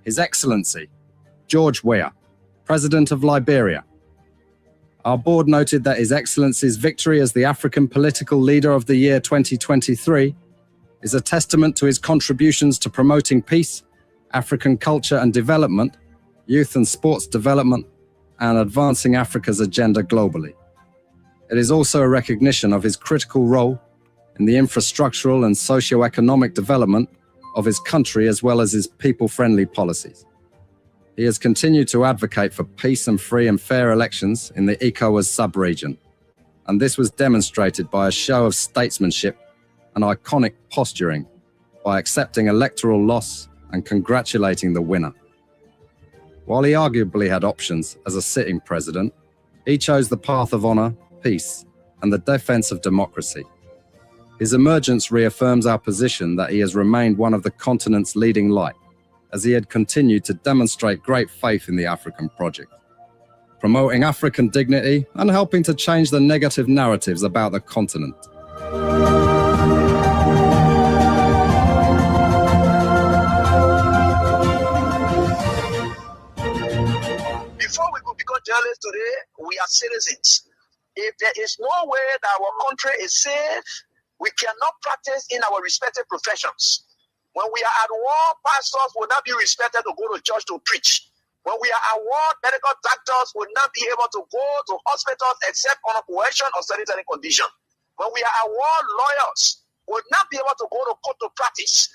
His Excellency, George Weah, President of Liberia. Our board noted that His Excellency's victory as the African Political Leader of the Year 2023 is a testament to his contributions to promoting peace, African culture and development, youth and sports development, and advancing Africa's agenda globally. It is also a recognition of his critical role in the infrastructural and socio-economic development of his country as well as his people-friendly policies. He has continued to advocate for peace and free and fair elections in the ECOWAS sub-region, and this was demonstrated by a show of statesmanship and iconic posturing by accepting electoral loss and congratulating the winner. While he arguably had options as a sitting president, he chose the path of honor, peace, and the defense of democracy. His emergence reaffirms our position that he has remained one of the continent's leading light, as he had continued to demonstrate great faith in the African project, promoting African dignity and helping to change the negative narratives about the continent. Before we could become journalists today, we are citizens. If there is no way that our country is safe, we cannot practice in our respective professions. When we are at war, pastors will not be respected to go to church to preach. When we are at war, medical doctors will not be able to go to hospitals except on a coercion or sanitary condition. When we are at war, lawyers will not be able to go to court to practice.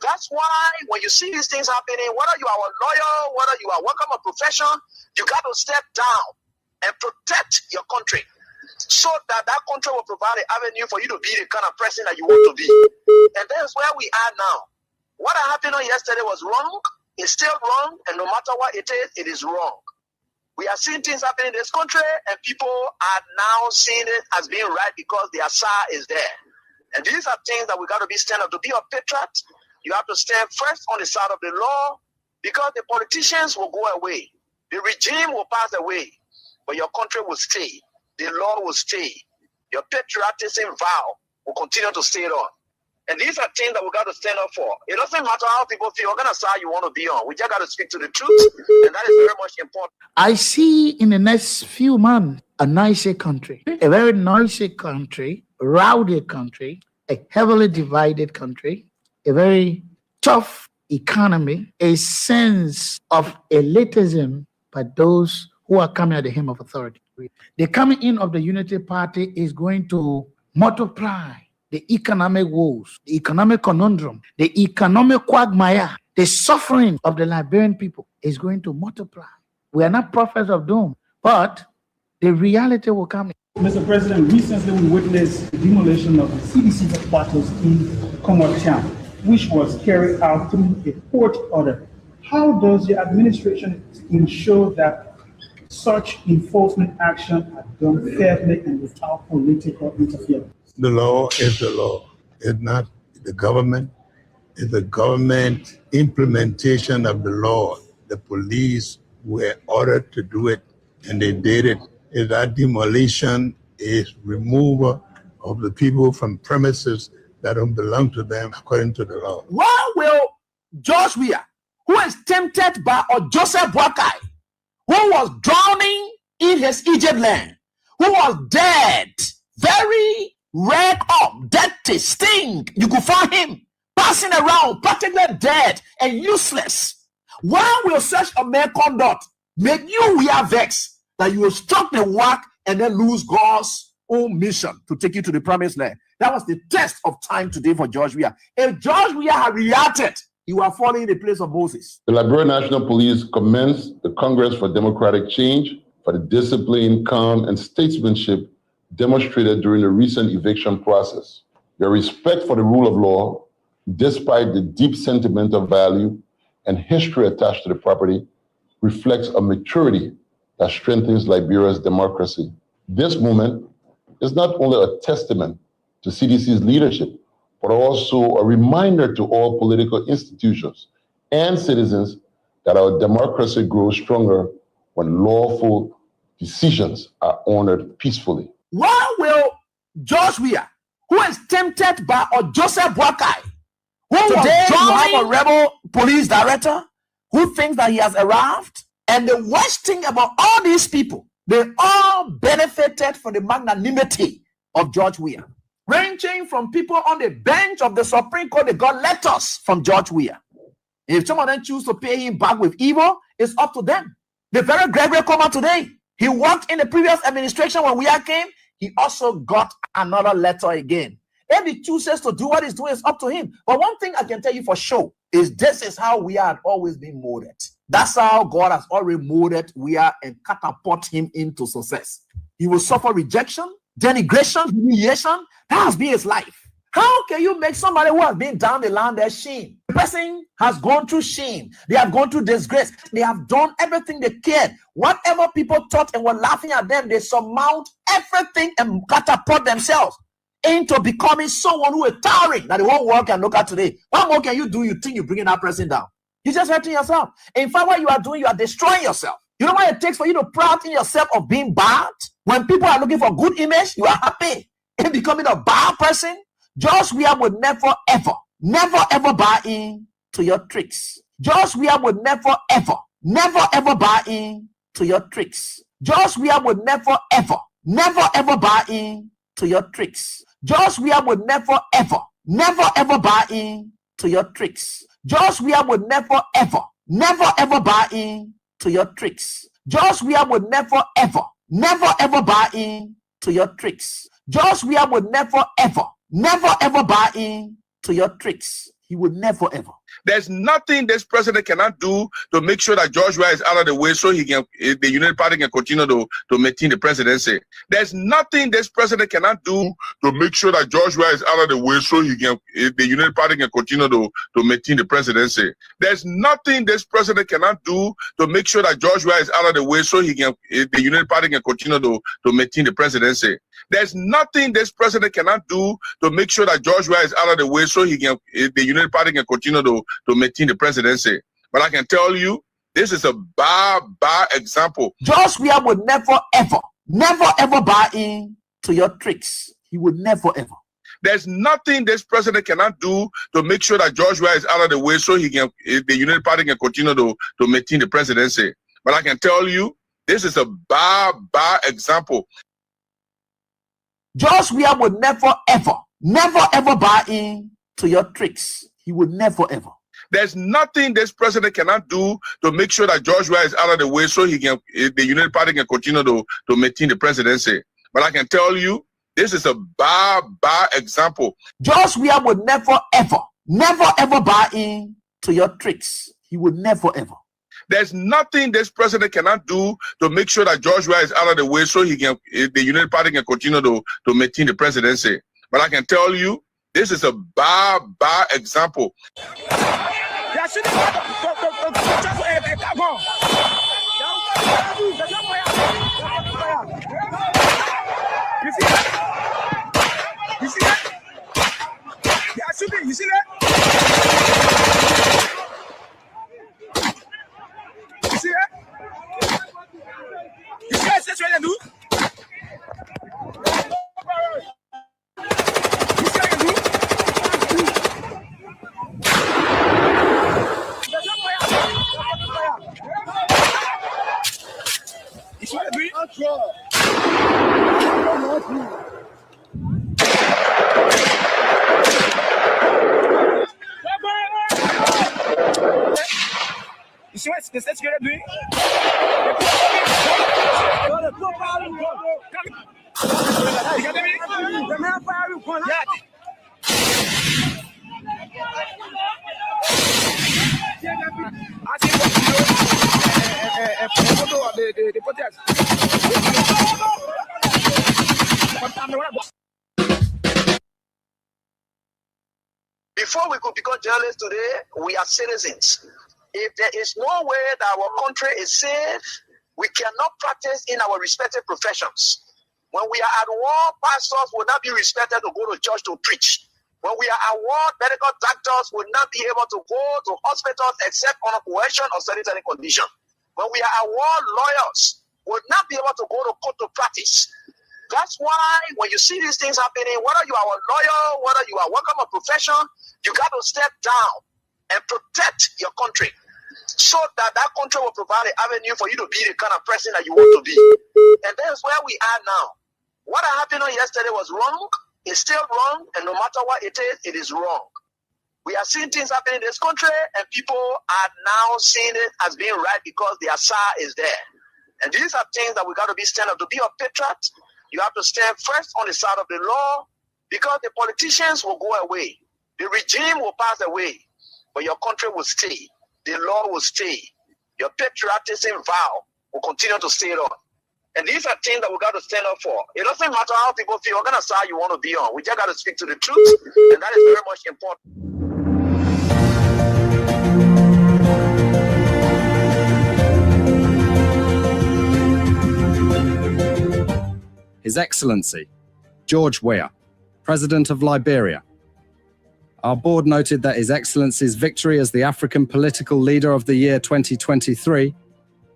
That's why when you see these things happening, whether you are a lawyer, whether you are working a profession, you got to step down and protect your country, so that that country will provide an avenue for you to be the kind of person that you want to be. And that's where we are now. What happened on yesterday was wrong. It's still wrong. And no matter what it is wrong. We are seeing things happening in this country, and people are now seeing it as being right because the Asa is there. And these are things that we got to be stand up. To be a patriot, you have to stand first on the side of the law, because the politicians will go away. The regime will pass away, but your country will stay. The law will stay. Your patriotism vow will continue to stay on. And these are things that we got to stand up for. It doesn't matter how people feel, what kind of side you want to be on. We just got to speak to the truth, and that is very much important. I see in the next few months a nicer country, a very noisy country, rowdy country, a heavily divided country, a very tough economy, a sense of elitism by those who are coming at the hem of authority. The coming in of the Unity Party is going to multiply the economic woes, the economic conundrum, the economic quagmire, the suffering of the Liberian people is going to multiply. We are not prophets of doom, but the reality will come. Mr. President, recently we witnessed the demolition of the CDC headquarters in Commonwealth Town, which was carried out through a court order. How does the administration ensure that such enforcement action are done fairly and without political interference? The law is the law. It's not the government. It's the government implementation of the law. The police were ordered to do it, and they did it. If that demolition is removal of the people from premises that don't belong to them according to the law. Why will George Weah, who is tempted by Joseph Boakai, who was drowning in his Egypt land, who was dead, very red up, dirty, stink, you could find him passing around, practically dead and useless. Why will such a man conduct make you Weah vex that you will struck the work and then lose God's own mission to take you to the promised land? That was the test of time today for George Weah. If George Weah had reacted, you are falling in the place of Moses. The Liberian National Police commends the Congress for Democratic Change for the discipline, calm, and statesmanship demonstrated during the recent eviction process. Your respect for the rule of law, despite the deep sentimental value and history attached to the property, reflects a maturity that strengthens Liberia's democracy. This movement is not only a testament to CDC's leadership, but also a reminder to all political institutions and citizens that our democracy grows stronger when lawful decisions are honored peacefully. Why will George Weah, who is tempted by or Joseph Boakai, who today you have a rebel police director who thinks that he has arrived, and the worst thing about all these people, they all benefited from the magnanimity of George Weah. Ranging from people on the bench of the Supreme Court, they got letters from George Weah. If some of them choose to pay him back with evil, it's up to them. The very Gregory Comer today, he worked in the previous administration when Weah came, he also got another letter again. If he chooses to do what he's doing, it's up to him. But one thing I can tell you for sure is this is how we had always been molded. That's how God has already molded Weah and catapult him into success. He will suffer rejection, denigration, humiliation. That has been his life. How can you make somebody who has been down the line their shame? The person has gone through shame. They have gone through disgrace. They have done everything they can. Whatever people thought and were laughing at them, they surmount everything and catapult themselves into becoming someone who is towering that the whole world can look at today. What more can you do? You think you're bringing that person down? You're just hurting yourself. In fact, what you are doing, you are destroying yourself. You know what it takes for you to proud in yourself of being bad? When people are looking for good image, you are happy in becoming a bad person. George Weah would never ever buy in to your tricks. George Weah would never ever buy in to your tricks. George Weah would never ever buy in to your tricks. George Weah would never ever buy in to your tricks. George Weah would never ever buy in to your tricks. George Weah would never ever buy in to your tricks. George Weah would never ever buy in to your tricks. He would never ever. There's nothing this president cannot do to make sure that George Weah is out of the way so he can, the United Party can continue to maintain the presidency. There's nothing this president cannot do to make sure that George Weah is out of the way so he can, the United Party can continue to maintain the presidency. There's nothing this president cannot do to make sure that George Weah is out of the way so he can, the United Party can continue to maintain the presidency. There's nothing this president cannot do to make sure that George Weah is out of the way so he can, the United Party can continue to maintain the presidency. But I can tell you, this is a bad example. George Weah would never ever buy in to your tricks. He would never ever. There's nothing this president cannot do to make sure that George Weah is out of the way so he can, the United Party can continue to maintain the presidency. But I can tell you, this is a bad example. George Weah would never ever buy in to your tricks. He would never ever. There's nothing this president cannot do to make sure that George Weah is out of the way so he can, the United Party can continue to maintain the presidency. But I can tell you, this is a bad example. George Weah would never ever buy in to your tricks. He would never ever. There's nothing this president cannot do to make sure that George Weah is out of the way so he can, the United Party can continue to maintain the presidency. But I can tell you, this is a bad example. You see that? You see that? You see what I do? You see what I do? You see what I do? You see what the state security doing? Before we could become journalists today, we are citizens. If there is no way that our country is safe, we cannot practice in our respective professions. When we are at war, pastors will not be respected to go to church to preach. When we are at war, medical doctors will not be able to go to hospitals except on a coercion or certain condition. When we are at war, lawyers will not be able to go to court to practice. That's why when you see these things happening, whether you are a lawyer, whether you are working a profession, you got to step down and protect your country so that that country will provide an avenue for you to be the kind of person that you want to be. And that's where we are now. What happened on yesterday was wrong. It's still wrong. And no matter what it is wrong. We are seeing things happening in this country, and people are now seeing it as being right because the Asa is there. And these are things that we got to be stand up. To be a patriot, you have to stand first on the side of the law, because the politicians will go away. The regime will pass away, but your country will stay. The law will stay. Your patriotism vow will continue to stay on. And these are things that we got to stand up for. It doesn't matter how people feel, what kind of side you want to be on. We just got to speak to the truth, and that is very much important. His Excellency, George Weah, President of Liberia. Our board noted that His Excellency's victory as the African Political Leader of the Year 2023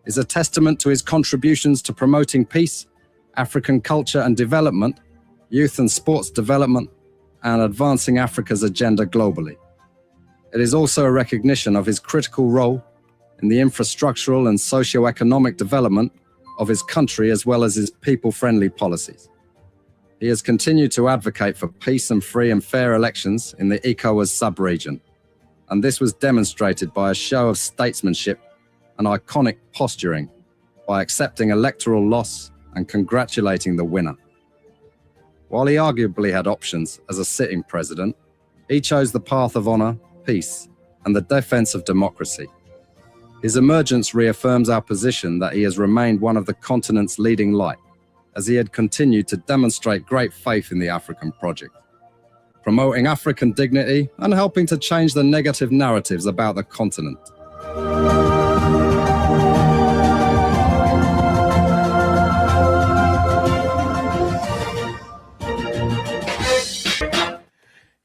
is a testament to his contributions to promoting peace, African culture and development, youth and sports development, and advancing Africa's agenda globally. It is also a recognition of his critical role in the infrastructural and socio-economic development of his country, as well as his people-friendly policies. He has continued to advocate for peace and free and fair elections in the ECOWAS sub-region, and this was demonstrated by a show of statesmanship and iconic posturing by accepting electoral loss and congratulating the winner. While he arguably had options as a sitting president, he chose the path of honor, peace, and the defense of democracy. His emergence reaffirms our position that he has remained one of the continent's leading light, as he had continued to demonstrate great faith in the African project, promoting African dignity and helping to change the negative narratives about the continent.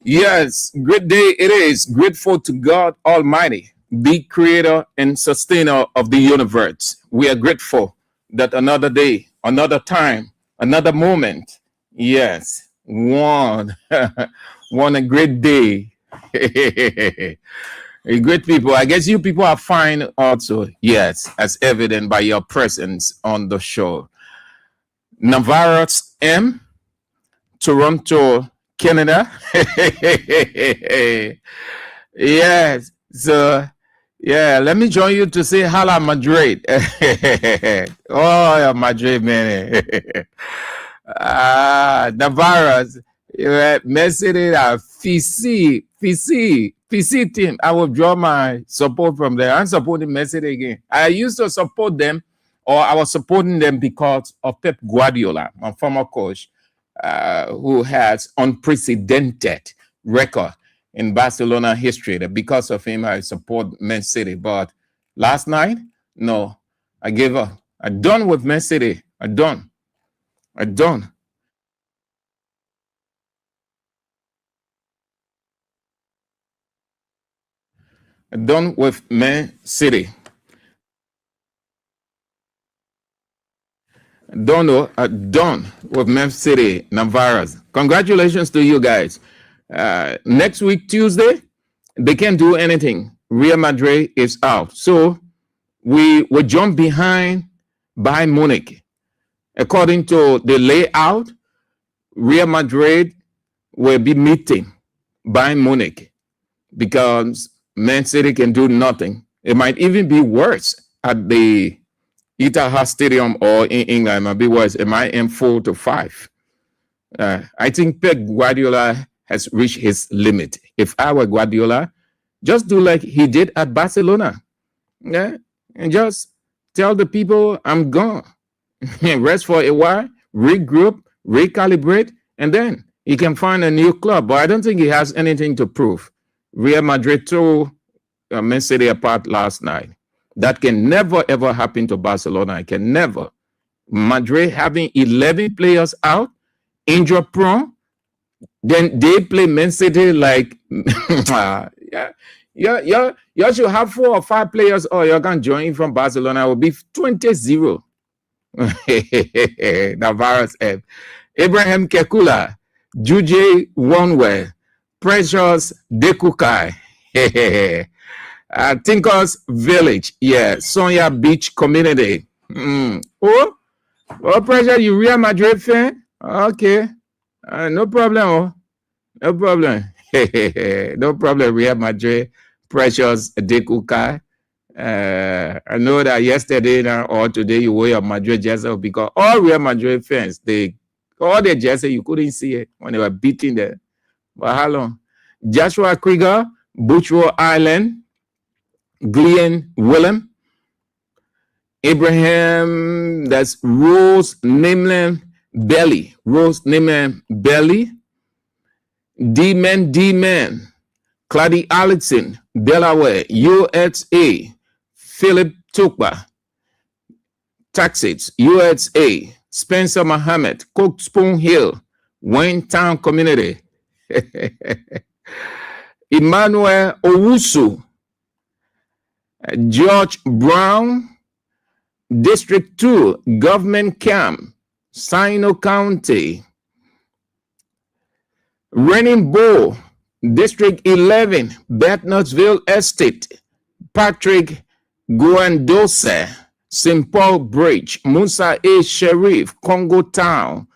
Yes, great day it is. Grateful to God Almighty, the creator and sustainer of the universe. We are grateful that another day, another time, another moment, yes, one a great day. Great people. I guess you people are fine also. Yes, as evident by your presence on the show. Navarro's M, Toronto, Canada. Yes, so yeah, let me join you to say Hala Madrid. Oh, Madrid, man. Navarro's, Mercedes, PC team. I will draw my support from there. I'm supporting Mercedes again. I used to support them, or I was supporting them because of Pep Guardiola, my former coach, who has unprecedented record in Barcelona history. That because of him, I support Man City. But last night, no, I gave up. I'm done with Man City. I'm done. I'm done. I'm done with Man City. Done with Man City, Navarro's. Congratulations to you guys. Next week, Tuesday, they can't do anything. Real Madrid is out. So we will jump behind Bayern Munich. According to the layout, Real Madrid will be meeting Bayern Munich because Man City can do nothing. It might even be worse at the Etihad Stadium or in England. It might be worse. It might end 4-5. I think Pep Guardiola has reached his limit. If I were Guardiola, just do like he did at Barcelona. Yeah, and just tell the people I'm gone. Rest for a while, regroup, recalibrate, and then he can find a new club. But I don't think he has anything to prove. Real Madrid tore Man City apart last night. That can never, ever happen to Barcelona. It can never. Madrid having 11 players out, injury prone, then they play Man City like, you should have 4 or 5 players, or you're going to join from Barcelona. It will be 20-0. Navarro's F. Abraham Kekula, Juje Wonwe, Precious Dekukai, Tinkers Village, yeah, Sonia Beach Community. Oh, Precious, you Real Madrid fan? Okay, no problem. Oh. No problem. No problem, Real Madrid. Precious Dekukai. I know that yesterday or today you wear your Madrid jersey because all Real Madrid fans, all the jersey you couldn't see it when they were beating them. But how long? Joshua Krieger, Butchwell Island, Glenn Willem, Abraham, that's Rose Nimland Belly, D-Man, Clady Allison, Delaware, USA, Philip Tukba, Texas, USA, Spencer Mohammed, Cook Spoon Hill, Wayne Town Community, Emmanuel Owusu, George Brown, District 2, Government Camp, Sino County, Running Bull, District 11, Bethnosville Estate, Patrick Guandosa, St. Paul Bridge, Musa A. Sharif, Congo Town,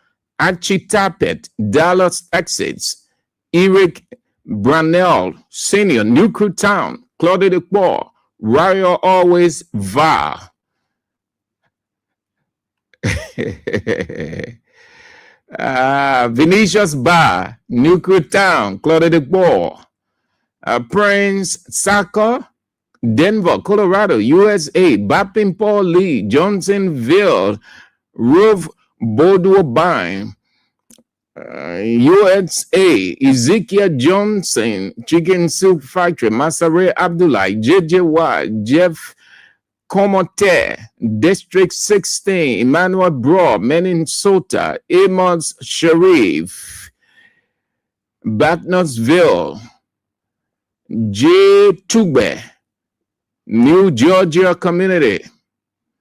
Achitapet, Dallas, Texas, Eric Branell Sr., New Crew Town, Claude de Bois, Royal Always VAR. Vinicius Bar, Nuclear Town, Claude de Bois, Prince Saka, Denver, Colorado, USA, Bappin Paul Lee, Johnsonville, Rove Bordeaux-Bine, USA, Ezekiel Johnson, Chicken Soup Factory, Masare Abdullah, JJY, Jeff Comote, District 16, Emmanuel Bro, Minnesota, Amos Sharif, Bethnosville, J. Tugbe, New Georgia Community,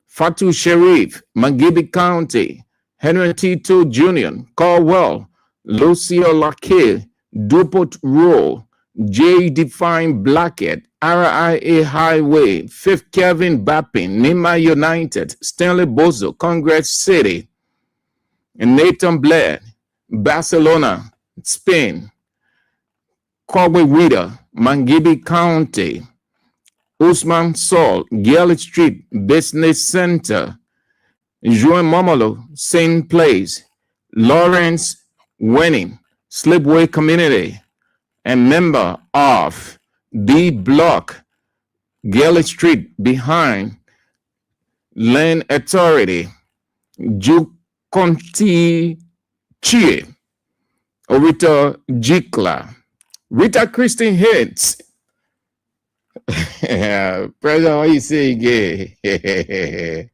Fatu Sharif, Mangibi County, Henry Tito Jr., Caldwell, Lucio Lake, Dupont Row, J. Define Blackett, RIA Highway, 5th Kevin Bappin, Nima United, Stanley Bozo, Congress City, and Nathan Blair, Barcelona, Spain, Cowboy Wida, Mangibi County, Usman Sol, Gale Street Business Center, Juan Momolo, same place, Lawrence Winning, Slipway Community, and member of B Block, Gale Street behind Land Authority, Jukonti Chie, Orita Jikla, Rita Christine Hits. President, what you say again?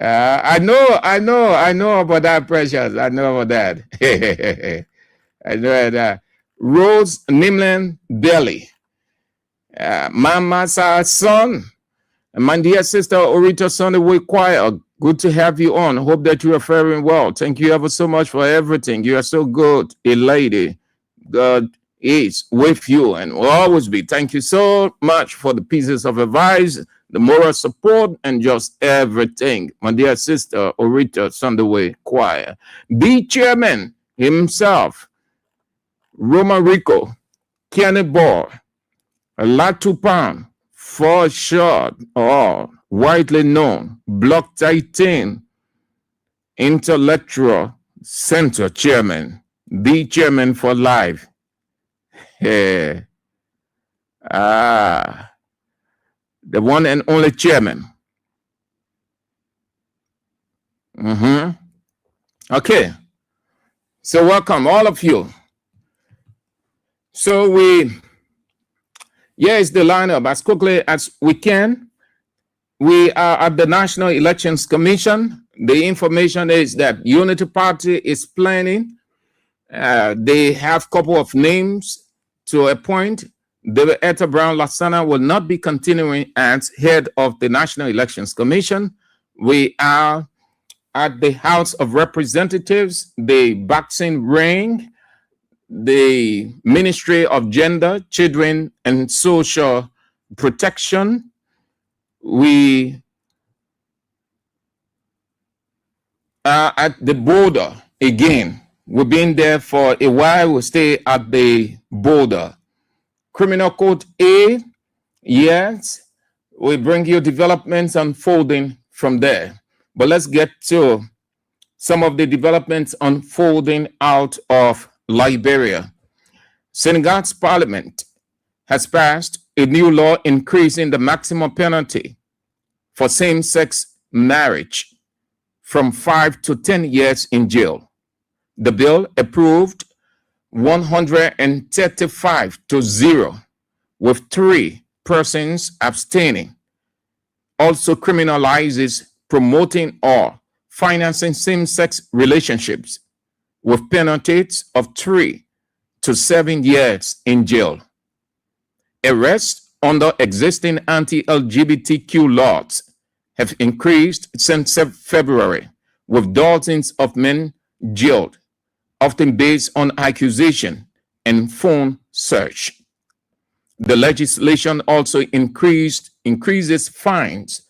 I know about that, Precious. I know about that. I know that. Rose Nimland Belly. Mama's son. My dear sister Orita Sunday Choir. Good to have you on. Hope that you are faring well. Thank you ever so much for everything. You are so good, a lady. God is with you and will always be. Thank you so much for the pieces of advice, the moral support, and just everything. My dear sister Orita Sunday Choir. The chairman himself, Roma Rico, Kenny Ball, Latupan, for short, or widely known, Block 13 Intellectual Center Chairman, the chairman for life. The one and only chairman. Okay. So welcome, all of you. So here's the lineup as quickly as we can. We are at the National Elections Commission. The information is that Unity Party is planning. They have a couple of names to appoint. David Etta Brown Lasana will not be continuing as head of the National Elections Commission. We are at the House of Representatives, the boxing ring, the Ministry of Gender, Children, and Social Protection. We are at the border again. We've been there for a while. We'll stay at the border. Criminal Code A, yes, we bring you developments unfolding from there. But let's get to some of the developments unfolding out of Liberia. Senegal's parliament has passed a new law increasing the maximum penalty for same-sex marriage from 5 to 10 years in jail. The bill, approved 135 to 0, with 3 persons abstaining, also criminalizes promoting or financing same-sex relationships with penalties of 3 to 7 years in jail. Arrests under existing anti-LGBTQ laws have increased since February, with dozens of men jailed, often based on accusation and phone search. The legislation also increases fines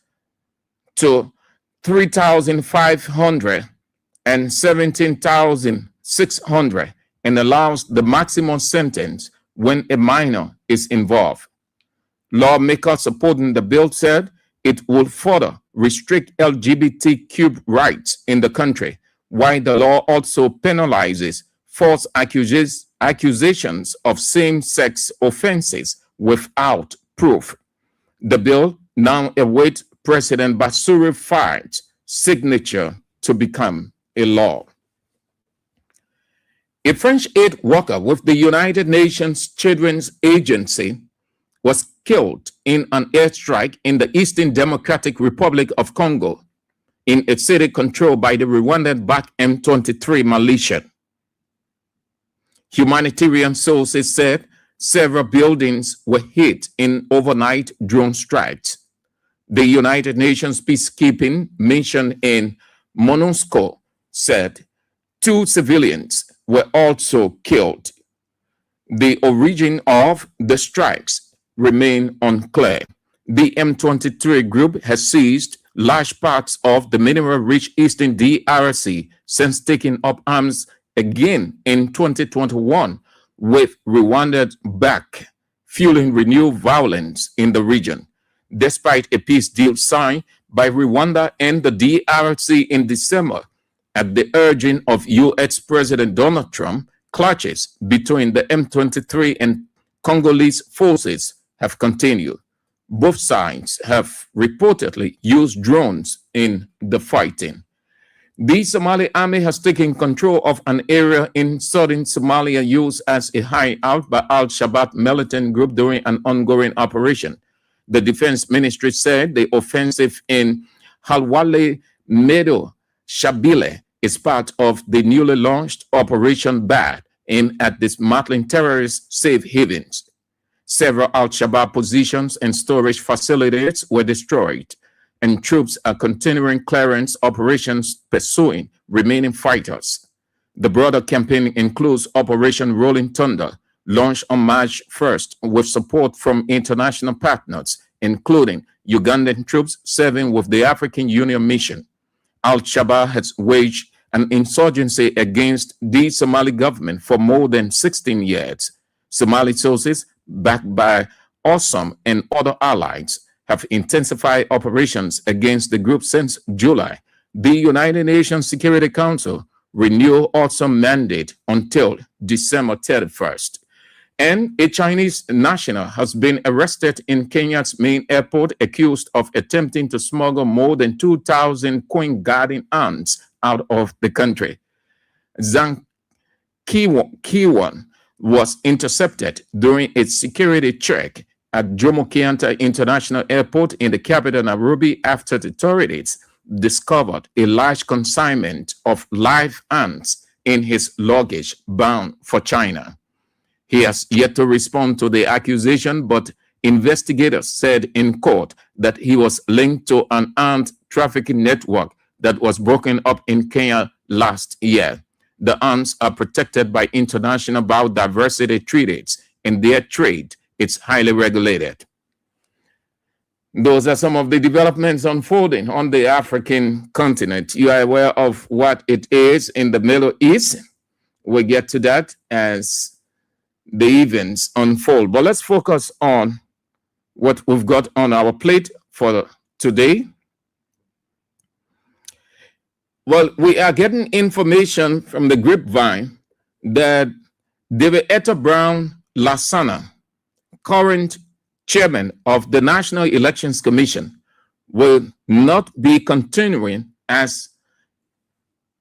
to $3,500 and $17,600 and allows the maximum sentence when a minor is involved. Lawmakers supporting the bill said it will further restrict LGBTQ rights in the country, while the law also penalizes false accusations of same-sex offenses without proof. The bill now awaits President Bassirou Faye's signature to become a law. A French aid worker with the United Nations Children's Agency was killed in an airstrike in the Eastern Democratic Republic of Congo, in a city controlled by the Rwandan-backed M23 militia. Humanitarian sources said several buildings were hit in overnight drone strikes. The United Nations peacekeeping mission in MONUSCO said 2 civilians were also killed. The origin of the strikes remain unclear. The M23 group has seized large parts of the mineral-rich Eastern DRC since taking up arms again in 2021, with Rwanda back, fueling renewed violence in the region. Despite a peace deal signed by Rwanda and the DRC in December, at the urging of U.S. President Donald Trump, clashes between the M23 and Congolese forces have continued. Both sides have reportedly used drones in the fighting. The Somali army has taken control of an area in southern Somalia used as a hideout by Al-Shabaab militant group during an ongoing operation. The defense ministry said the offensive in Halwale Medo Shabile is part of the newly launched Operation Bad, aimed at dismantling terrorist safe havens. Several Al-Shabaab positions and storage facilities were destroyed, and troops are continuing clearance operations pursuing remaining fighters. The broader campaign includes Operation Rolling Thunder, launched on March 1st with support from international partners, including Ugandan troops serving with the African Union mission. Al-Shabaab has waged an insurgency against the Somali government for more than 16 years. Somali sources, backed by AWESOM and other allies, have intensified operations against the group since July. The United Nations Security Council renewed AWESOM mandate until December 31st. And a Chinese national has been arrested in Kenya's main airport, accused of attempting to smuggle more than 2,000 Queen Garden ants out of the country. Zhang Kiwan was intercepted during its security check at Jomo Kenyatta International Airport in the capital Nairobi after the authorities discovered a large consignment of live ants in his luggage bound for China. He has yet to respond to the accusation, but investigators said in court that he was linked to an ant trafficking network that was broken up in Kenya last year. The arms are protected by international biodiversity treaties, and their trade is highly regulated. Those are some of the developments unfolding on the African continent. You are aware of what it is in the Middle East. We'll get to that as the events unfold. But let's focus on what we've got on our plate for today. Well, we are getting information from the grapevine that David Etta Brown Lasana, current chairman of the National Elections Commission, will not be continuing as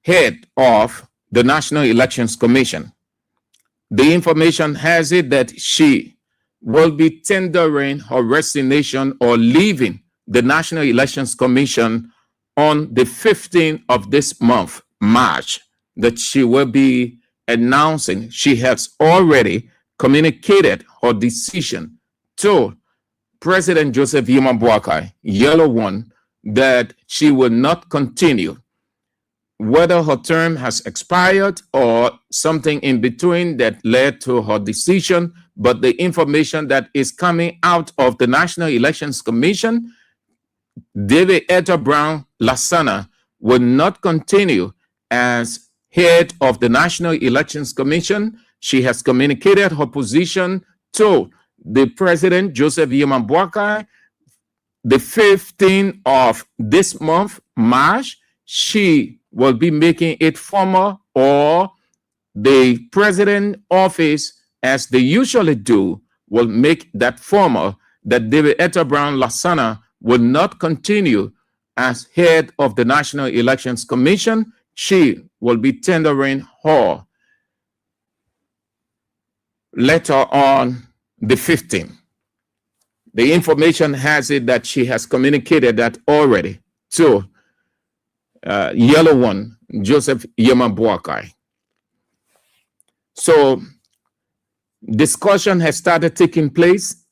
head of the National Elections Commission. The information has it that she will be tendering her resignation or leaving the National Elections Commission on the 15th of this month, March, that she will be announcing. She has already communicated her decision to President Joseph Yuma Boakai, Yellow One, that she will not continue. Whether her term has expired or something in between that led to her decision, but the information that is coming out of the National Elections Commission, David Etta Brown Lasana will not continue as head of the National Elections Commission. She has communicated her position to the President, Joseph Yuma Boakai. The 15th of this month, March, she will be making it formal, or the President office, as they usually do, will make that formal, that David Etta Brown Lasana will not continue as head of the National Elections Commission. She will be tendering her letter on the 15th. The information has it that she has communicated that already to Yellow One, Joseph Yuma Boakai. So discussion has started taking place.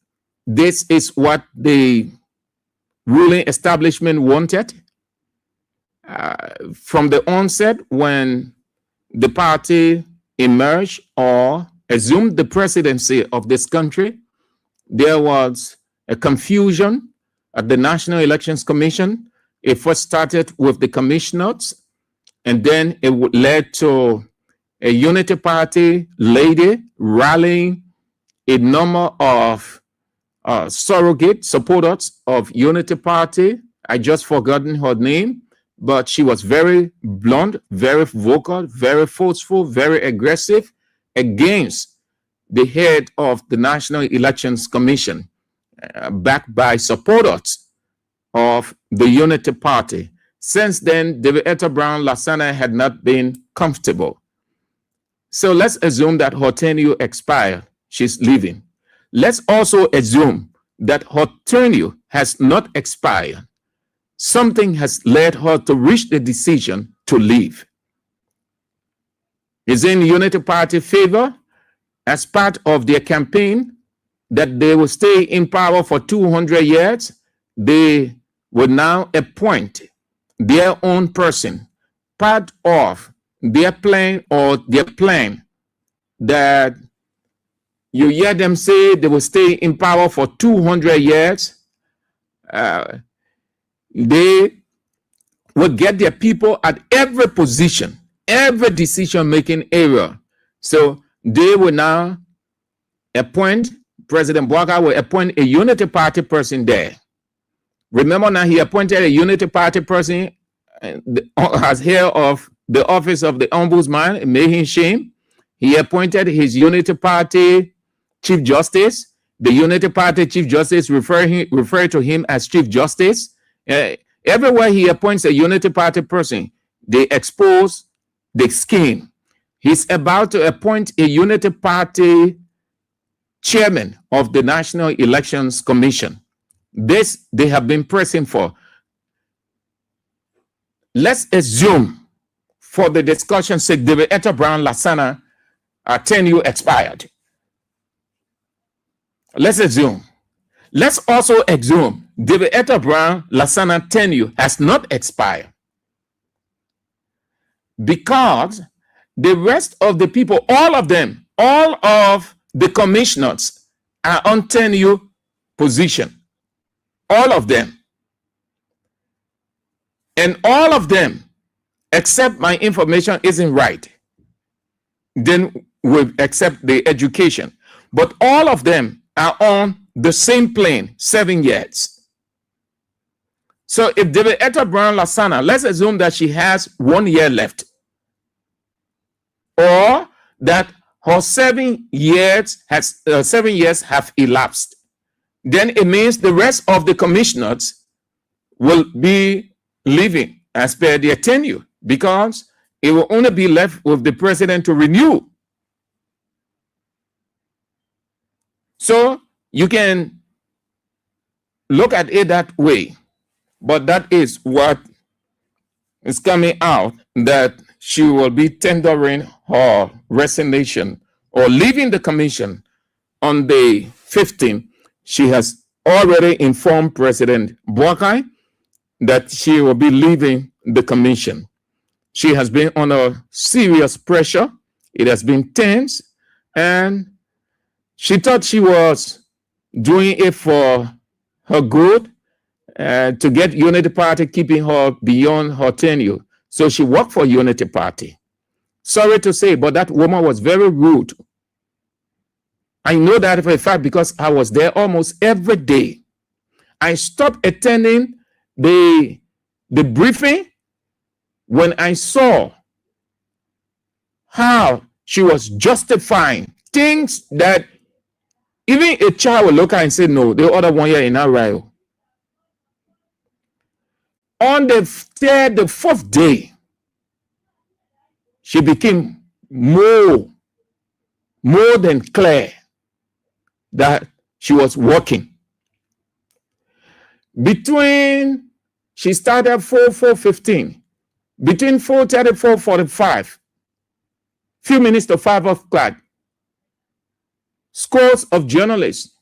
This is what the ruling establishment wanted. From the onset, when the party emerged or assumed the presidency of this country, there was a confusion at the National Elections Commission. It first started with the commissioners, and then it led to a unity party lady rallying a number of surrogate supporters of unity party. I just forgotten her name, but she was very blunt, very vocal, very forceful, very aggressive against the head of the National Elections Commission, backed by supporters of the Unity Party. Since then, David Etta Brown Lasana had not been comfortable. So let's assume that her tenure expired. She's leaving. Let's also assume that her tenure has not expired. Something has led her to reach the decision to leave. Is in Unity Party favor, as part of their campaign, that they will stay in power for 200 years, they will now appoint their own person, part of their plan, or their plan that you hear them say they will stay in power for 200 years. They will get their people at every position, every decision-making area. So they will now appoint, President Boakai will appoint a Unity Party person there. Remember now, he appointed a Unity Party person as head of the office of the Ombudsman. It made him shame. He appointed his Unity Party Chief Justice. The Unity Party Chief Justice refer to him as Chief Justice. Everywhere he appoints a Unity Party person, they expose the scheme. He's about to appoint a Unity Party chairman of the National Elections Commission. This they have been pressing for. Let's assume, for the discussion's sake, David Etta Brown Lasana tenure expired. Let's assume. Let's also assume David Etta Brown Lasana tenure has not expired. because the rest of the people, all of them, all of the commissioners are on tenure position. All of them. And all of them, except my information isn't right, then we accept the education. But all of them are on the same plane, 7 years. So if David Etta Brown Lasana, let's assume that she has 1 year left, or that her 7 years have elapsed, then it means the rest of the commissioners will be leaving as per their tenure, because it will only be left with the president to renew. So you can look at it that way, but that is what is coming out, that she will be tendering her resignation or leaving the commission on the 15th. She has already informed President Boakai that she will be leaving the commission. She has been under serious pressure. It has been tense, and she thought she was doing it for her good, to get Unity Party keeping her beyond her tenure. So she worked for Unity Party. Sorry to say, but that woman was very rude. I know that for a fact because I was there almost every day. I stopped attending the briefing when I saw how she was justifying things that even a child will look at and say, no, the other one here in our riot. On the fourth day, she became more than clear that she was working. She started 4:15. Between 4:30 and 4:45, few minutes to 5 o'clock, scores of journalists,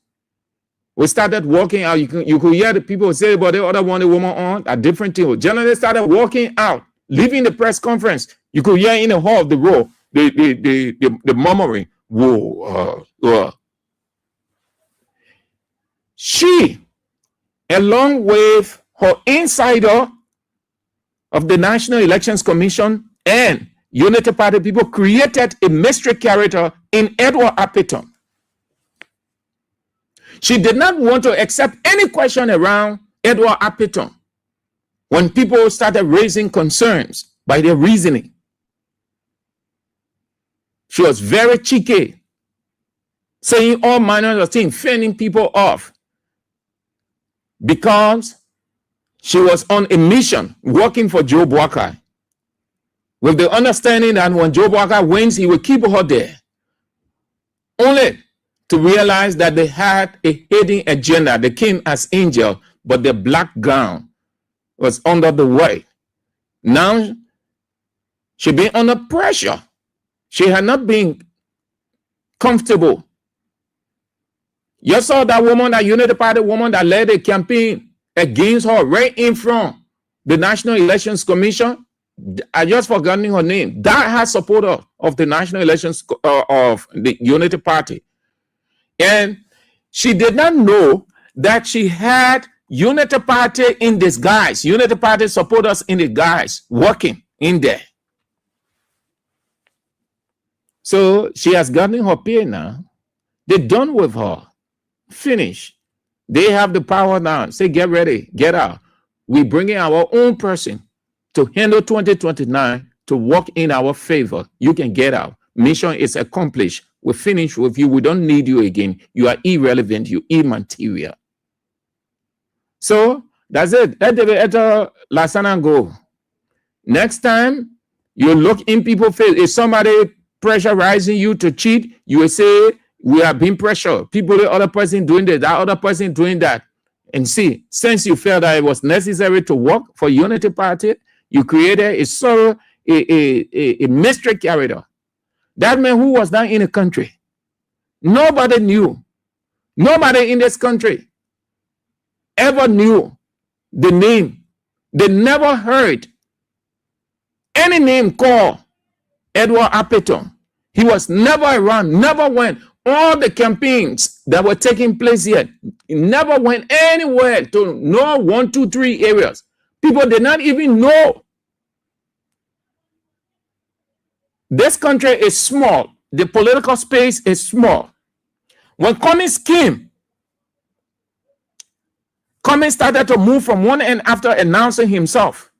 we started walking out. You could hear the people say, but the other one, the woman on a different thing. Journalists started walking out, leaving the press conference. You could hear in the hall of the row, the murmuring, whoa, She, along with her insider of the National Elections Commission and Unity Party people, created a mystery character in Edward Appiton. She did not want to accept any question around Edward Appiton when people started raising concerns by their reasoning. She was very cheeky, saying all manner of things, fending people off, because she was on a mission working for Joe Boakai, with the understanding that when Joe Boakai wins, he will keep her there. Only to realize that they had a hidden agenda. They came as angel, but the black gown was under the white. Now she been under pressure. She had not been comfortable. You saw that woman, that Unity Party woman that led a campaign against her right in front the National Elections Commission. I just forgotten her name. That has supporter of the National Elections of the Unity Party. And she did not know that she had Unity Party in disguise, Unity Party supporters in disguise, working in there. So she has gotten her pay now. They're done with her. Finish. They have the power now. Say, get ready, get out. We're bringing our own person to handle 2029 to work in our favor. You can get out. Mission is accomplished. We finish with you. We don't need you again. You are irrelevant. You immaterial. So that's it. Let the Lasana go. Next time you look in people's face, if somebody pressurizing you to cheat, you will say, we are being pressured. People, the other person doing this, that other person doing that. And see, since you felt that it was necessary to work for Unity Party, you created a mystery character. That man who was down in the country, nobody knew. Nobody in this country ever knew the name. They never heard any name called Edward Appeton. He was never around, never went. All the campaigns that were taking place here, he never went anywhere to know 1, 2, 3 areas. People did not even know. This country is small. The political space is small. When Cummings came, Cummings started to move from one end after announcing himself.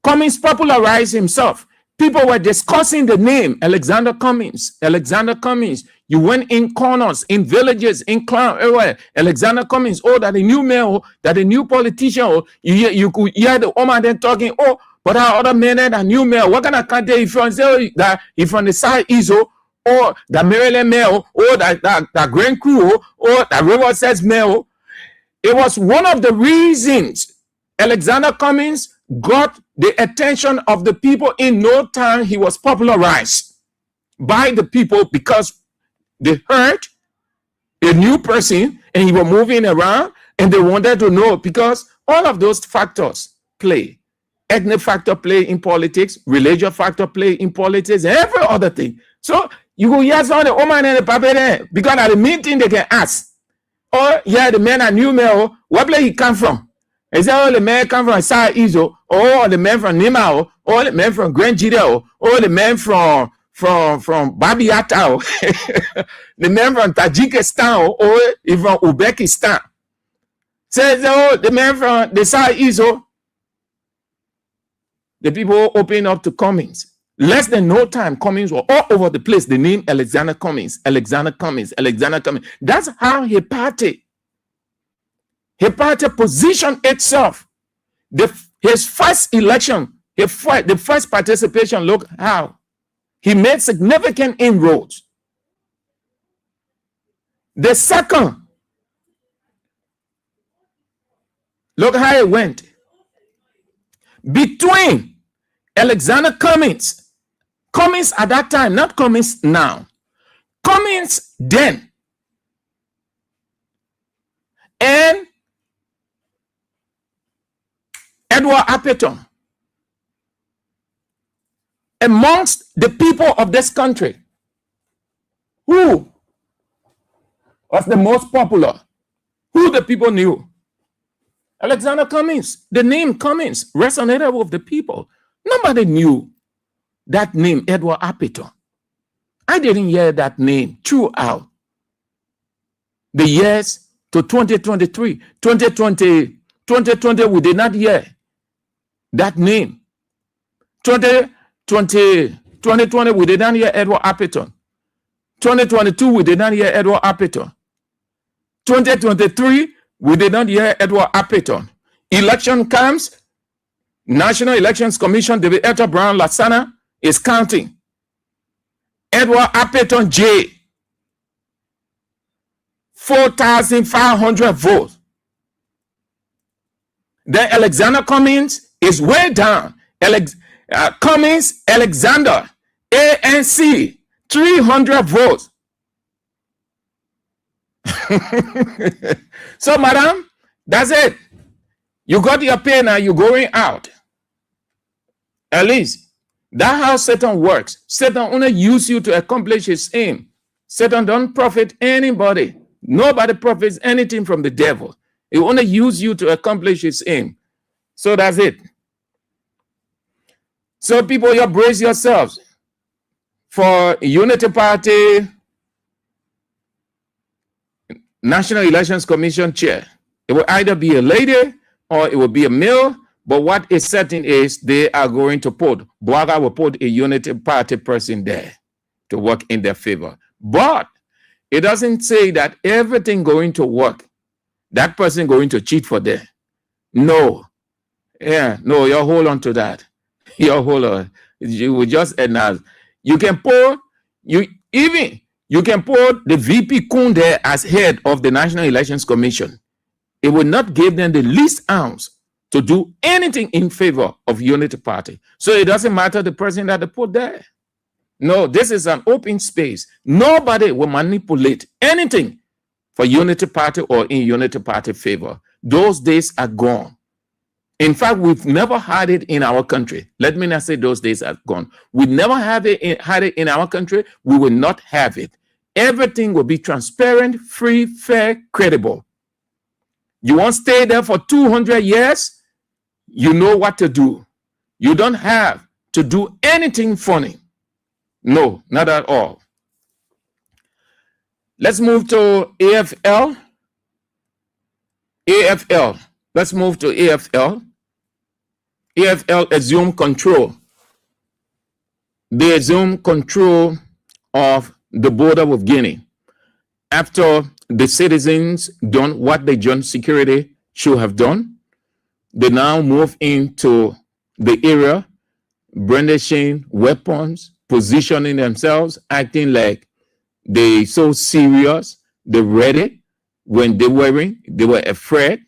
Cummings popularized himself. People were discussing the name Alexander Cummings. Alexander Cummings. You went in corners, in villages, in clown everywhere. Alexander Cummings. Oh, that a new mayor, that a new politician. Oh, you could hear the woman then talking. Oh, but our other men that new mayor. What kind of country if you say that if from the side is or the Maryland mayor, or that Grand Crew, or the River Says mayor. It was one of the reasons Alexander Cummings got the attention of the people. In no time, he was popularized by the people because they heard a new person and he was moving around and they wanted to know, because all of those factors play. Ethnic factor play in politics, religious factor play in politics, every other thing. So you go, yes, on the woman and the papa there, because at the meeting they can ask, oh, yeah, the man at New Mail, what place he come from? Is that all the men come from South Izo, or the men from Nima, or the men from Grand Gideo, or the men from Babiata, the men from Tajikistan, or even from Uzbekistan. Says, oh, the men from the South Izo. The people open up to Cummings. Less than no time, Cummings were all over the place. The name Alexander Cummings, Alexander Cummings, Alexander Cummings. That's how his party positioned itself. His first election, the first participation, look how he made significant inroads. The second, look how it went. Between Alexander Cummings at that time, not Cummings now. Cummings then and Edward Appeton, amongst the people of this country, who was the most popular, who the people knew? Alexander Cummings. The name Cummings resonated with the people. Nobody knew that name, Edward Appeton. I didn't hear that name throughout the years to 2023. 2020, we did not hear that name. 2020, we did not hear Edward Appeton. 2022, we did not hear Edward Appeton. 2023, we did not hear Edward Appeton. Election comes, National Elections Commission, David Etta Brown Lasana is counting. Edward Appeton J, 4,500 votes. Then Alexander Cummings is way down. Cummings Alexander, ANC, 300 votes. So, madam, that's it. You got your pay now, you're going out. At least that's how Satan works. Satan only uses you to accomplish his aim. Satan don't profit anybody. Nobody profits anything from the devil. He only uses you to accomplish his aim. So that's it. So people, you brace yourselves for Unity Party National Elections Commission chair. It will either be a lady or it will be a male, but what is certain is they are going to put, Boaga will put a Unity Party person there to work in their favor. But it doesn't say that everything going to work, that person going to cheat for them. No. Yeah, no, you hold on to that. You hold on. You will just announce. You can put, you can put the VP Kun there as head of the National Elections Commission. It will not give them the least ounce to do anything in favor of Unity Party. So it doesn't matter the person that they put there. No, this is an open space. Nobody will manipulate anything for Unity Party or in Unity Party favor. Those days are gone. In fact, we've never had it in our country. Let me not say those days are gone. We never had it in our country. We will not have it. Everything will be transparent, free, fair, credible. You won't stay there for 200 years. You know what to do. You don't have to do anything funny. No, not at all. Let's move to AFL. AFL. Let's move to AFL. AFL assumed control. They assumed control of the border with Guinea after the citizens done what the joint security should have done. They now move into the area, brandishing weapons, positioning themselves, acting like they so serious, they ready. When they were afraid.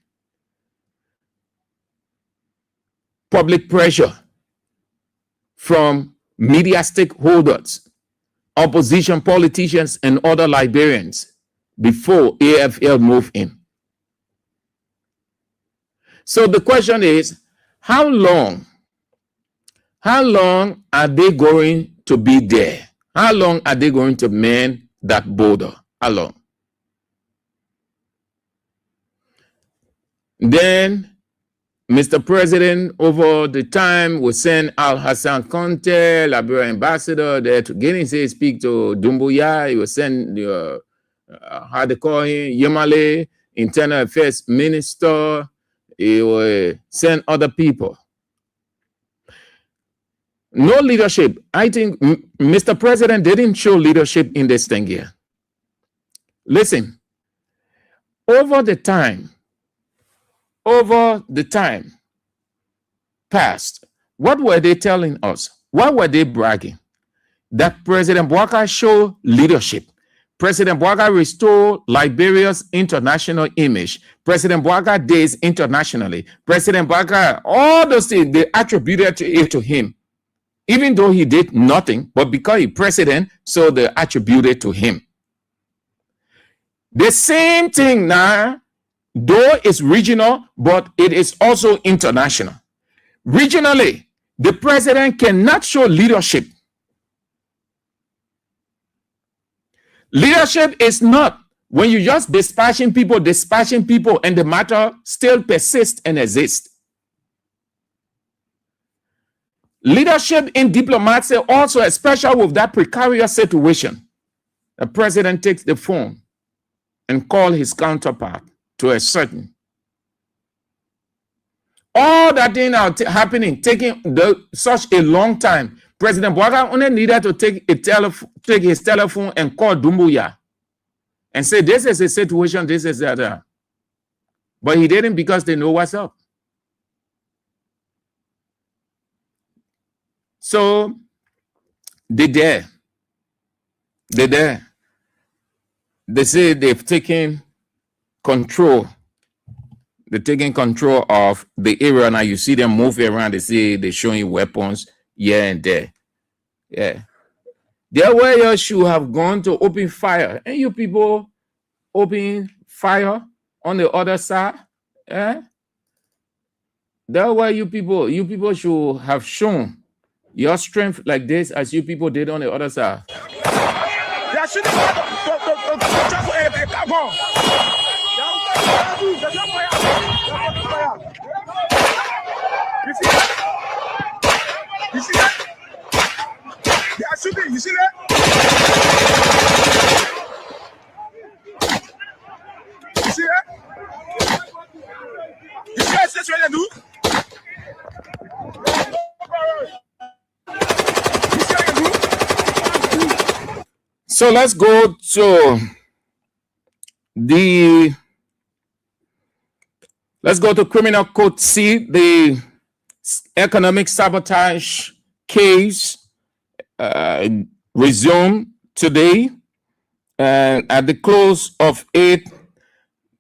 Public pressure from media stakeholders, opposition politicians, and other Liberians before AFL moved in. So the question is, how long are they going to be there? How long are they going to man that border? How long? Then Mr. President, over the time, will send Al Hassan Conte, Liberia ambassador, there to Guinea, say, speak to Dumbuya. He will send, how they call him, Yemale, Internal Affairs Minister. He will send other people. No leadership. I think Mr. President didn't show leadership in this thing here. Listen, over the time past, what were they telling us? What were they bragging? That President Bouaka showed leadership. President Bouaka restored Liberia's international image. President Bouaka days internationally. President Bouaka, all those things, they attributed it to him. Even though he did nothing, but because he's president, so they attributed to him. The same thing now, though it's regional, but it is also international. Regionally, the president cannot show leadership. Leadership is not when you just dispatching people, and the matter still persists and exists. Leadership in diplomacy also, especially with that precarious situation, the president takes the phone and calls his counterpart to a certain. All that thing are happening, taking such a long time. President Bouaka only needed to take his telephone and call Dumbuya and say, this is a situation, this is that. But he didn't, because they know what's up. So they're there. They say they've taken control. They're taking control of the area now. You see them moving around. They say they're showing weapons here and there. Yeah. There where you should have gone to open fire. And you people open fire on the other side. Yeah. There where you people should have shown your strength like this as you people did on the other side. You see that? You see that? They are shooting. You see that? You see that? You see what that's what they do? You see what they do? So let's go to Criminal Code C, the economic sabotage case resumed today. And at the close of it,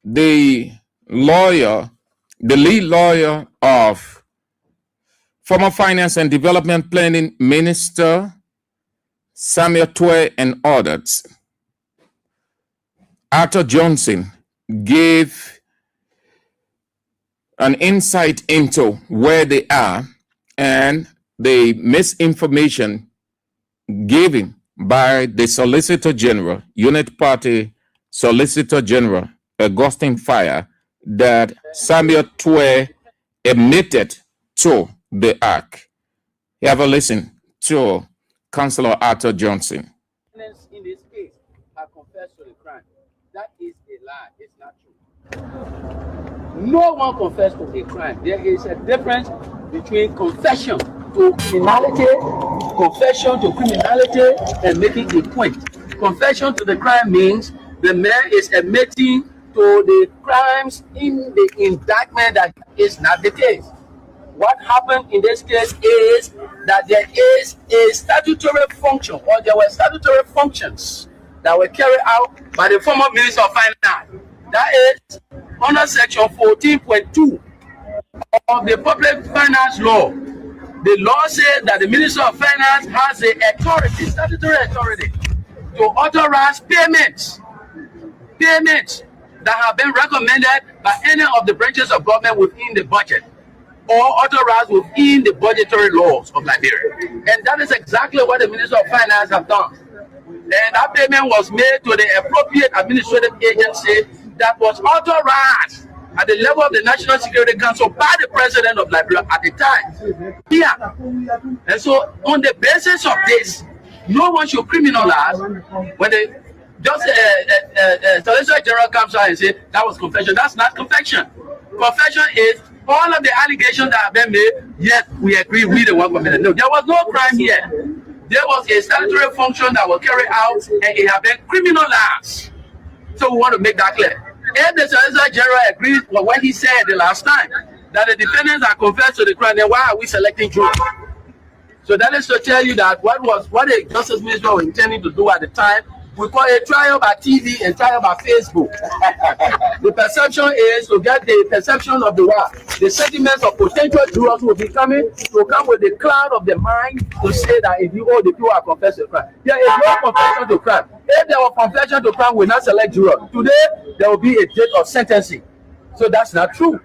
the lead lawyer of former Finance and Development Planning Minister Samuel Twe and others, Arthur Johnson, gave an insight into where they are and the misinformation given by the Solicitor General, Unit Party Solicitor General, Augustine Fire, that Samuel Twe admitted to the act. Have a listen to Councillor Arthur Johnson. In this case, have confessed to the crime. That is a lie. It's not true. No one confessed to a crime. There is a difference between confession to criminality, and making a point. Confession to the crime means the man is admitting to the crimes in the indictment that is not the case. What happened in this case is that there is a statutory function, or there were statutory functions that were carried out by the former Minister of Finance. That is under Section 14.2 of the Public Finance Law. The law says that the Minister of Finance has the authority, statutory authority, to authorize payments that have been recommended by any of the branches of government within the budget, or authorized within the budgetary laws of Liberia. And that is exactly what the Minister of Finance have done. And that payment was made to the appropriate administrative agency that was authorized at the level of the National Security Council by the President of Liberia at the time. Yeah. And so on the basis of this, no one should criminalize when they just Solicitor General comes out and say that was confession. That's not confession. Confession is all of the allegations that have been made. Yes, we agree, we the one committed. No, there was no crime here. There was a statutory function that was carried out, and it has been criminalized. So we want to make that clear. If the Solicitor General agrees with what he said the last time, that the defendants are confessed to the crime, then why are we selecting jurors? So that is to tell you that what the Justice Minister was intending to do at the time, we call a trial by TV and trial by Facebook. The perception is to get the perception of the sentiments of potential jurors who will be coming to come with the cloud of the mind to say that if you all the people are confessed to crime. There is no confession to crime. If there was confession to crime, we not select jurors. Today, there will be a date of sentencing. So that's not true.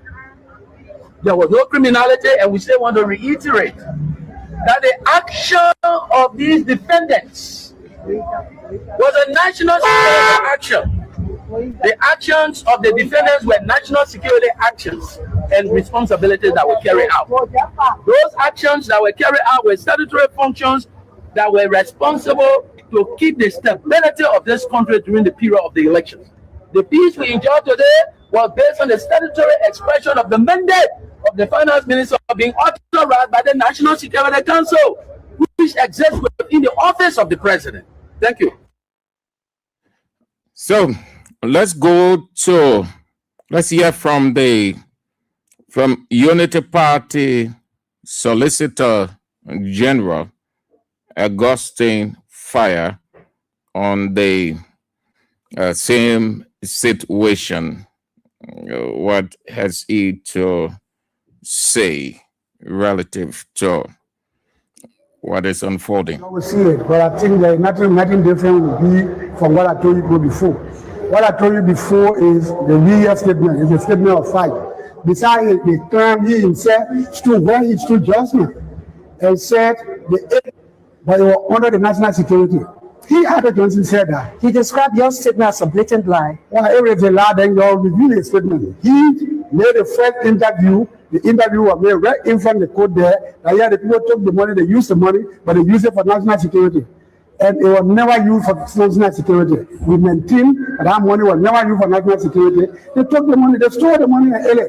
There was no criminality, and we still want to reiterate that the action of these defendants was a national security action. The actions of the defendants were national security actions and responsibilities that were carried out. Those actions that were carried out were statutory functions that were responsible to keep the stability of this country during the period of the elections. The peace we enjoy today was based on the statutory expression of the mandate of the Finance Minister being authorized by the National Security Council, which exists within the office of the President. Thank you. So let's hear from Unity Party Solicitor General Augustine Fire on the same situation. What has he to say relative to what is unfolding? I will see it, but I think that nothing different will be from what I told you before. What I told you before is the real statement, is a statement of fact. Besides the term, he himself stood where he stood judgment and said but it was under the national security. He had a Johnson said that. He described your statement as a blatant lie. Well, if it's a lie, then you'll review his statement. He made a first interview. The interview was made right in front of the court there. That yeah, the people took the money, they used the money, but they used it for national security. And it was never used for national security. We maintain that money was never used for national security. They took the money, they stole the money in LA.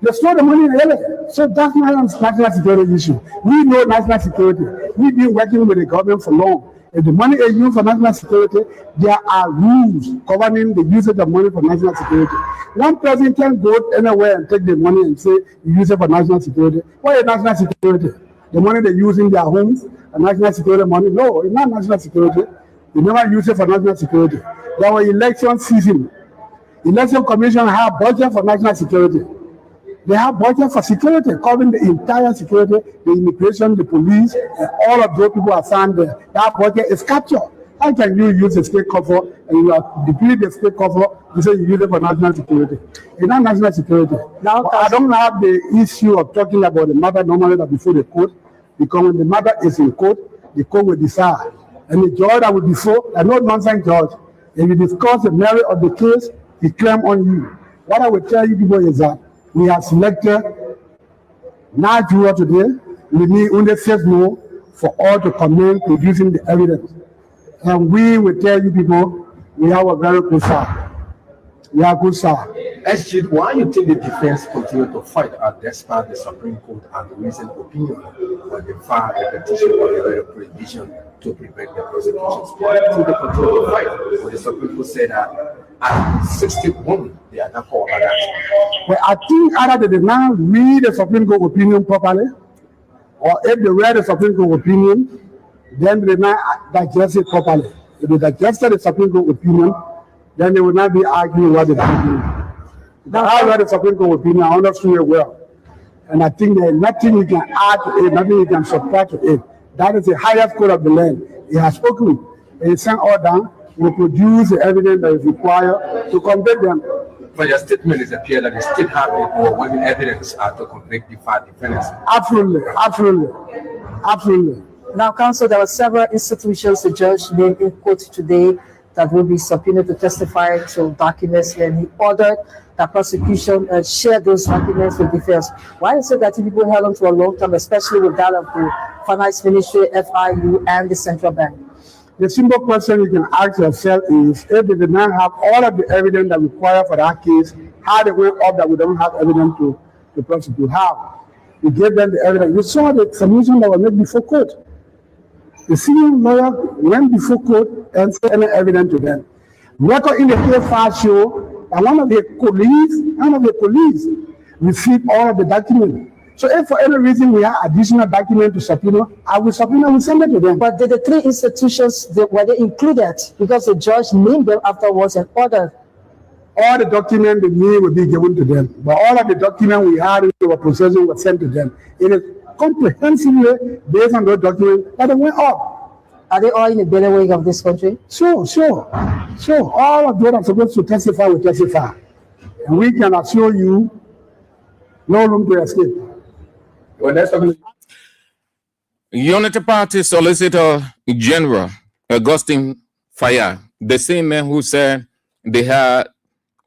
They stole the money in LA. So that's not a national security issue. We know national security. We've been working with the government for long. If the money is used for national security, there are rules governing the usage of money for national security. One person can go anywhere and take the money and say, you use it for national security. What is national security? The money they use in their homes, national security money? No, it's not national security. They never use it for national security. There was election season. Election Commission have budget for national security. They have budget for security, covering the entire security, the immigration, the police, and all of those people are found there. That budget is captured. How can you use a state cover and you are deplete the state cover, you say you use it for national security? It's not national security. Now, I don't have the issue of talking about the matter normally that before the court, because when the matter is in court, the court will decide. And the judge that will be so, a no nonsense judge, if you discuss the merit of the case, he claim on you. What I will tell you people is that we have selected 9 jurors today. We need only 6 more for all to commence producing the evidence. And we will tell you people, we have a very good side. We are good side. SG, why you think the defense continue to fight despite the Supreme Court and the recent opinion when they filed a petition for the prohibition to prevent the prosecutions? Why do they continue to fight when the Supreme Court said that at 61 they are not called by that? Well, I think either they did not read the Supreme Court opinion properly, or if they read the Supreme Court opinion, then they did not digest it properly. If they digested the Supreme Court opinion, then they would not be arguing what they are doing. But I read the Supreme Court opinion, I understood it well. And I think there is nothing you can add to it, nothing you can subtract to it. That is the highest court of the land. It has spoken. It is sent all down. We produce the evidence that is required to convict them. But your statement is appear that they still have the overwhelming evidence to convict the 5 defendants. Absolutely, absolutely, absolutely. Now, counsel, there were several institutions the judge named in court today that will be subpoenaed to testify to documents, and he ordered that prosecution share those documents with defense. Why is it that people held on to a long time, especially with that of the Finance Ministry, FIU, and the Central Bank? The simple question you can ask yourself is, if they did not have all of the evidence that required for that case, how they went up that we don't have evidence to prosecute? How? We gave them the evidence. You saw the submission that was made before court. The senior lawyer went before court and said any evidence to them. Record in the case file show that one of the police received all of the documents. So if for any reason we have additional documents to subpoena, I will subpoena, we send it to them. But did the 3 institutions, were they included? Because the judge named them afterwards and ordered. All the documents they need will be given to them. But all of the documents we had in our possession were sent to them. It is comprehensively based on those documents that they went up. Are they all in the bailiwick of this country? Sure. All of those are supposed to testify will testify. And we can assure you, no room to escape. Well, that's Unity Party Solicitor General Augustine Faya, the same man who said they had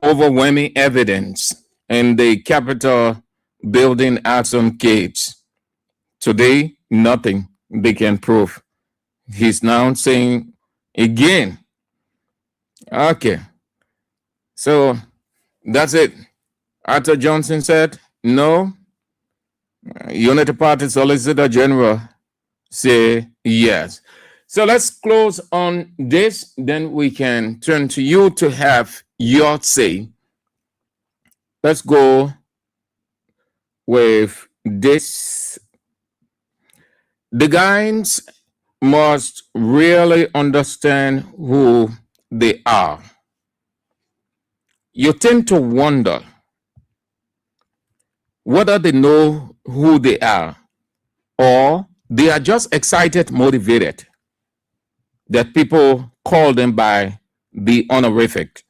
overwhelming evidence in the Capitol building action case. Today, nothing they can prove. He's now saying again. Okay. So that's it. Arthur Johnson said no. Unity Party Solicitor General say yes. So let's close on this. Then we can turn to you to have your say. Let's go with this. The guys must really understand who they are. You tend to wonder whether they know who they are or they are just excited, motivated that people call them by the honorific.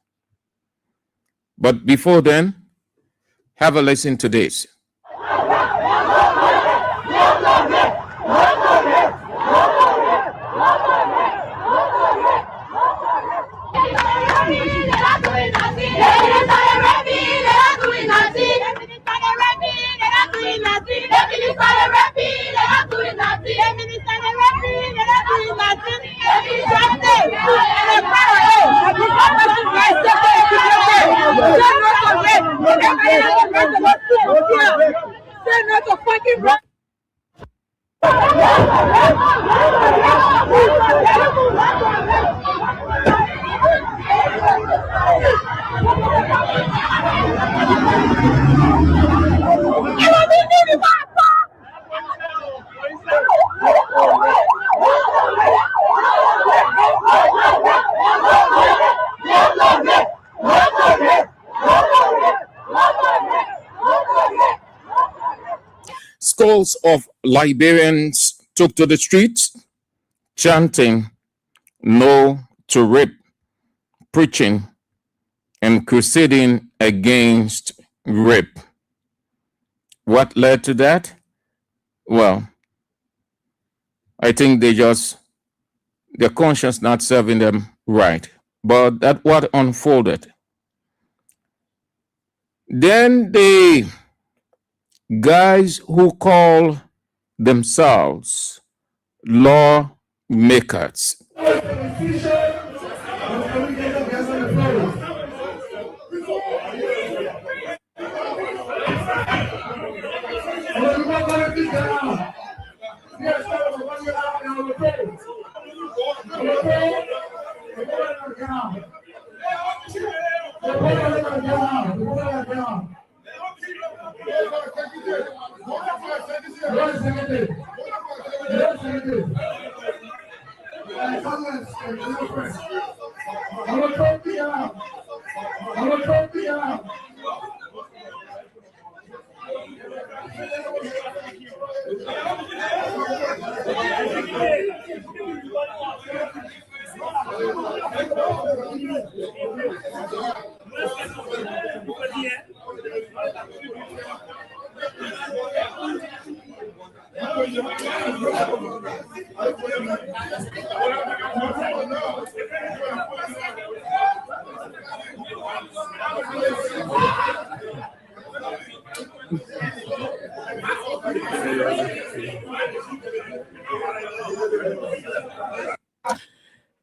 But before then, have a listen to this. Scores of Liberians took to the streets, chanting, No to rape, preaching and crusading against rape. What led to that? Well, I think their conscience not serving them right. But that what unfolded. Then the guys who call themselves lawmakers.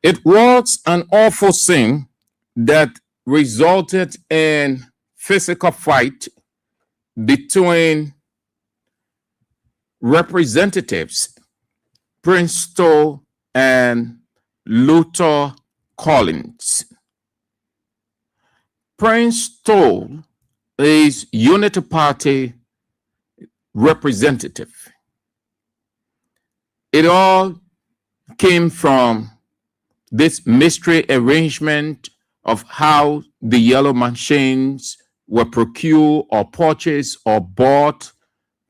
It was an awful sin that resulted in physical fight between representatives Prince Stoll and Luther Collins. Prince Stoll is Unity Party representative. It all came from this mystery arrangement of how the yellow machines were procured or purchased or bought,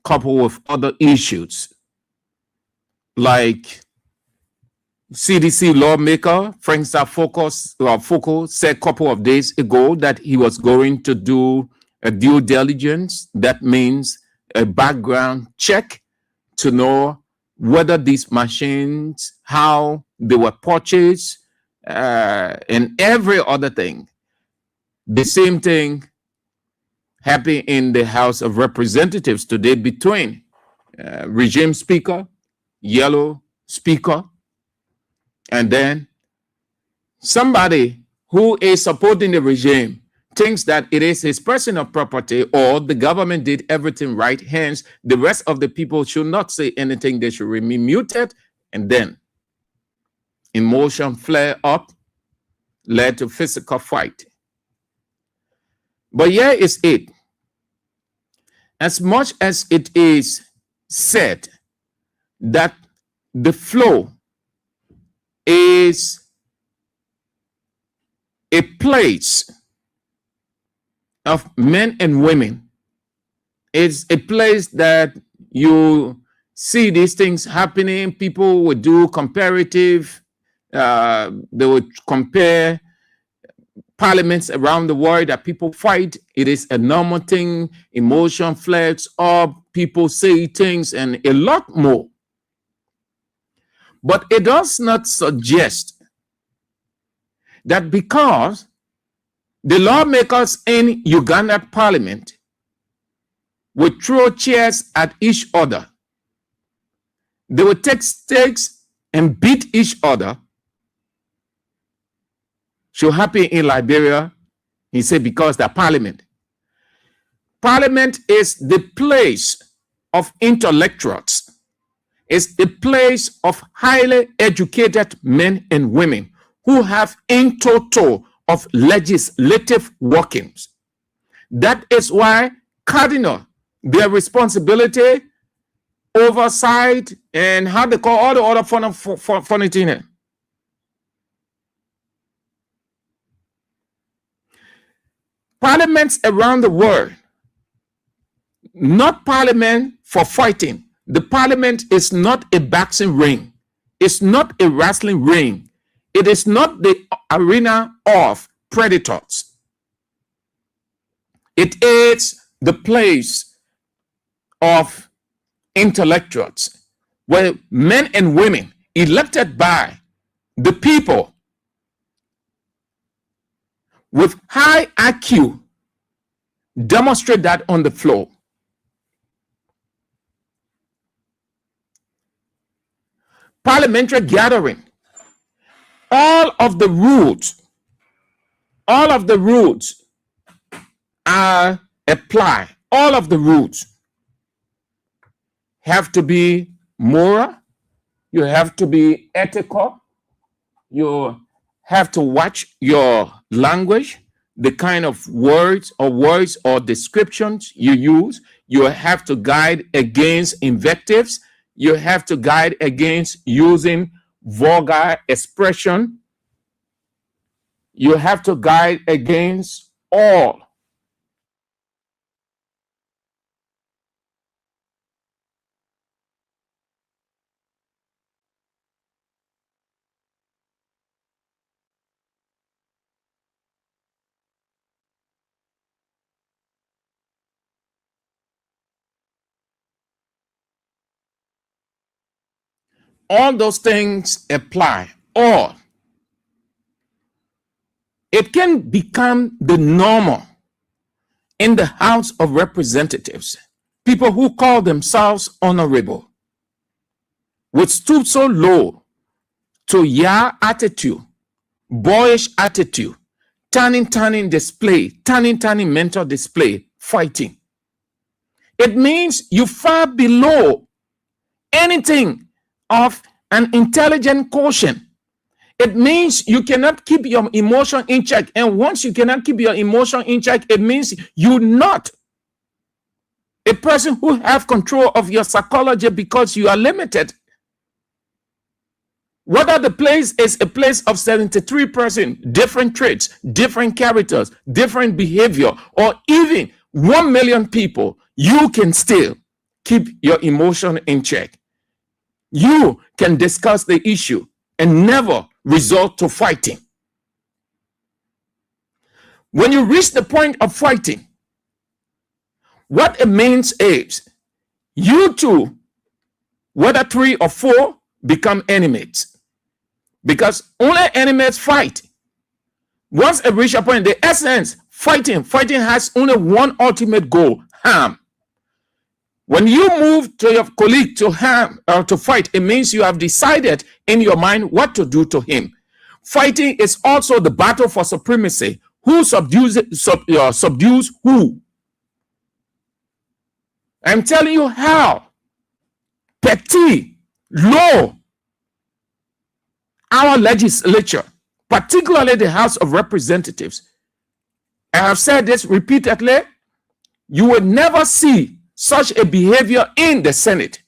coupled with other issues like CDC lawmaker Frank Foucault said a couple of days ago that he was going to do a due diligence. That means a background check to know whether these machines, how they were purchased, and every other thing. The same thing happened in the House of Representatives today between regime speaker, yellow speaker, and then somebody who is supporting the regime thinks that it is his personal property or the government did everything right. Hence, the rest of the people should not say anything. They should remain muted. And then emotion flare up, led to physical fight. But here is it. As much as it is said that the flow is a place of men and women, it's a place that you see these things happening. People would do comparative, they would compare parliaments around the world that people fight. It is a normal thing. Emotion flares up, people say things, and a lot more. But it does not suggest that because the lawmakers in Uganda parliament would throw chairs at each other, they would take stakes and beat each other, should happen in Liberia. He said because the parliament is the place of intellectuals. It's the place of highly educated men and women who have in total of legislative workings. That is why cardinal their responsibility, oversight, and how they call all the other funny things. Parliaments around the world, not parliament for fighting. The parliament is not a boxing ring. It's not a wrestling ring. It is not the arena of predators. It is the place of intellectuals, where men and women elected by the people with high IQ demonstrate that on the floor. Parliamentary gathering, all of the rules are applied. All of the rules have to be moral. You have to be ethical. You have to watch your language, the kind of words or descriptions you use. You have to guide against invectives. You have to guide against using vulgar expression. You have to guide against all those things apply. Or it can become the normal in the House of Representatives. People who call themselves honorable would stoop so low to yah attitude, boyish attitude, turning display, turning mental display, fighting. It means you far below anything of an intelligent quotient. It means you cannot keep your emotion in check. And once you cannot keep your emotion in check, it means you're not a person who have control of your psychology, because you are limited. Whether the place is a place of 73 persons, different traits, different characters, different behavior, or even 1 million people, you can still keep your emotion in check. You can discuss the issue and never resort to fighting. When you reach the point of fighting, what it means is you two, whether 3 or 4, become enemies, because only enemies fight. Once it reaches a point, the essence, fighting has only one ultimate goal: harm. When you move to your colleague to harm or to fight, it means you have decided in your mind what to do to him. Fighting is also the battle for supremacy. Who subdues who? I'm telling you how petty, low our legislature, particularly the House of Representatives. I have said this repeatedly. You will never see such a behavior in the Senate.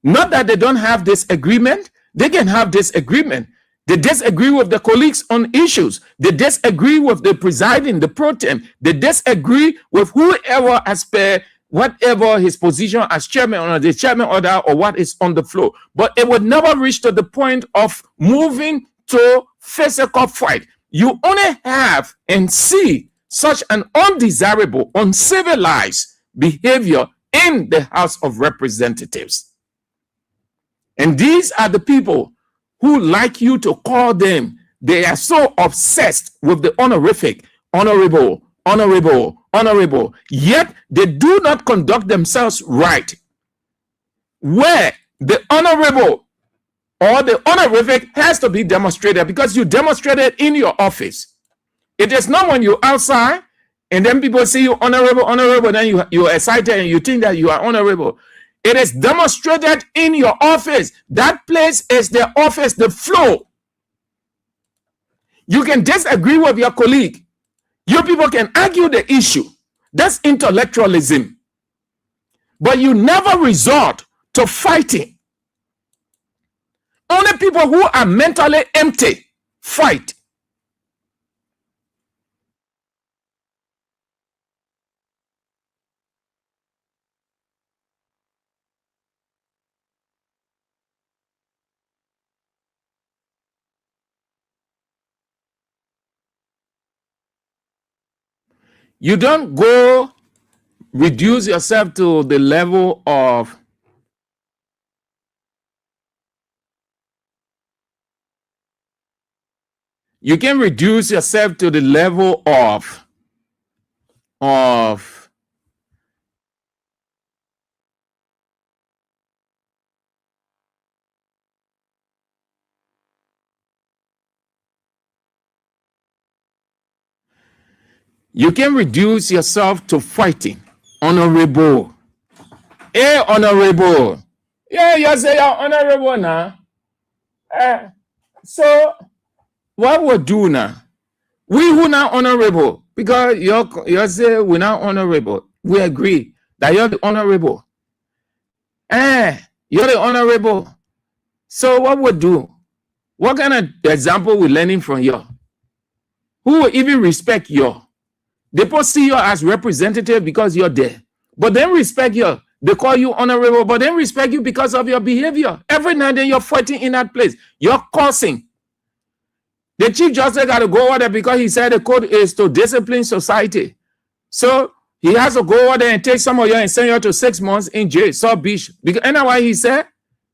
Not that they don't have disagreement. They can have disagreement. They disagree with the colleagues on issues. They disagree with the presiding, the pro tem. They disagree with whoever as per whatever his position as chairman or the chairman order or what is on the floor. But it would never reach to the point of moving to physical fight. You only have and see such an undesirable, uncivilized behavior in the House of Representatives. And these are the people who like you to call them. They are so obsessed with the honorific, honorable, yet they do not conduct themselves right. Where the honorable or the honorific has to be demonstrated, because you demonstrated in your office. It is not when you're outside and then people see you honorable, then you're excited and you think that you are honorable. It is demonstrated in your office. That place is the office, the flow. You can disagree with your colleague. You people can argue the issue. That's intellectualism. But you never resort to fighting. Only people who are mentally empty fight. You don't go reduce yourself to the level of you can reduce yourself to the level of you can reduce yourself to fighting. Honorable. Hey, honorable. Yeah, you say you're honorable now. So what we do now? We who now honorable, because you say we're not honorable. We agree that you're the honorable. You're the honorable. So what we do? What kind of example we learning from you? Who will even respect you? They both see you as representative because you're there. But then respect you. They call you honorable, but then respect you because of your behavior. Every night then you're fighting in that place. You're cursing. The Chief Justice got to go over there because he said the code is to discipline society. So he has to go over there and take some of you and send you to 6 months in jail, South Beach. Because and why he said?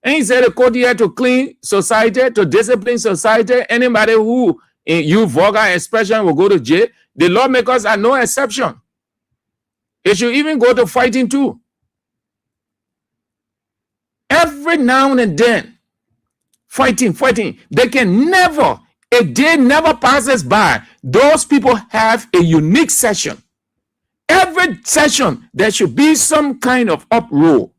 And he said the code here to clean society, to discipline society. Anybody who use vulgar expression will go to jail. The lawmakers are no exception. It should even go to fighting too. Every now and then, fighting. They can never, a day never passes by. Those people have a unique session. Every session, there should be some kind of uproar.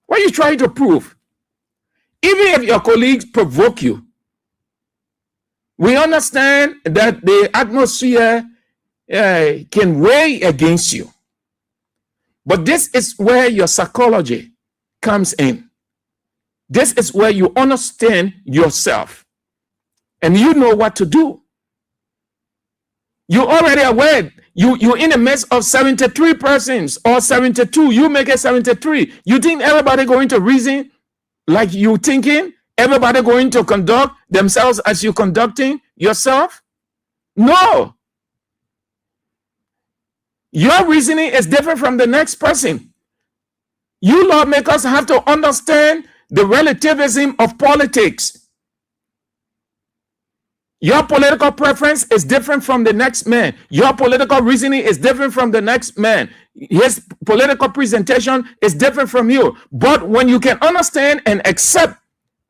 What are you trying to prove? Even if your colleagues provoke you, we understand that the atmosphere can weigh against you. But this is where your psychology comes in. This is where you understand yourself and you know what to do. You're already aware. You're in the midst of 73 persons or 72. You make it 73. You think everybody going to reason like you thinking? Everybody going to conduct themselves as you conducting yourself? No. Your reasoning is different from the next person. You lawmakers have to understand the relativism of politics. Your political preference is different from the next man. Your political reasoning is different from the next man. His political presentation is different from you. But when you can understand and accept,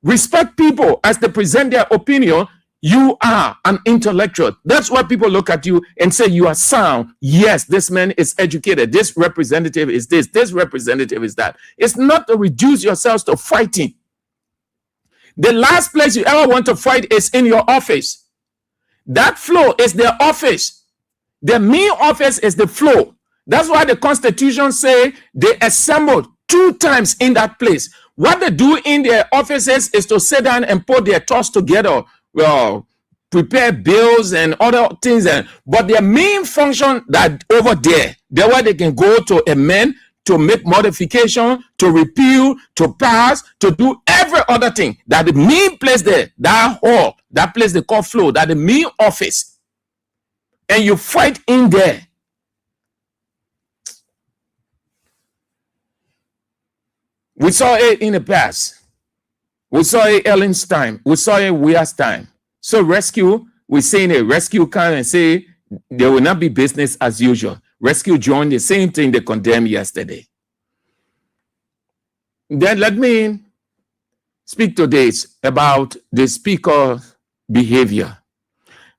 respect people as they present their opinion, you are an intellectual. That's why people look at you and say you are sound. Yes, this man is educated. This representative is this. This representative is that. It's not to reduce yourselves to fighting. The last place you ever want to fight is in your office. That floor is their office. The main office is the floor. That's why the Constitution say they assembled 2 times in that place. What they do in their offices is to sit down and put their thoughts together, well, prepare bills and other things. But their main function that over there, that's why they can go to amend, to make modification, to repeal, to pass, to do every other thing. That the main place there, that hall, that place they call floor, that the main office. And you fight in there. We saw it in the past. We saw it Ellen's time. We saw it Weir's time. So rescue, we're saying a rescue come and say there will not be business as usual. Rescue joined the same thing they condemned yesterday. Then let me speak to this about the speaker's behavior.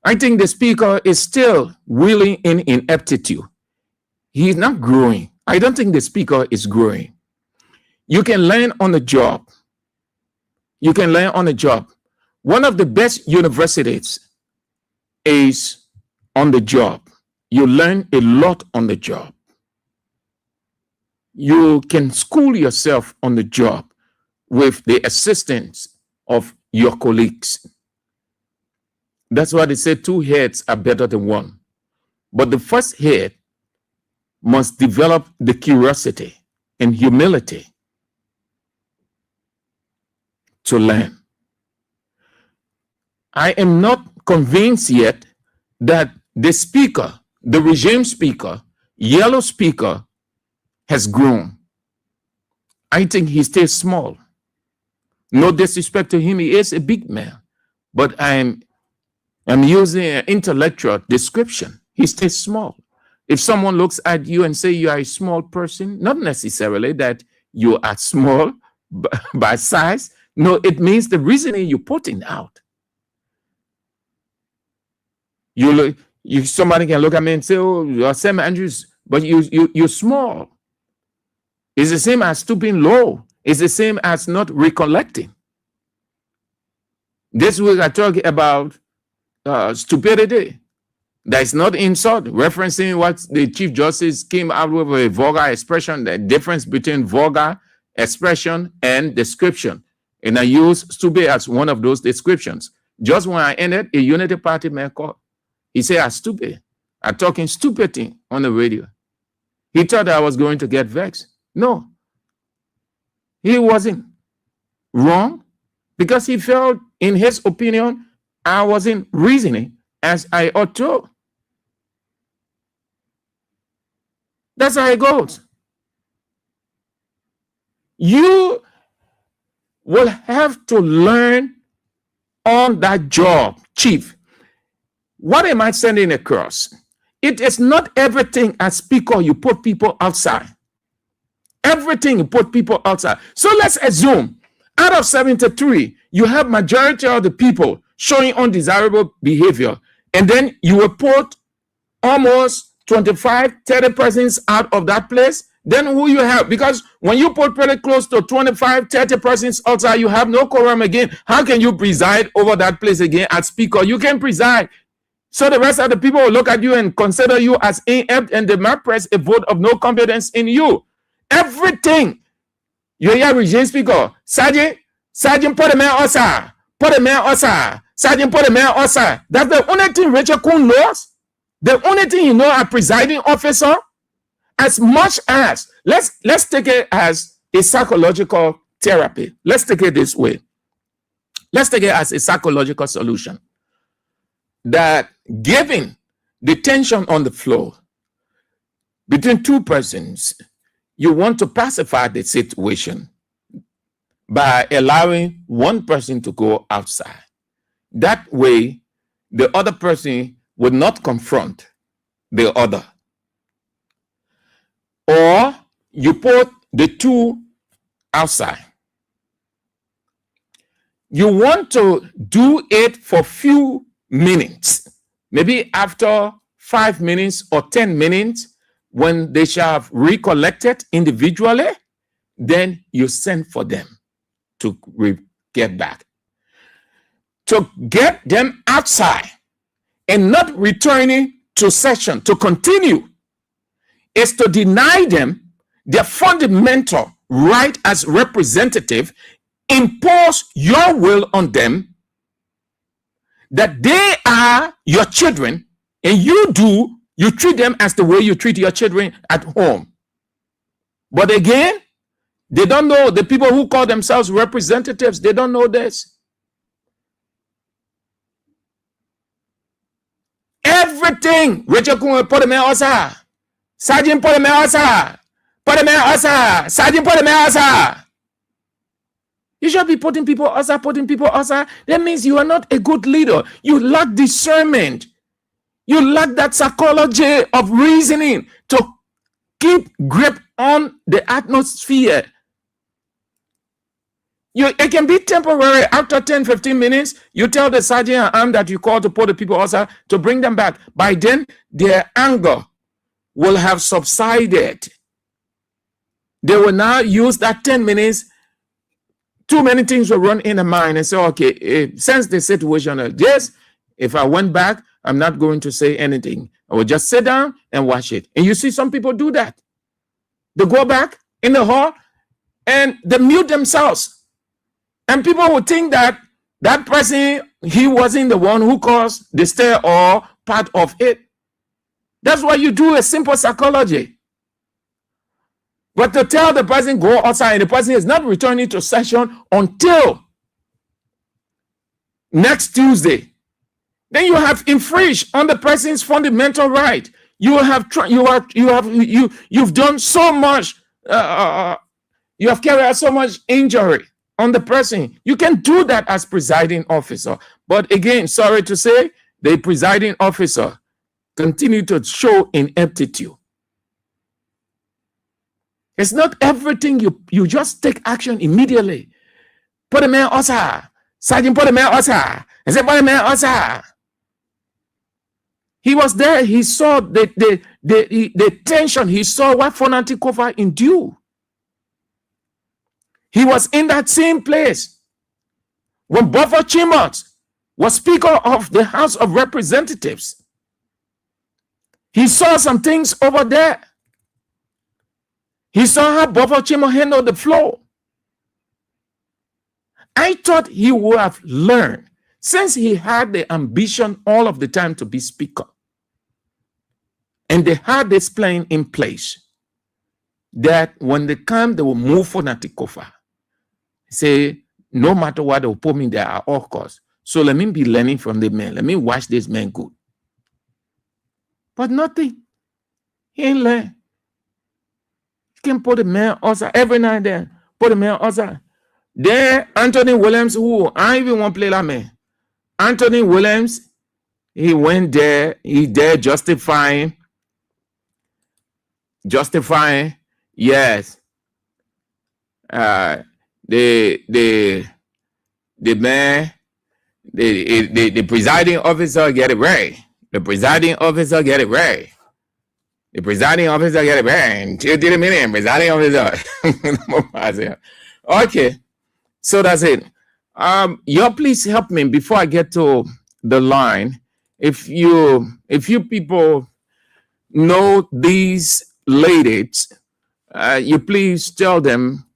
I think the speaker is still willing in ineptitude. He is not growing. I don't think the speaker is growing. You can learn on the job. You can learn on the job. One of the best universities is on the job. You learn a lot on the job. You can school yourself on the job with the assistance of your colleagues. That's why they say 2 heads are better than 1. But the first head must develop the curiosity and humility to learn. I am not convinced yet that the speaker, the regime speaker, yellow speaker, has grown. I think he stays small. No disrespect to him, he is a big man, but I'm using an intellectual description. He stays small. If someone looks at you and say you are a small person, not necessarily that you are small by size. No, it means the reasoning you're putting out. Somebody can look at me and say, "Oh, you're Sam Andrews," but you're small. It's the same as stooping low. It's the same as not recollecting. This week I talk about stupidity. That is not insult, referencing what the Chief Justice came out with a vulgar expression, the difference between vulgar expression and description. And I use stupid as one of those descriptions. Just when I ended, a Unity Party man called. He said, "I'm stupid. I'm talking stupid thing on the radio." He thought I was going to get vexed. No, he wasn't wrong, because he felt, in his opinion, I wasn't reasoning as I ought to. That's how it goes. You will have to learn on that job, Chief. What am I sending across? It is not everything as speaker you put people outside. Everything you put people outside. So let's assume out of 73, you have majority of the people showing undesirable behavior, and then you will put almost 25, 30 persons out of that place. Then who you have? Because when you put pretty close to 25, 30 persons outside, you have no quorum again. How can you preside over that place again as speaker? You can preside. So the rest of the people will look at you and consider you as inept, and they might press a vote of no confidence in you. Everything. You hear regime speaker, Sergeant, put the man outside. Put the man outside. Sergeant, put the man outside. That's the only thing Rachel Kuhn knows. The only thing you know, a presiding officer, as much as, let's take it as a psychological therapy. Let's take it this way. Let's take it as a psychological solution. That given the tension on the floor between two persons, you want to pacify the situation by allowing one person to go outside. That way, the other person would not confront the other. Or you put the two outside. You want to do it for few minutes. Maybe after 5 minutes or 10 minutes, when they shall have recollected individually, then you send for them to get back. To get them outside and not returning to session to continue is to deny them their fundamental right as representative, impose your will on them, that they are your children, and you treat them as the way you treat your children at home. But again, they don't know, the people who call themselves representatives, they don't know this. Everything, Rachel Kuhn, put the man outside. Sergeant, put the man outside. Put the man outside. Sergeant, put the man outside. You should be putting people outside, That means you are not a good leader. You lack discernment. You lack that psychology of reasoning to keep grip on the atmosphere. It can be temporary. After 10, 15 minutes, you tell the sergeant at arms that you called to put the people outside to bring them back. By then, their anger will have subsided. They will now use that 10 minutes. Too many things will run in the mind and say, okay, since the situation is this, if I went back, I'm not going to say anything. I will just sit down and watch it. And you see some people do that. They go back in the hall and they mute themselves. And people would think that that person, he wasn't the one who caused the stir or part of it. That's why you do a simple psychology. But to tell the person go outside and the person is not returning to session until next Tuesday, then you have infringed on the person's fundamental right. You've done so much. You have carried out so much injury on the person. You can do that as presiding officer. But again, sorry to say, the presiding officer continue to show ineptitude. It's not everything you just take action immediately. Put a man outside. Sergeant, put a man outside. I said, put a man outside. He was there. He saw the tension. He saw what Fonanti Kofa endured. He was in that same place when Buffer Chimot was Speaker of the House of Representatives. He saw some things over there. He saw how Buffer Chimot handled the floor. I thought he would have learned, since he had the ambition all of the time to be Speaker, and they had this plan in place, that when they come, they will move for Natikofa. Say, no matter what, they will put me there at all costs. So let me be learning from the man. Let me watch this man good. But nothing. He ain't learn. You can put the man outside every now and then. Put the man outside. There, Anthony Williams, who I even want to play that man. Anthony Williams, he went there. He there justifying. Yes. The man, the presiding officer get it right. The presiding officer get it right. The presiding officer get it right. Presiding officer. Okay, so that's it. Y'all please help me before I get to the line. If you people know these ladies, you please tell them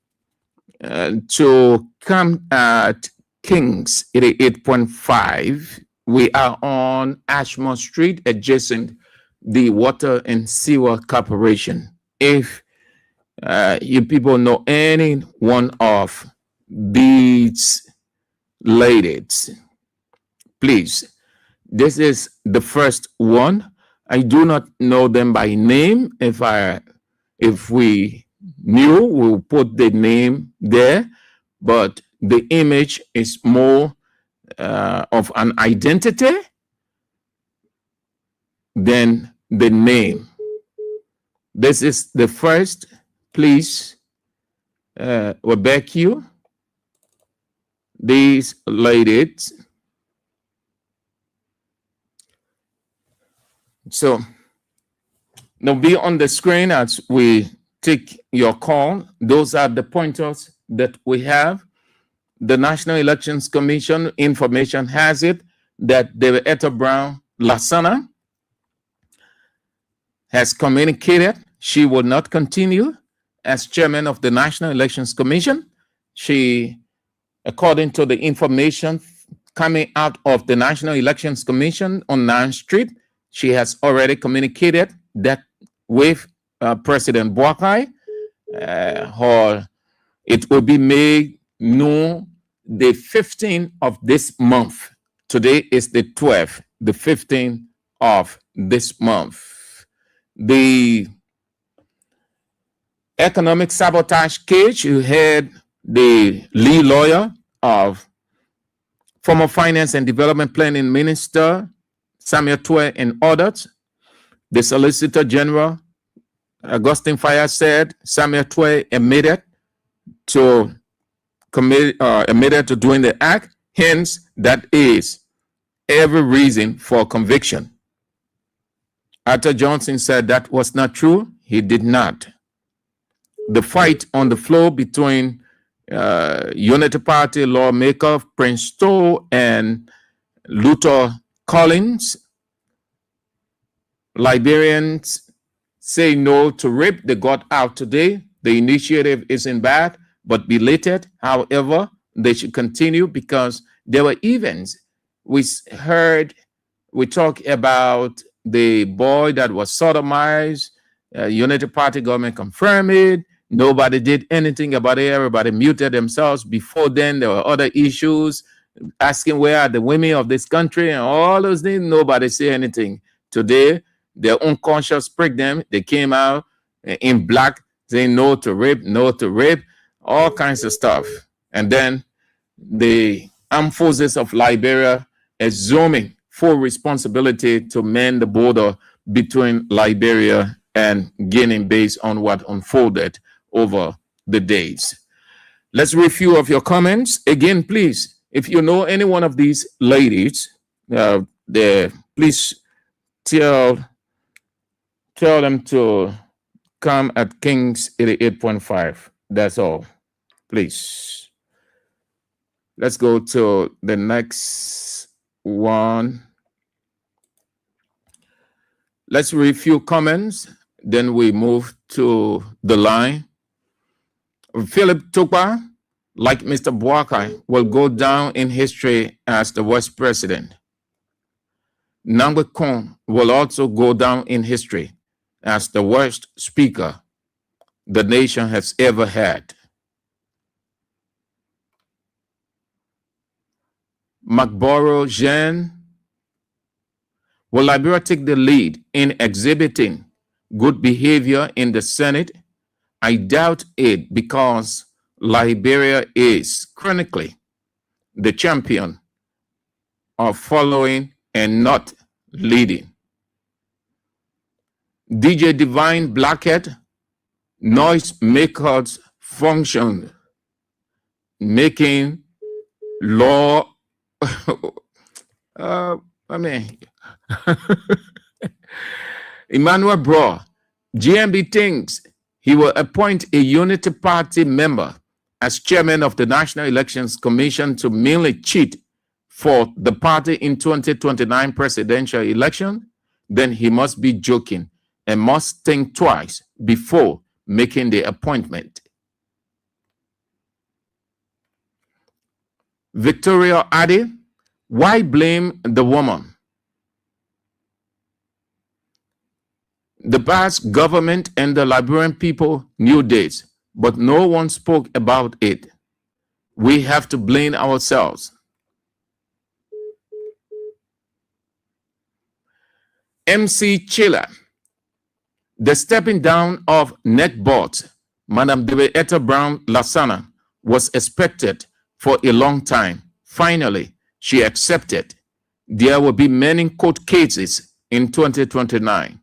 to come at Kings 88.5. We are on Ashmore Street, adjacent the Water and Sewer Corporation. If you people know any one of these ladies, please. This is the first one. I do not know them by name. If we knew, we'll put the name there, but the image is more of an identity than the name. This is the first. Please, we beg you, these ladies. So they'll be on the screen as we take your call. Those are the pointers that we have. The National Elections Commission information has it that David Etta Brown Lasana has communicated she will not continue as chairman of the National Elections Commission. She, according to the information coming out of the National Elections Commission on 9th Street, she has already communicated that with President Boakai, it will be made known the 15th of this month. Today is the 12th, the 15th of this month. The economic sabotage case, you had the lead lawyer of former Finance and Development Planning Minister Samuel Twe and others. The Solicitor General Augustine Fire said Samuel Twe admitted to doing the act. Hence, that is every reason for conviction. Arthur Johnson said that was not true. He did not. The fight on the floor between Unity Party lawmaker Prince Stowe and Luther Collins, Liberians say no to rape. They got out today. The initiative isn't bad, but belated. However, they should continue because there were events. We talk about the boy that was sodomized. Unity Party government confirmed it. Nobody did anything about it. Everybody muted themselves. Before then, there were other issues. asking where are the women of this country and all those things. Nobody say anything. Today, their unconscious prick them. They came out in black saying no to rape, all kinds of stuff. And then the armed forces of Liberia assuming full responsibility to man the border between Liberia and Guinea based on what unfolded over the days. Let's review of your comments. Again, please, if you know any one of these ladies, please tell them to come at Kings 88.5. That's all. Please. Let's go to the next one. Let's review comments. Then we move to the line. Philip Tukpa, like Mr. Boakai, will go down in history as the worst president. Nangwe Kong will also go down in history as the worst speaker the nation has ever had. Macboro Jean, will Liberia take the lead in exhibiting good behavior in the Senate? I doubt it, because Liberia is chronically the champion of following and not leading. DJ Divine Blackhead, noise makers function, making law. Emmanuel Bro, GMB thinks he will appoint a Unity Party member as chairman of the National Elections Commission to merely cheat for the party in 2029 presidential election. Then he must be joking and must think twice before making the appointment. Victoria Adi, why blame the woman? The past government and the Liberian people knew this, but no one spoke about it. We have to blame ourselves. MC Chiller, the stepping down of NetBot, Madam Debeeta Brown Lasana, was expected for a long time. Finally, she accepted. There will be many court cases in 2029.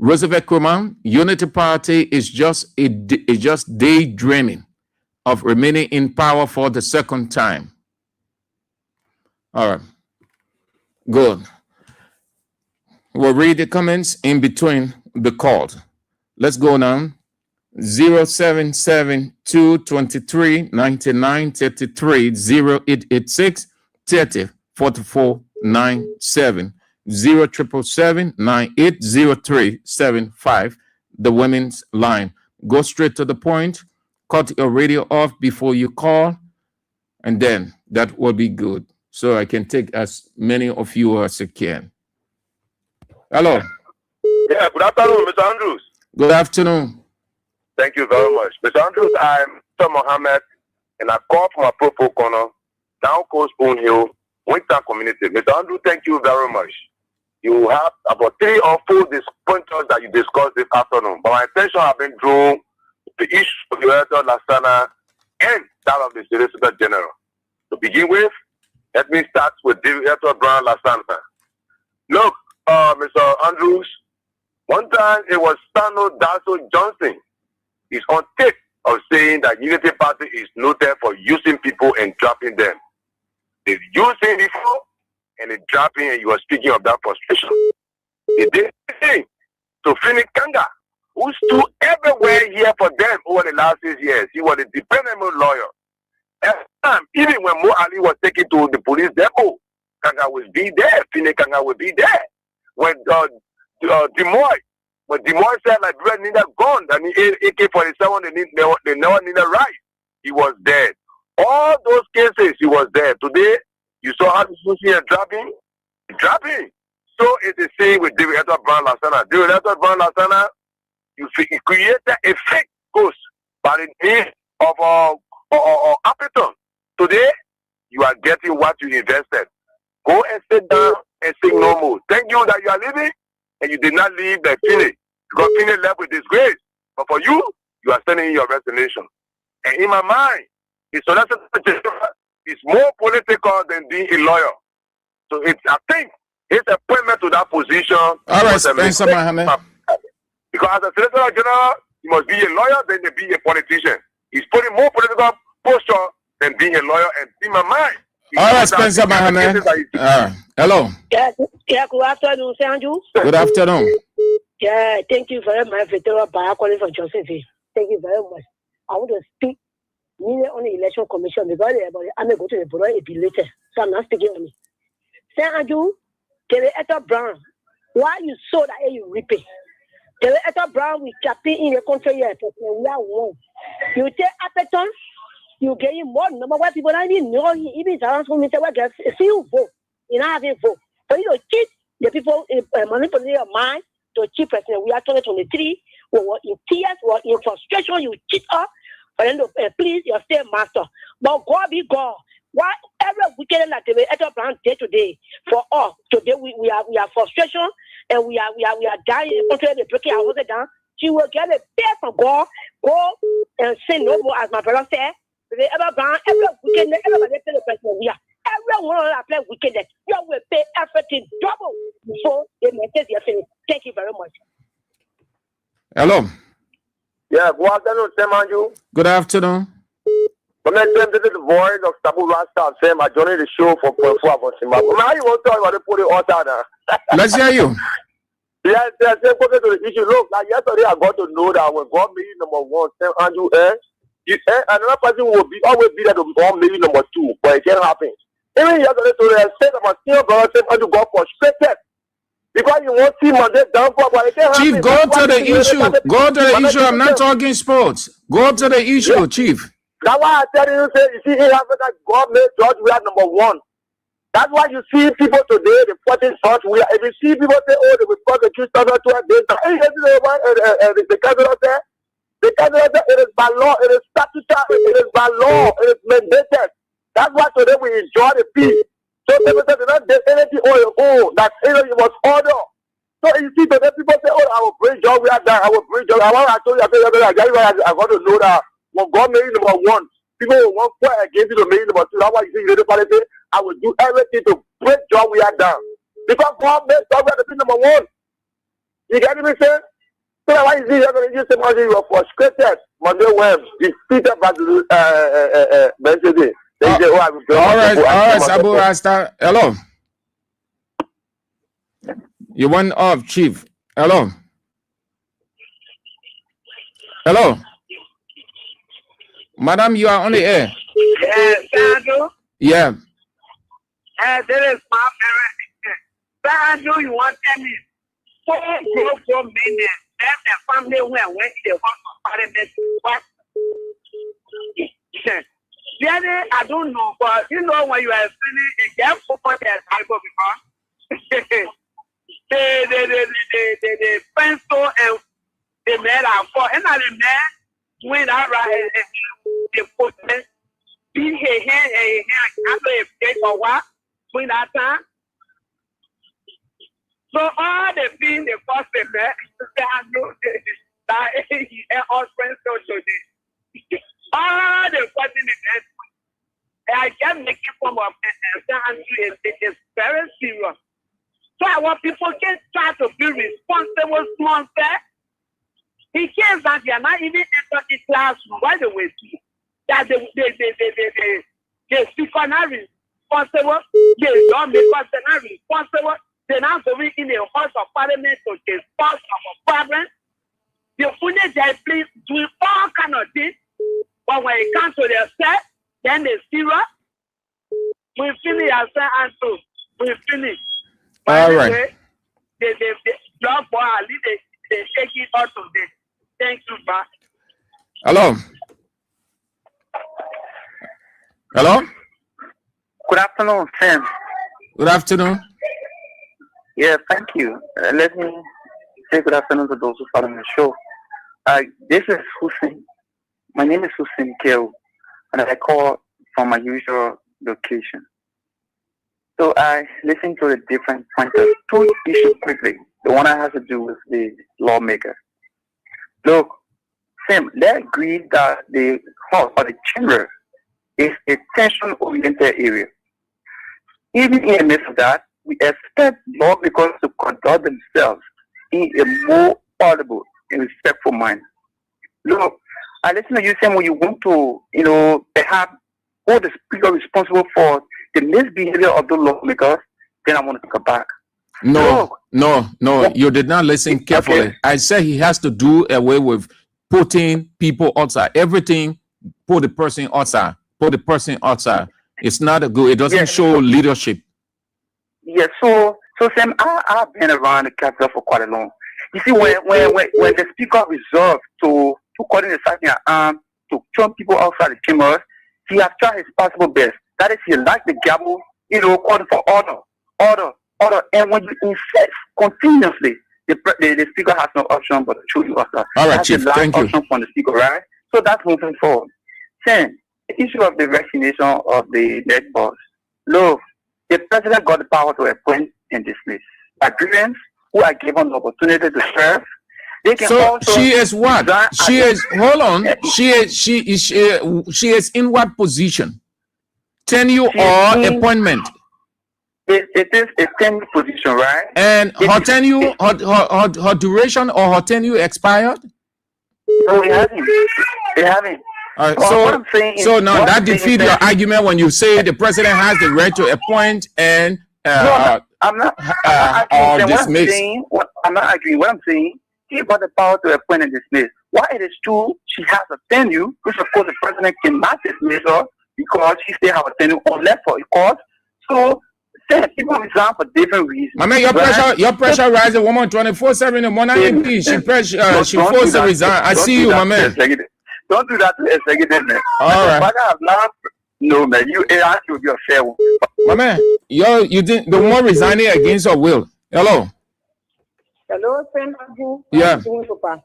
Roosevelt Kuman, Unity Party is just daydreaming of remaining in power for the second time. All right, good. We'll read the comments in between the calls. Let's go now. 0772-23-9933-0886-30-4497. 0777-980375, the women's line. Go straight to the point. Cut your radio off before you call, and then that will be good, so I can take as many of you as I can. Hello. Yeah, good afternoon, Mr. Andrews. Good afternoon. Thank you very much. Mr. Andrews, I'm Mr. Mohammed, and I call from a Propos Corner, down Coast Spoon Hill, Winter Community. Mr. Andrews, thank you very much. You have about 3 or 4 pointers that you discussed this afternoon, but my attention has been drawn to the issue of the Director Lasana and that of the Solicitor General. To begin with, let me start with Director Brown Lasana. Look, Mr. Andrews, one time it was Stano Daso Johnson. He's on tape of saying that Unity Party is noted for using people and trapping them. They've used him before, and it's dropping, and you are speaking of that frustration. They did the thing to Finnick Kanga, who stood everywhere here for them over the last 6 years. He was a dependable lawyer. Every time, even when Mo Ali was taken to the police depot, Kanga would be there. Finnick Kanga would be there. When Demoy said like Brett need a gun and the AK-47, they never need a right, he was there. All those cases, he was there. Today, you saw how Susie and dropping. So it's the same with David Edward Brown Lasana. David Edward Brown Lasana, you created a fake ghost by the name of Appleton. today, you are getting what you invested. Go and sit down and sing no more. Thank you that you are leaving, and you did not leave the Finney, because Finney left with disgrace. But for you, you are sending in your resignation. And in my mind, the Solicitor General is more political than being a lawyer. So I think his appointment to that position. All right, Spencer Mohammed. Because as a Solicitor General, he must be a lawyer than to be a politician. He's putting more political posture than being a lawyer. And in my mind, all right, Spencer Mohammed. Hello. Yeah, good afternoon, Sanju. Good afternoon. Yeah, thank you very much, Victoria Baya calling from Josephine. Thank you very much. I want to speak mainly on the election commission because I'm going to go to the board a bit later, so I'm not speaking on it. Sanju, Eto Brown, why you sow that you reap it? Eto Brown, we campaign in the country here, we are one. You take Appleton, you get him more number one people. I didn't know he even around for me to work. See you vote, you know how they vote. But you cheat the people, manipulate your mind to cheat president. We are 2023. We were in tears, we were in frustration. You cheat us, but then please, your stay master. But God be God. Why every weekend like the Eto Brown day today for us today we are frustration and we are dying. The breaking our houses down. She will get a pay from God. Go and say no more, as my brother said. The Eto Brown every weekend, everybody pay the president. We are everyone that play weekend. You will pay everything double before they maintain their finish. Thank you very much. Hello. Yeah, good afternoon, Semanju. Good afternoon. This is the voice of Tabu Rasta. Sam, I joined the show for 0.4 about Zimbabwe. How you want to talk about the put it all down? Let's hear you. Yes, go to the issue. Look, like yesterday I got to know that when God made number one, Sam Andrew, another person will be always be there to God made number two, but it can't happen. Even yesterday, to the state of my senior brother, Sam Andrew got frustrated. Because you won't see my down for but it can't Chief, happen. go to the issue. Go to the issue. I'm not talking sports. Go to the issue, Chief. That's why I tell you, you see in Africa, God made George we are number one. That's why you see people today, the 14th George we are. If you see people say, oh, they will prosecute to the candidate there. The candidate there, it is by law, it is statutory, it is by law, it is mandated. That's why today we enjoy the peace. So people say, they don't do anything on your own. That it was order. So you see today, people say, oh, I will bring George we are down, I will bring George. I told you, I got to know that. When God made number one, people will want to fight against you to make number two. That's why you see the politics. I will do everything to break John we are down. Because God made John we are to be number one. You get me saying? So that's why you see you're going to use the money you are frustrated. Monday when defeated by the Benjamin. All right, Sabu Rasta. Hello. You went off, Chief. Hello. Hello. Madam, you are on the air. Yes, Sandro. Yeah. There is my parent. Sandro, you want to tell me? 4 million. That's the family who went to the house of parliament. What? I don't know, but you know when you are feeling a gap for what they are before. The pencil and the man are for another man when I write the post be here after a day or what when that time. So all the things the first that I know that all friends today. All the question is I can't make it from it's very serious. So I want people can try to be responsible small step. In case that they are not even enter the classroom, why they will see that they speak on a responsible, they don't because they're not responsible, they're not going in the House of Parliament to dispose of a problem. The footage they please do all kind of things, but when it comes to their set, then they zero. We finish as and so we finish. All right. They job boy, they take it out of this. Thank you, Ba. Hello. Hello. Good afternoon, Sam. Good afternoon. Yeah, thank you. Let me say good afternoon to those who follow the show. This is Hussein. My name is Hussein Keo, and I call from my usual location. So I listened to the different pointers. Two issues quickly. The one that has to do with the lawmaker. Look, Sam, let's agree that the hall or the chamber is a tension-oriented area. Even in the midst of that, we expect lawmakers to conduct themselves in a more audible and respectful manner. Look, I listen to you saying when you want to, perhaps hold the speaker responsible for the misbehavior of the lawmakers, then I want to take it back. No, you did not listen carefully. Okay. I said he has to do away with putting people outside. Everything, put the person outside. Put the person outside. It's not a good, it doesn't show leadership. Yes, so Sam, I've been around the Capitol for quite a long. You see, when the speaker resolved to call in the second arm to turn people outside the chambers, he has tried his possible best. That is, he liked the gavel, calling for order. And when you insist continuously, the speaker has no option but to choose you outside. All right, Chief, thank you. Option from the speaker, right? So that's moving forward. Then, the issue of the resignation of the dead boss. Look, the president got the power to appoint and dismiss. Agreements who are given the opportunity to serve. They can also she is what? She is, hold on. She is in what position? Tenure or appointment? It is a tenure position, right? And her tenure, her duration or her tenure expired? No, it hasn't. So now that defeats your argument when you say the president has the right to appoint and I'm not dismiss. I'm not arguing. What I'm saying, she got the power to appoint and dismiss. While it is true, she has a tenure, which of course the president cannot dismiss her because she still has a tenure unless for a cause. So people resign for different reasons. I mean, your pressure rises. Woman, 24/7 and one MP. She forced to resign. I see you, my man. Don't do that to the executive, man. All right. No, man. You will be a fair one. My man, you didn't. The one resigning against your will. Hello. Hello, friend. Yeah.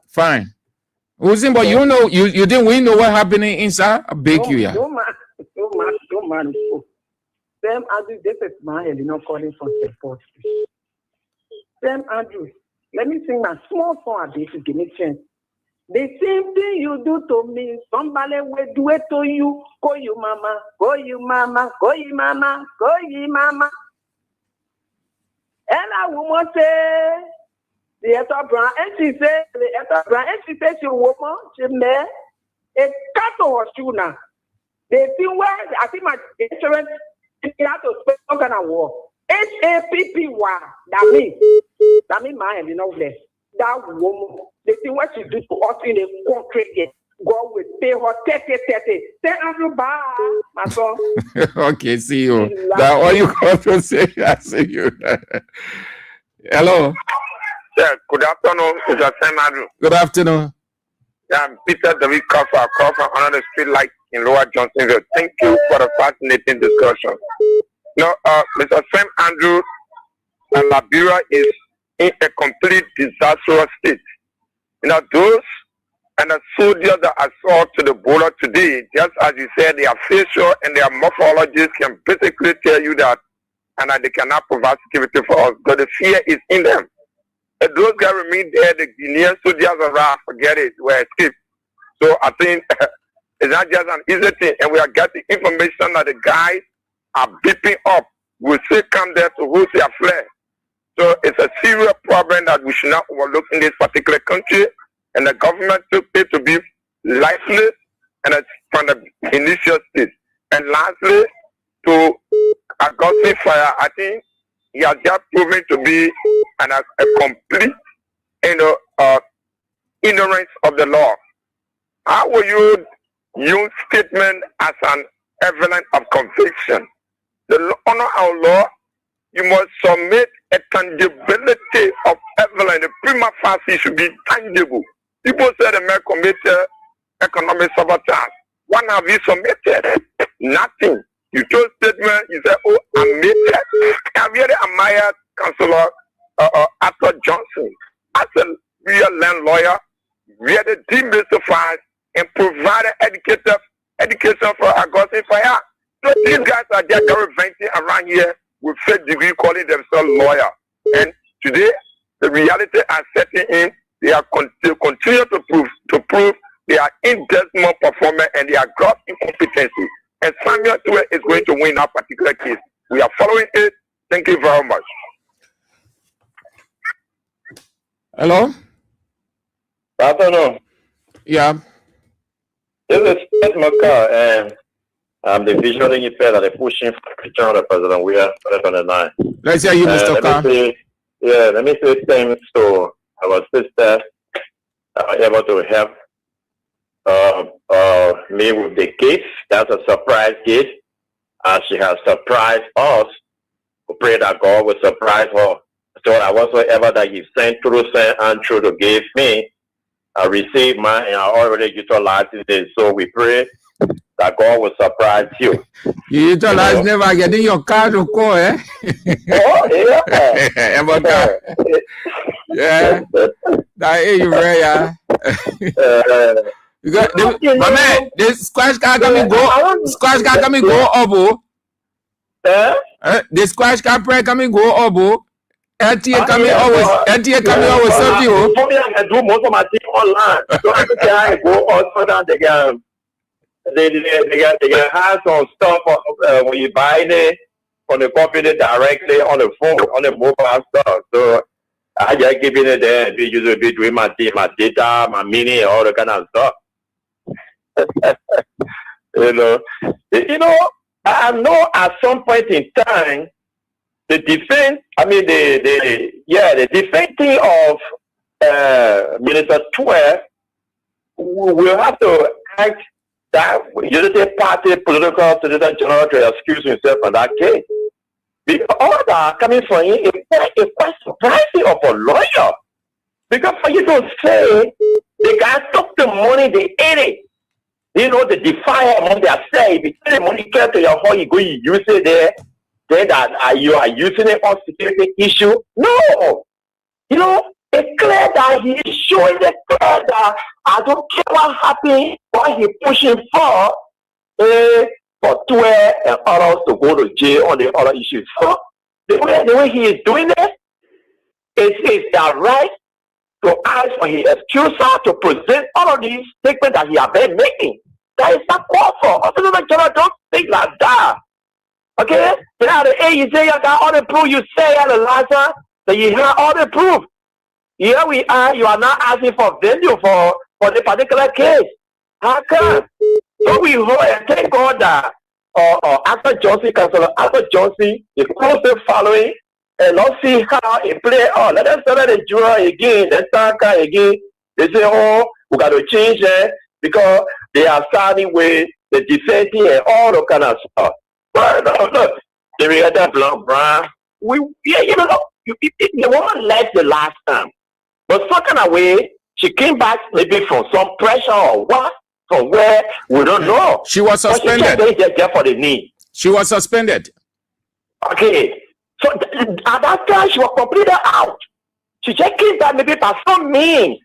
Fine. But you didn't. We know what happening inside. I beg you, yeah. Don't man. Sam Andrew, this is my and not calling for support. Sam Andrew, let me sing my small song at this to give me a chance. The same thing you do to me, somebody will do it to you. Go you mama, go you mama, go you mama, go you mama. And I woman say, the Ether Brown, and she said, she woman, she made a cut over shoe now. They think where I think my insurance is have to spend some kind of war. HAPPY, that means my hand, that woman, they see what she do to us in the country. God will pay her 30. Say, Andrew, bye, my son. Okay, see you. That's all you got to say. I see you. Hello. Yeah, good afternoon, Mr. Sam Andrew. Good afternoon. Yeah, I'm Peter David Crawford under the street light in Lower Johnsonville. Thank you for the fascinating discussion. Mr. Sam Andrew, Liberia is in a complete disastrous state. Those and the soldiers that I saw to the border today, just as you said, their facial and their morphologies can basically tell you that and that they cannot provide security for us. But the fear is in them. And those guys remain there, the Guinean soldiers around, forget it, were escaped. So I think it's not just an easy thing. And we are getting information that the guys are beeping up. We still come there to host their flag. So it's a serious problem that we should not overlook in this particular country. And the government took it to be lifeless and it's from the initial stage. And lastly, to Augustine Fire, I think he has just proven to be a complete ignorance of the law. How will you use statement as an evidence of conviction? The honor our law, you must submit a tangibility of evidence. The prima facie should be tangible. People say the man committed economic sabotage. What have you submitted? Nothing. You told statement, you said, oh, I made it. I really admire Councillor Arthur Johnson. As a real land lawyer, really demystified and provided education for Augustine Fire. So these guys are there gallivanting around here with fake degree, calling themselves lawyer. And today, the reality are setting in. They continue to prove they are indismal performance and they are gross incompetency. And Samuel Tue is going to win that particular case. We are following it. Thank you very much. Hello? I don't know. Yeah. This is Ed McCall, and I'm the visionary fellow that pushing for the return of the president. We are 2009. Let's hear you, Mr. Carr. Let me say thanks to our sister able to help me with the case. That's a surprise case. She has surprised us. We pray that God will surprise her. So I whatsoever that He sent through Saint Andrew to give me, I received mine and I already utilized it. So we pray that God will surprise you. You utilize never getting your car to call, eh? Oh, yeah. Yeah. That is you rare. You got my man, this squash car coming go. Squash car coming go obo. The squash car prayer coming go obo. NTA coming always. NTA coming always serve you. For me, I can do most of my thing online. So every time I go on down they can have some stuff when you buy it from the company directly on the phone, on the mobile stuff. So I just giving it there. Be usually be doing my thing, my data, my mini, all the kind of stuff. you know, I know at some point in time the defense. I mean the defending of Minister Tue will have to act that Unity Party political Solicitor General to excuse himself on that case. Because all that coming from him is quite surprising of a lawyer. Because for you to say the guy took the money, they ate it. You know, they defy among themselves. If you the money came to your home, you go, you use it there, then that you are using it on security issue. No! You know, it's clear that he is showing the clear that I don't care what happened, what he pushing for Tue and others to go to jail on the other issues. So the way he is doing it, it's their right to ask for his excuser to present all of these statements that he has been making. That is not called for. Also, don't think like that. Okay? Now the you say you got all the proof, you say at the last time that you have all the proof. Here we are, you are not asking for venue for the particular case. How come? So we hope and thank God that Arthur Johnson, Councilor Arthur Johnson is closely following, and let's see how it play out. Let us start the juror again, then start again. They say, oh, we got to change it because they are starting with the defending and all the kind of stuff. But look, the reality blanc, Brown. The woman left the last time. But some kind of way, she came back maybe from some pressure or what, from where, we don't know. She was suspended. But she just there for the knee. She was suspended. Okay. So at that time, she was completely out. She just came back maybe by some means,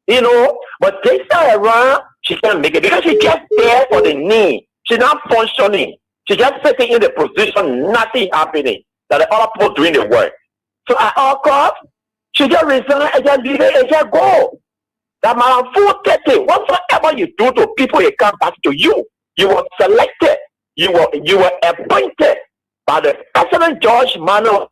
you know. But this time around, she can't make it because she just there for the knee. She's not functioning. She just sitting in the position, nothing happening. That the other people doing the work. So at all costs, she just resign and just leave it and just go. That man, full 30, whatsoever you do to people, it comes back to you. You were selected. You were appointed by the President George Manuel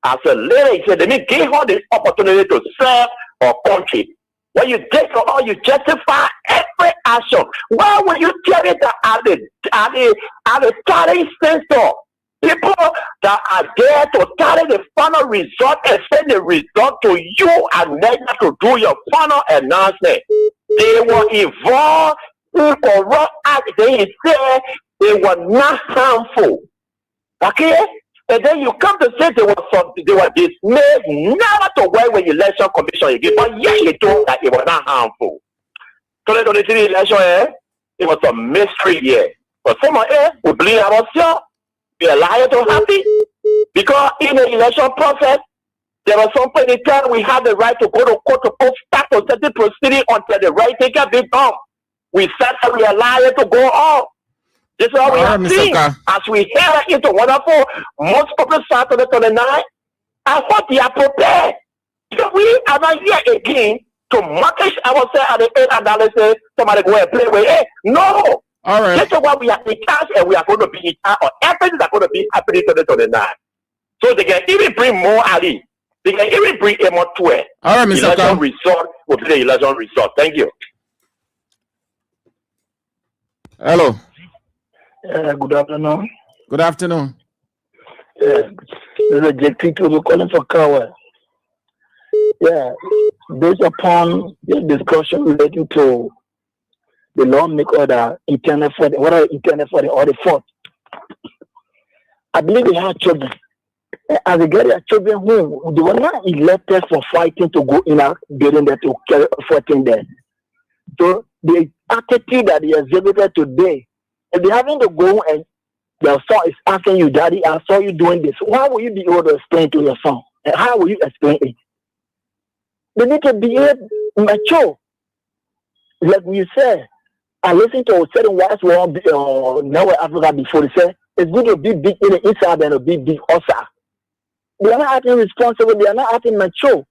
as a leader. He said, let me give her the opportunity to serve our country. When you did for all, you justify every action. Why would you tell it that at the starting censor? People that are there to tally the final result and send the result to you and then to do your final announcement. They were involved in corrupt acts. They said they were not harmful. Okay? And then you come to say they were dismayed never to work with election commission again. But yeah, you told that it was not harmful. 2023 election, it was a mystery year. But someone else will blame ourselves. Be a liar to happy because in the election process there was some point in time we had the right to go to court to start a certain proceeding until the right thing can be done. We said that we are liar to go on. This is what we have seen as we head into wonderful most popular Saturday 29. I thought they are prepared. So we are not here again to market ourselves at the end analysis. Somebody go and play with it. No. All right. This is what we are in charge and we are going to be in charge of everything that's going to be happening to the 29. So they can even bring more Ali. They can even bring a more 12. All right, Mr. Election result will be the election result. Thank you. Hello. Good afternoon. Good afternoon. This is a JP to calling for Kawa. Yeah, based upon the discussion relating to the lawmaker that intended for the audit fault, I believe they had children. As they get their children home, they were not elected for fighting to go in a building there to carry fighting there. So the attitude that they exhibited today, if they having to go and your son is asking you, Daddy, I saw you doing this. Why will you be able to explain to your son? And how will you explain it? They need to be mature. Like you said, I listened to a certain wise one now Africa before. They said it's good to be big in the inside than to be big outside. They are not acting responsible, they are not acting mature.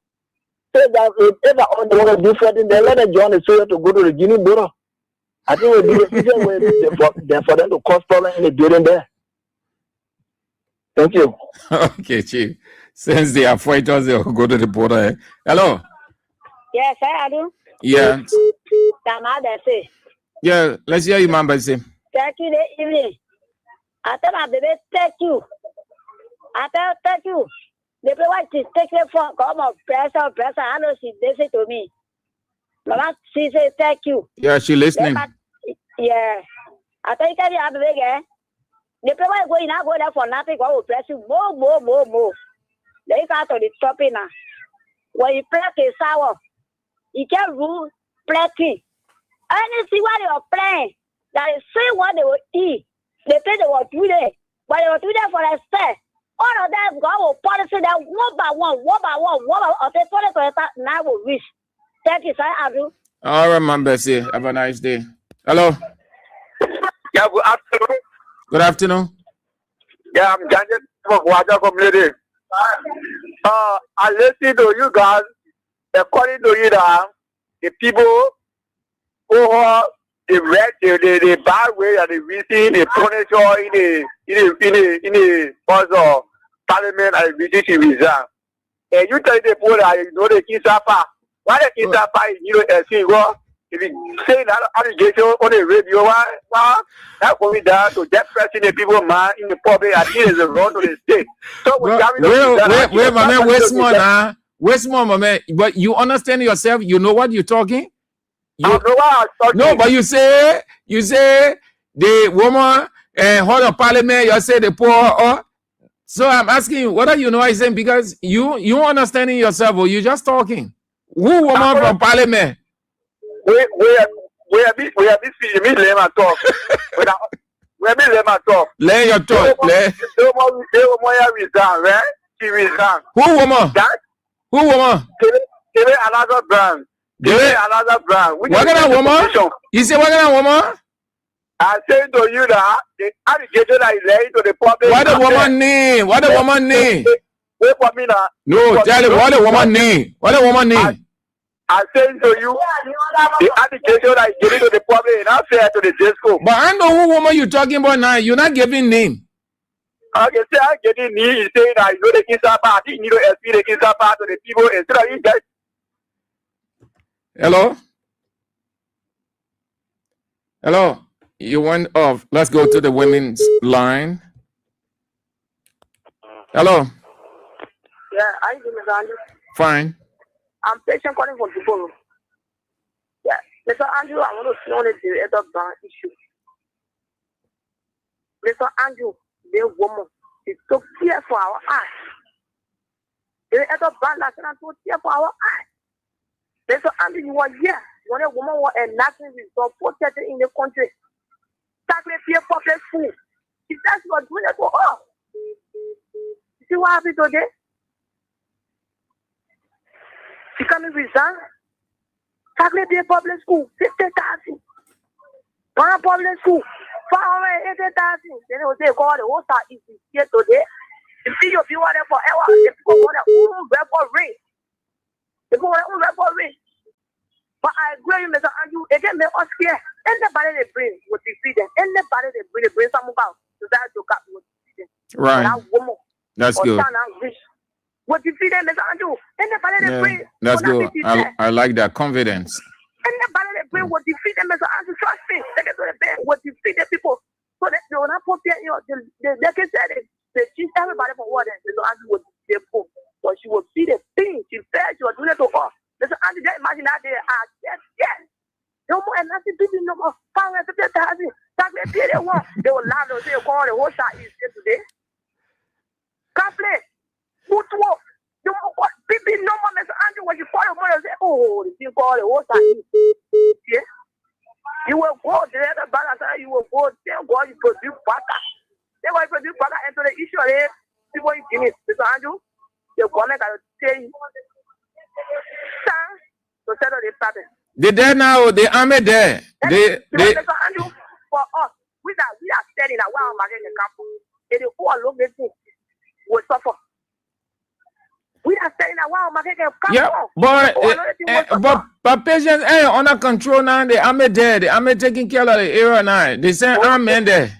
Say that if ever they want to do something, they let them join the soldier to go to the Guinea border. I think we'll do the easier way for them to cause problem in the building there. Thank you. Okay, Chief. Since they are fighters, they'll go to the border. Hello. Yes, I do. Yeah. Say. Yeah, let's hear you, Mamba. Say. Thank you, the evening. I tell my baby, thank you. Thank you. The people want to take it for come of pressure. I know she did it to me. Mama, she said thank you. Yeah, she listening. Yeah. I think I have a big the people are going out go there for nothing. I will press you more. They got to the topic now. When you play a sour, you can rule plenty. Anything what they are playing, that is say what they will eat. They say they will do that, but they will do that for a step. All of them go will policy that one by one, of the toilet now will reach. Thank you, sir. I do. All right, man, Bessie. Have a nice day. Hello. Yeah, good afternoon. Good afternoon. Yeah, I'm Daniel from Water Community. I listen to you guys. According to you, the people who are the bad way that they receive the punishment in the cause of parliament and reducing resign. And you tell the people that you know the Kisapa. Why the Kisapa is if you say that allegation on the radio, that will be done to that person the people man in the public and it is a run to the state. So wait, my man, wait, my man. But you understand yourself, you know what you're talking? I know what I'm talking. No, but you say the woman hold of parliament, you say the poor. So I'm asking you, what are you noticing? Because you understanding yourself or you just talking? Who woman from parliament? We have this speech. Me let my talk. We have let my talk. Let your talk. They woman resign, right? She resign. Who woman? Who woman? Give me another brand. Give me another brand. What kind of woman? You say what kind of woman? I say to you that the allegation that is laid to the public. What the woman name? What the woman name? Wait for me now. No, tell him what the woman name. What the woman name? I say to you, the allegation that is given to the public is not fair to the JSCO. But I know who woman you're talking about now. You're not giving name. Okay, say I'm getting me. You say that you know the Kisapa. I think you know SP the Kisapa to the people instead of you guys. Hello? Hello? You went off. Let's go to the women's line. Hello? Yeah, I do, Mr. Andrew. Fine. I'm patient calling for people. Yeah, Mr. Andrew, I want to know the other ban issue. Mr. Andrew, the woman is so clear for our eyes. The other ban is so clear for our eyes. Mr. Andrew, you are here. When a woman was enacting result protected in the country. Tackle peer public school. If that's what doing it for us. You see what happened today? She can't resign. Tackle peer public school, 50,000. One public school, Far away, 80,000. Then they will say, God, the whole side is here today. The video be one forever. The people want to record rate. The people want to record rate. But I agree with Mr. Andrew. Again, they us here. Anybody they bring would defeat them. Anybody they bring some about to that to cut would defeat them. Right. That's good. Would defeat them, Mr. Andrew. Anybody they bring. That's good. I like that confidence. Anybody they bring would defeat them, Mr. Andrew. Trust me. They get to the bed would defeat the people. So they will not put there, you know, they can say they teach everybody for what Mr. Andrew would be poor. But she would see the thing. She felt she was doing it to her. Mr. Andrew, just imagine that they are yes. No more and nothing people no more. They will laugh and say, "Oh, the whole shot is here today." Can't play. Good work. You know people no more, Mr. Andrew. When you call your mother, say, "Oh, the thing called the whole shot is here." You will go there, the balance. You will go there. God, you produce butter. They will produce butter into the issue. People, you give it, Mr. Andrew. The government can say, to settle the problem. They there now, the army there. They Mr. Andrew, for us, we are standing at one market in the camp. They all look at things will suffer. We are standing at one market in the camp. Yeah, but patients ain't under control now. The army there, the army taking care of the area now. They send army there.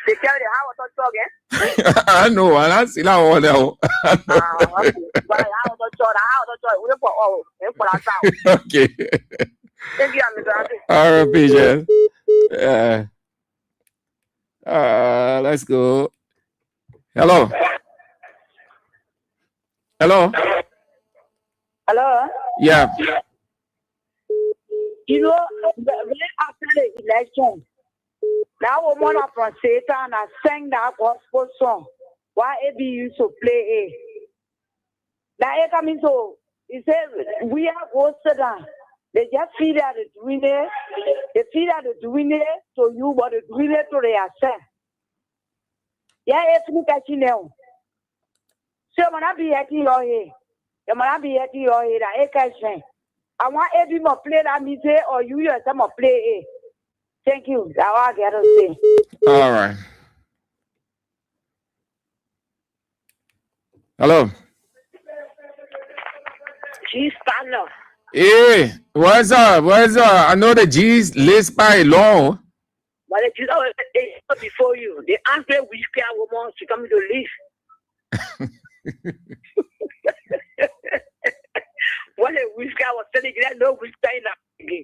They carry the house on talk, eh? I know, and I see that all there. Okay. Thank you, Mr. Andrew. All right, patience. Let's go. Hello. Hello. Hello. Yeah. You know, right after the election, now we want to from Satan and sang that gospel song. Why AB used to play it? Now it coming so he said we are hosted down. They just feel that it's doing it. They feel that it's doing it to you, but it's doing it to themselves. Yeah, it's me catching now. So when I be at your head, when I be at your head, I can't say. I want AB to play that music or you yourself play it. Thank you. That's all I got to say. All right. Hello. G Spanner. Hey, what's up? What's up? I know the G's list by law. But the G's are before you. They asked me which care woman to come to live. What a which guy was telling you, no which guy in that again.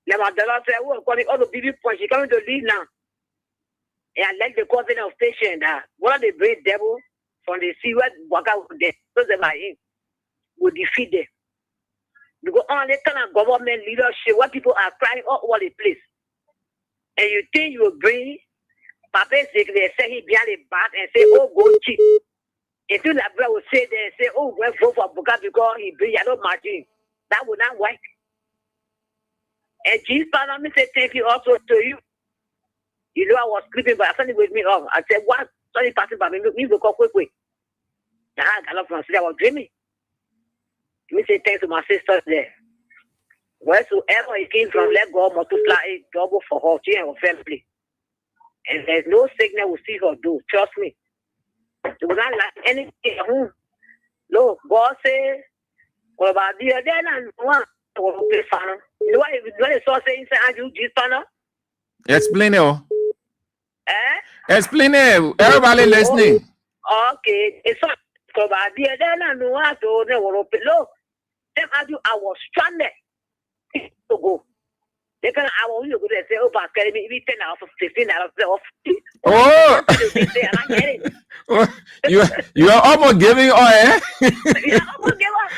Now, my daughter said, "Oh, calling all the baby points. She's coming to leave now." And I like the cousin of station that one of the great devil from the sea where walk out with them, so they might will defeat them. Because on the kind of government leadership, where people are crying all over the place, and you think you will bring Papa say they say he behind the back and say, "Oh, go cheat." If you like, will say they say, "Oh, we'll vote for Buka because he bring Yano Martin." That would not work. And Jesus Father, me say thank you also to you. You know I was sleeping, but something with me off. I said, "What? Something passing by me. Me go quick. Now I got up from sleep. I was dreaming. Me say thanks to my sisters there. Wheresoever he came from, let God multiply it double for her, she and her family. And there's no sickness will see her do. Trust me. It will not like anything. Look, God says, "What about the other than one?" You know what the source saying? "Andrew, Jesus, explain it. Explain it. Everybody listening. Okay. It's not about the other than one. Look, Andrew, I was stranded to go. They can I want you to go there and say, "Oh, Pascal, maybe 10 hours, 15 hours off." Oh, you are almost giving all, eh? Yeah, almost give up.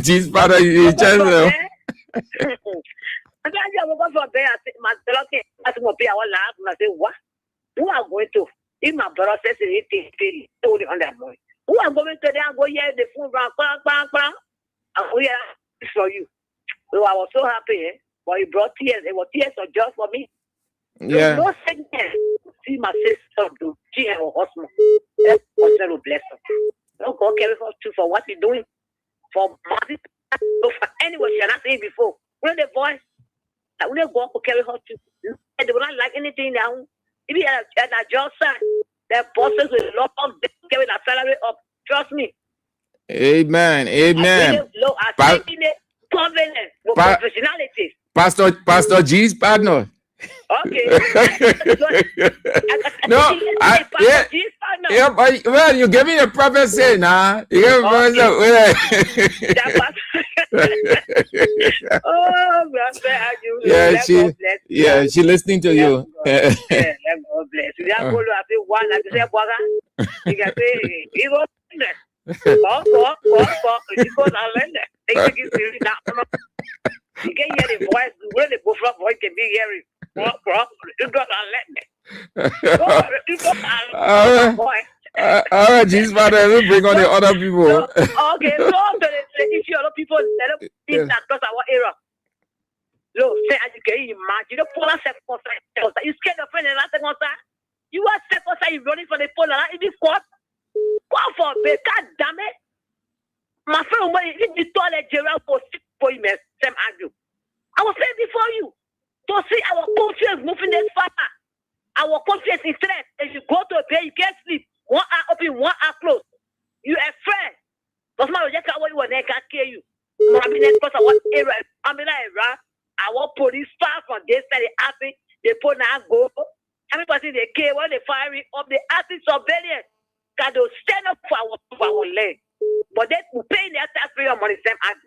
Jesus, Father, you just know. I woke up there. My brother came to me. I was say, "What? Who are going to?" If my brother says it, only on that boy. Who are going to there? Go here, the phone, bang. Oh yeah, it's for you. So I was so happy, eh? But he brought tears. It was tears of joy for me. Yeah. No sickness. See my sister do. She and her husband. God will bless her. No, God carry her too for what he's doing. For money. For anyone, she not seen before. When the voice, I will go carry her too. in now. If you and a job sign, the bosses will lock up them, giving a salary up. Trust me. Amen. Amen. I think in a covenant with professionality. Pastor G's partner. Okay. No, yeah, but well, you give me a prophecy now. You give me a oh, she listening to you. Let God bless. We are going to say one, like you say, you can say, you go, because I learned that. You can hear the voice, where the buffalo voice can be hearing. You got to let me. All right, Jesus, Father, we bring on the other people. Okay, so if you other people, let them think that across our era. Look, say as you can imagine, the polar second, you scared of friend and last second, you are second, you running for the polar in this court. What for? God damn it. My friend, when you told the general for 6 points, Sam Andrew. I was saying before you. To see our confidence moving this far. Our confidence is threat. If you go to a bed, you can't sleep. One eye open, one eye closed. You afraid. Because my just what you want, they can't kill you. I mean, because I want era. I mean, our police far from this side, they put now go. Everybody they care when they fire up the acid surveillance. Can they stand up for our land? But they will pay their taxpayer money, same as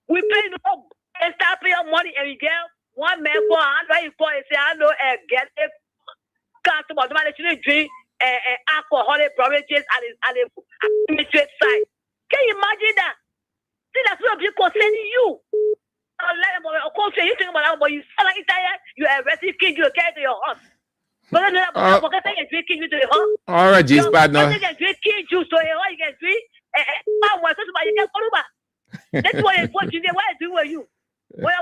we pay no taxpayer money and we get. One man for $100, you call and say, I know, get it. Can't about the man drink alcoholic beverages at the side. Can you imagine that? See, that's what people concerning you. You think about that, but you sound like you arrested king, you carry to your house. But then you drink king, you to the house. All right, Jesus, bad now. You can drink king juice to your house, you can drink. You can follow back. That's what you did. What I do with you? Well,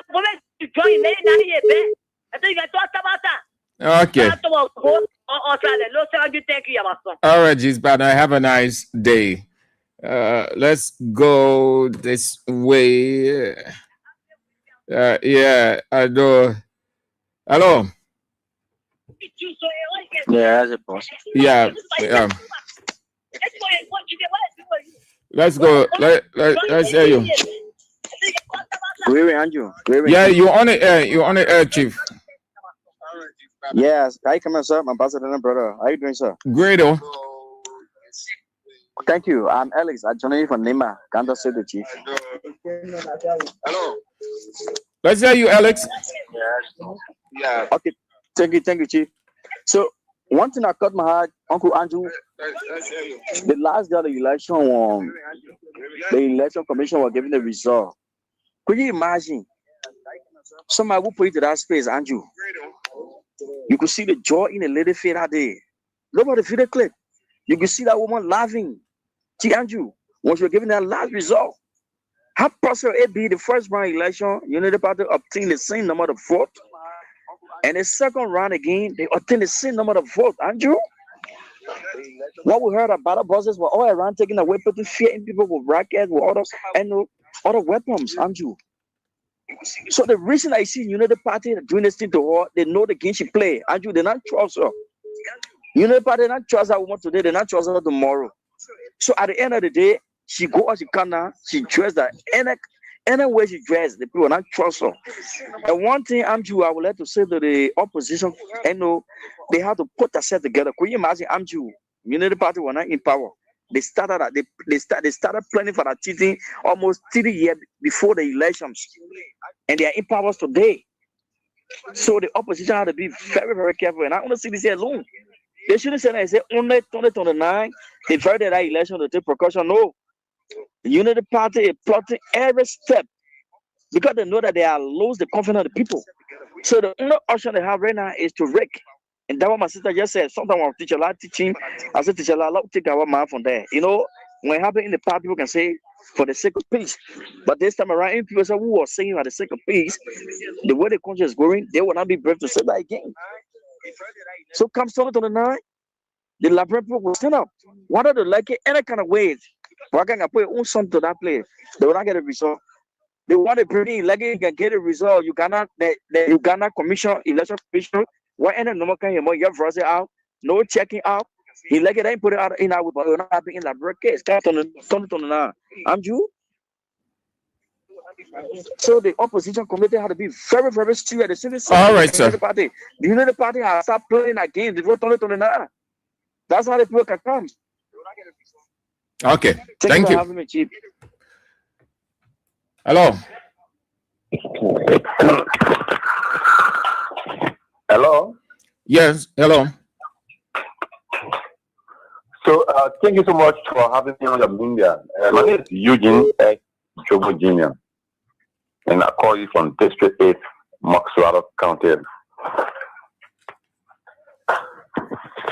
you join late down here, man. I think you can talk about that. Okay. All right, Jesus, but have a nice day. Let's go this way. Yeah, I do. Hello. Yeah, that's a boss. Yeah. Let's go. Let's hear you. Great, Andrew. Great. Yeah, you on it. You on it, Chief. Yes, I come sir, my ambassador and brother. How you doing, sir? Great. Thank you. I'm Alex. I joined you from Lima, Kansas City, Chief. Hello. Let's hear you, Alex. Yes. Yeah. Okay. Thank you, Chief. So one thing that caught my heart, Uncle Andrew, the last day of the election, the election commission was giving the result. Could you imagine? Somebody who put it to that space, Andrew. You could see the joy in the lady face that day. Nobody feel the clip. You could see that woman laughing. See, Andrew, when she was giving that last result, how possible it be the first round election, the party obtained the same number of votes, and the second round again, they obtained the same number of votes, Andrew? What we heard about the bosses were all around taking away, putting fear in people with rackets, with other weapons, Andrew. So the reason I see the party doing this thing to her, they know the game she play. Andrew, they not trust her. The party not trust that woman today, they not trust her tomorrow. So at the end of the day, she go as she can now, she dressed that any way she dressed, the people not trust her. And one thing, Andrew, I would like to say to the opposition, they have to put themselves together. Could you imagine, Andrew, the party were not in power. They started planning for that cheating almost 3 years before the elections, and they are in power today. So the opposition had to be very, very careful. And I want to see this here alone. They shouldn't say that. Say only 2029, they tried that election to take precaution. No, the Unity Party is plotting every step because they know that they are lose the confidence of the people. So the only option they have right now is to wreck. And that's what my sister just said. Sometimes when teacher like teaching, I said, teacher, I'll take our mind from there. When it happens in the past, people can say for the sake of peace. But this time around, people say who was saying for the sake of peace, the way the country is going, they will not be brave to say that again. So come 2029, the Liberian people will stand up. Whether they like it any kind of ways, we're going to put your own son to that place. They will not get a result. They want to bring in, like you can get a result. The Uganda Commission, Election Commission, What any normal can you your verse out? No checking out. He like it ain't put it out in our but not happy in that case. I'm you. So the opposition committee had to be very, very strict at the citizen. All right, sir. Party. The Unity Party has started playing again. They vote on it. That's how the people can come. Okay. Thank you. You. For having me, Chief. Hello. Hello. Yes. Hello. So thank you so much for having me on the media. My name is Eugene Jobo Jr. And I call you from District 8, Maxwell County. And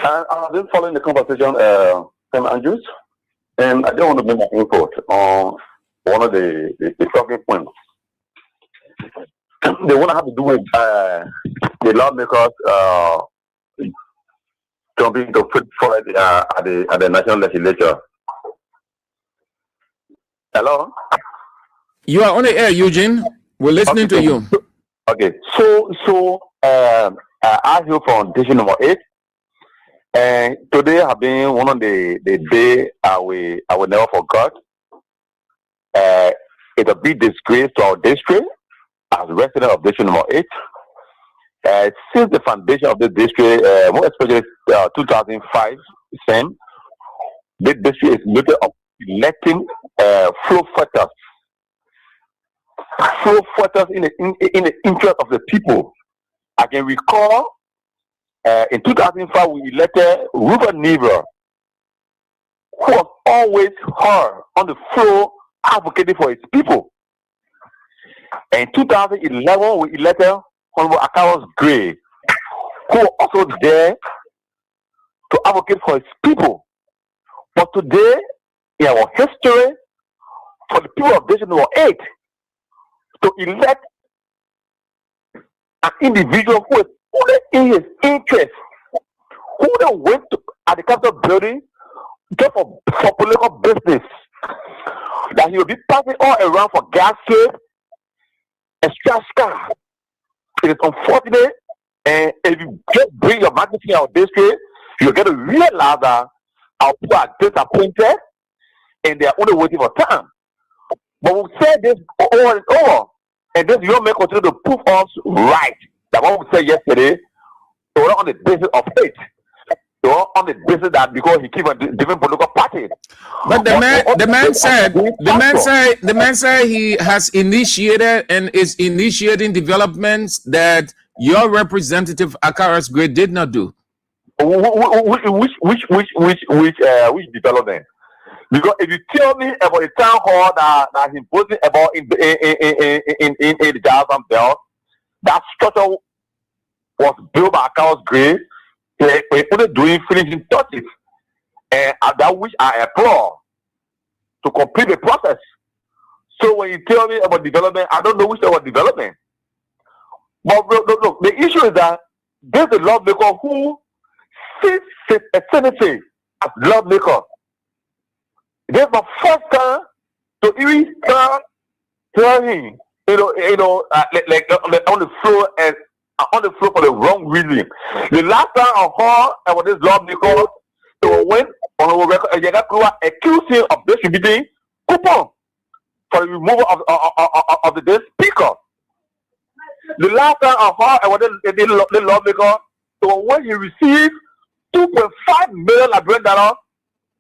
I've been following the conversation from Andrews, and I don't want to make my input on one of the talking points. They want to have to do with the lawmakers jumping to foot for it at the national legislature. Hello? You are on the air, Eugene. We're listening to you. Okay, so I hear from District number 8. And today have been one of the day I will never forget. It's a big disgrace to our district as resident of District number 8. Since the foundation of the district, more especially 2005, the district is looking of electing flow fighters in the interest of the people. I can recall in 2005 we elected Ruben Never, who was always hard on the floor advocating for his people. In 2011 we elected Honorable Akaros Gray, who was also there to advocate for his people. But today, in our history, for the people of District number 8 to elect an individual who is only in his interest, who then went to, at the Capitol building just for political business, that he will be passing all around for gas safe, extra car. It is unfortunate, and if you just bring your magnitude in our district, you're going to realize that our people are disappointed and they are only waiting for time. But we'll say this over and over, and this young man continue to prove us right. That what we said yesterday, they were on the basis of hate. They were on the basis that because he keep a different political party. But the man said he has initiated and is initiating developments that your representative Akaras Gray did not do. Which development? Because if you tell me about the town hall that he's posting about in the Gaza belt, that structure was built by Akaras Gray. They only doing finishing touches, and that which I applaud to complete the process. So when you tell me about development, I don't know which about development. But look, the issue is that there's a lawmaker who sits a Senate as lawmaker. This is my first time to even start hearing, like on the floor and on the floor for the wrong reason. The last time I heard about this lawmaker, when on record, accused him of distributing coupon for the removal of the speaker. The last time I heard about the lawmaker, when he received $2.5 million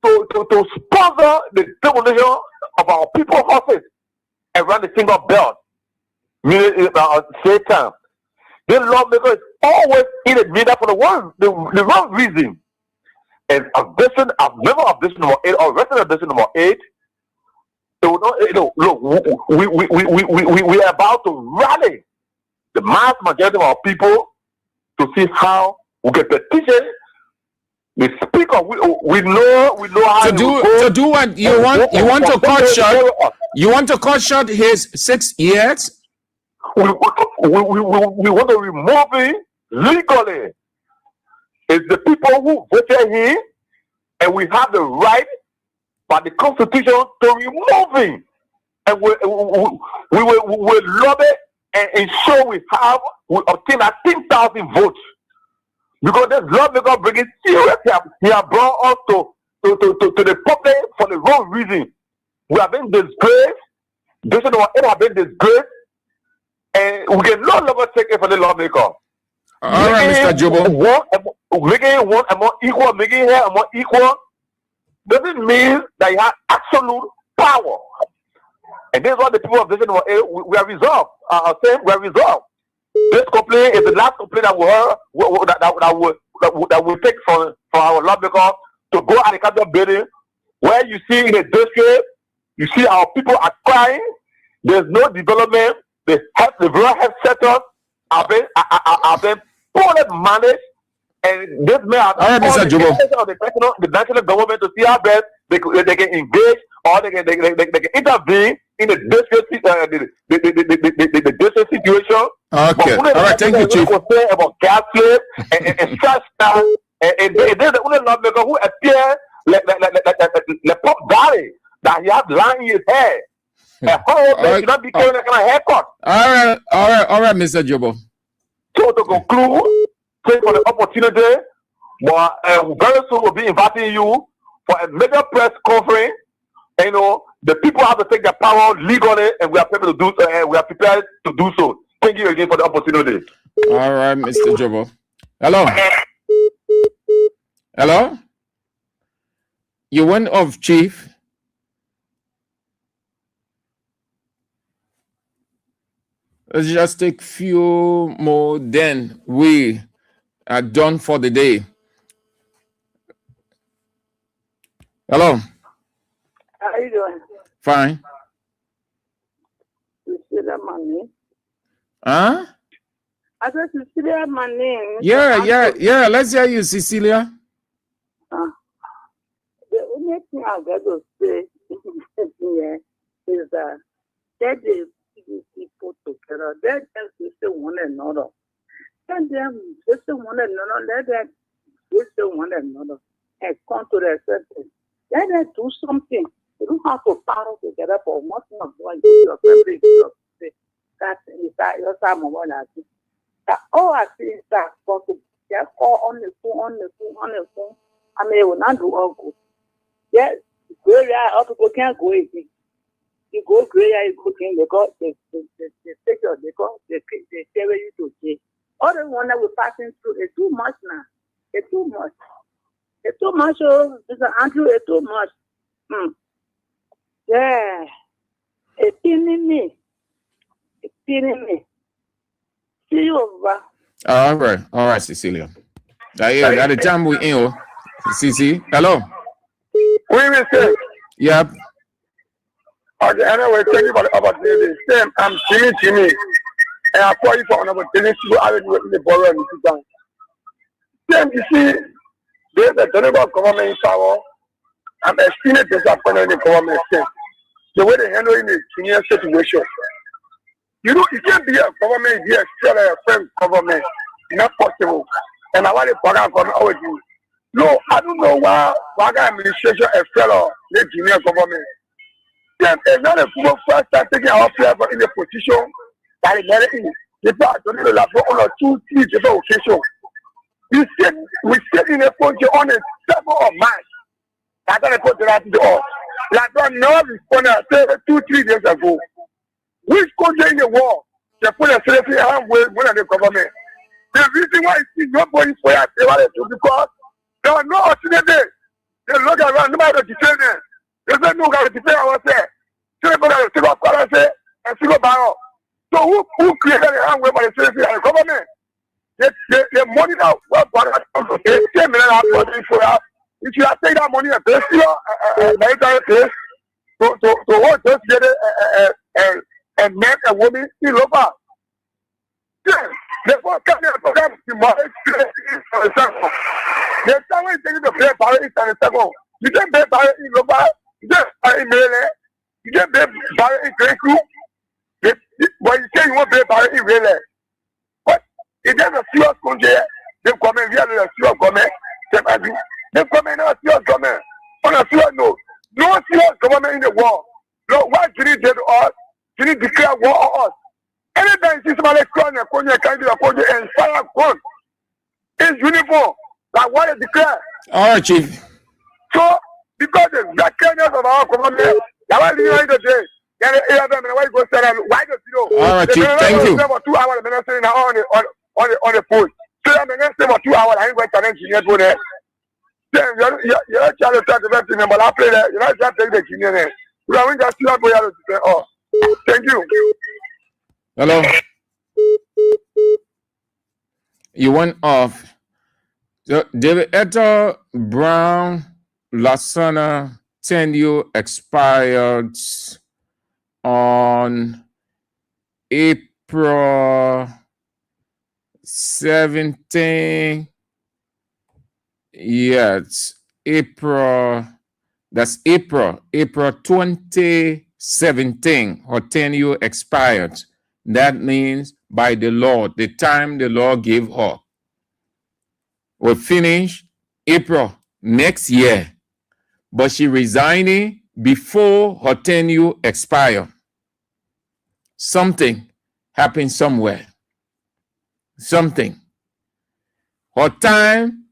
to sponsor the demolition of our people's houses around the single belt, meaning Satan. The lawmaker is always in the middle for the wrong reason. And a member of District number 8 or resident of District number 8, look, we are about to rally the mass majority of our people to see how we can petition the speaker. We know how to do what you want. You want to cut short. You want to cut short his 6 years. We want to remove him legally. It's the people who voted him, and we have the right by the Constitution to remove him. And we will lobby and ensure we obtain 10,000 votes Because this lawmaker bringing serious help. He has brought us to the public for the wrong reason. We have been disgraced. This is what it has been disgraced. And we can no longer take it for the lawmaker. All right, Mr. Jobo. Making one more equal, making her more equal, doesn't mean that you have absolute power. And this is what the people of this we are resolved. We are resolved. This complaint is the last complaint that we take from our lawmaker to go at the Capitol building, where you see in the district, you see our people are crying. There's no development. The rural health sector have been poorly managed, and this may have the national government to see how best they can engage or they can intervene in the district the district situation. Okay. All right. Thank you, Chief. About gas slave and such stuff, and there's the only lawmaker who appear like Pop Daddy that he has lying in his head. Should not be carrying that kind of haircut. All right, Mr. Jobo. So to conclude, thank you for the opportunity. But very soon we'll be inviting you for a major press conference. You know, the people have to take their power legally, and we are prepared to do. We are prepared to do so. Thank you again for the opportunity. All right, Mr. Jobo. Hello. Hello. You went off, Chief. Let's just take few more, then we are done for the day. Hello. How are you doing? Fine. You see that my name? Huh? I said Cecilia, my name. Yeah. Let's hear you, Cecilia. The only thing I got to say here is that they people together. They just one another. Let them just one another. Let them just one another and come to their senses. Let them do something. You don't have to power together for one thing of doing your family. That's your time of one. All I see is that for to just call on the phone. I mean, it will not do all good. Yes, where other people can't go easy. You go gray, you go king, they take your they carry you to jail. All the one that we're passing through is too much now. It's too much. It's too much, oh, Mr. Andrew, it's too much. Yeah. It's pinning me. See you over. All right, Cecilia. At the time we in, Cici. Hello. We will say. Yep. Okay, anyway, thank you for the opportunity. Same, I'm Jimmy. And I call you for an opportunity to have it with the borrower and the down. Same, you see, there's a general government in power. I'm extremely disappointed in the government. The way they handle in the senior situation. You can't be a government here, still a firm government. Not possible. And I want to program from our you. No, I don't know why administration is fellow the junior government. Then it's not a full first time taking our flavor in the position that is very in. The fact that we have on 2, 3 different occasions. We sit in a function on the 7th of March. I got to put that to the off. Like that now responded 2, 3 days ago. Which country in the world they put a slavery hand with the government? The reason why you see nobody for that because there are no alternatives. They look around, nobody to defend them. There's no one to defend ourselves. So they're going to take off currency and still borrow. So who created the hand with the slavery and the government? The money that was bought $10 million for us. If you have taken that money and place your military place to hold just get a man and woman in Loba. The one coming to them to my experience for the second. The time is taking the play barrier in the second. You can pay barrier in Loba, you can pay Mele, you can pay barrier in Greku. But you say you won't pay barrier in Rele. But if there's a serious country, they come in, we are a serious government. They come in, a serious government. On a serious note, no serious government in the world. No, why did he do to us? Did he declare war on us? Anytime you see somebody crying and calling and fire gun, his uniform declare. All right, Chief. So, because the wickedness of our government, that's why you know today. Why go why does you know? All right, Chief. Thank you. For 2 hours, the minister on the phone. So I'm going to stay for 2 hours. I ain't going to challenge you yet. Then you're challenge the best thing, but I play that. You're not take the king in there. We are just two hours to say, oh, thank you. Hello. You went off. So David Eto Brown Lasana tenure expired on April 17. Yes, April. That's April 2017. Her tenure expired. That means by the law, the time the law gave her, will finish April next year. But she resigning before her tenure expire. Something happened somewhere. Something. Her time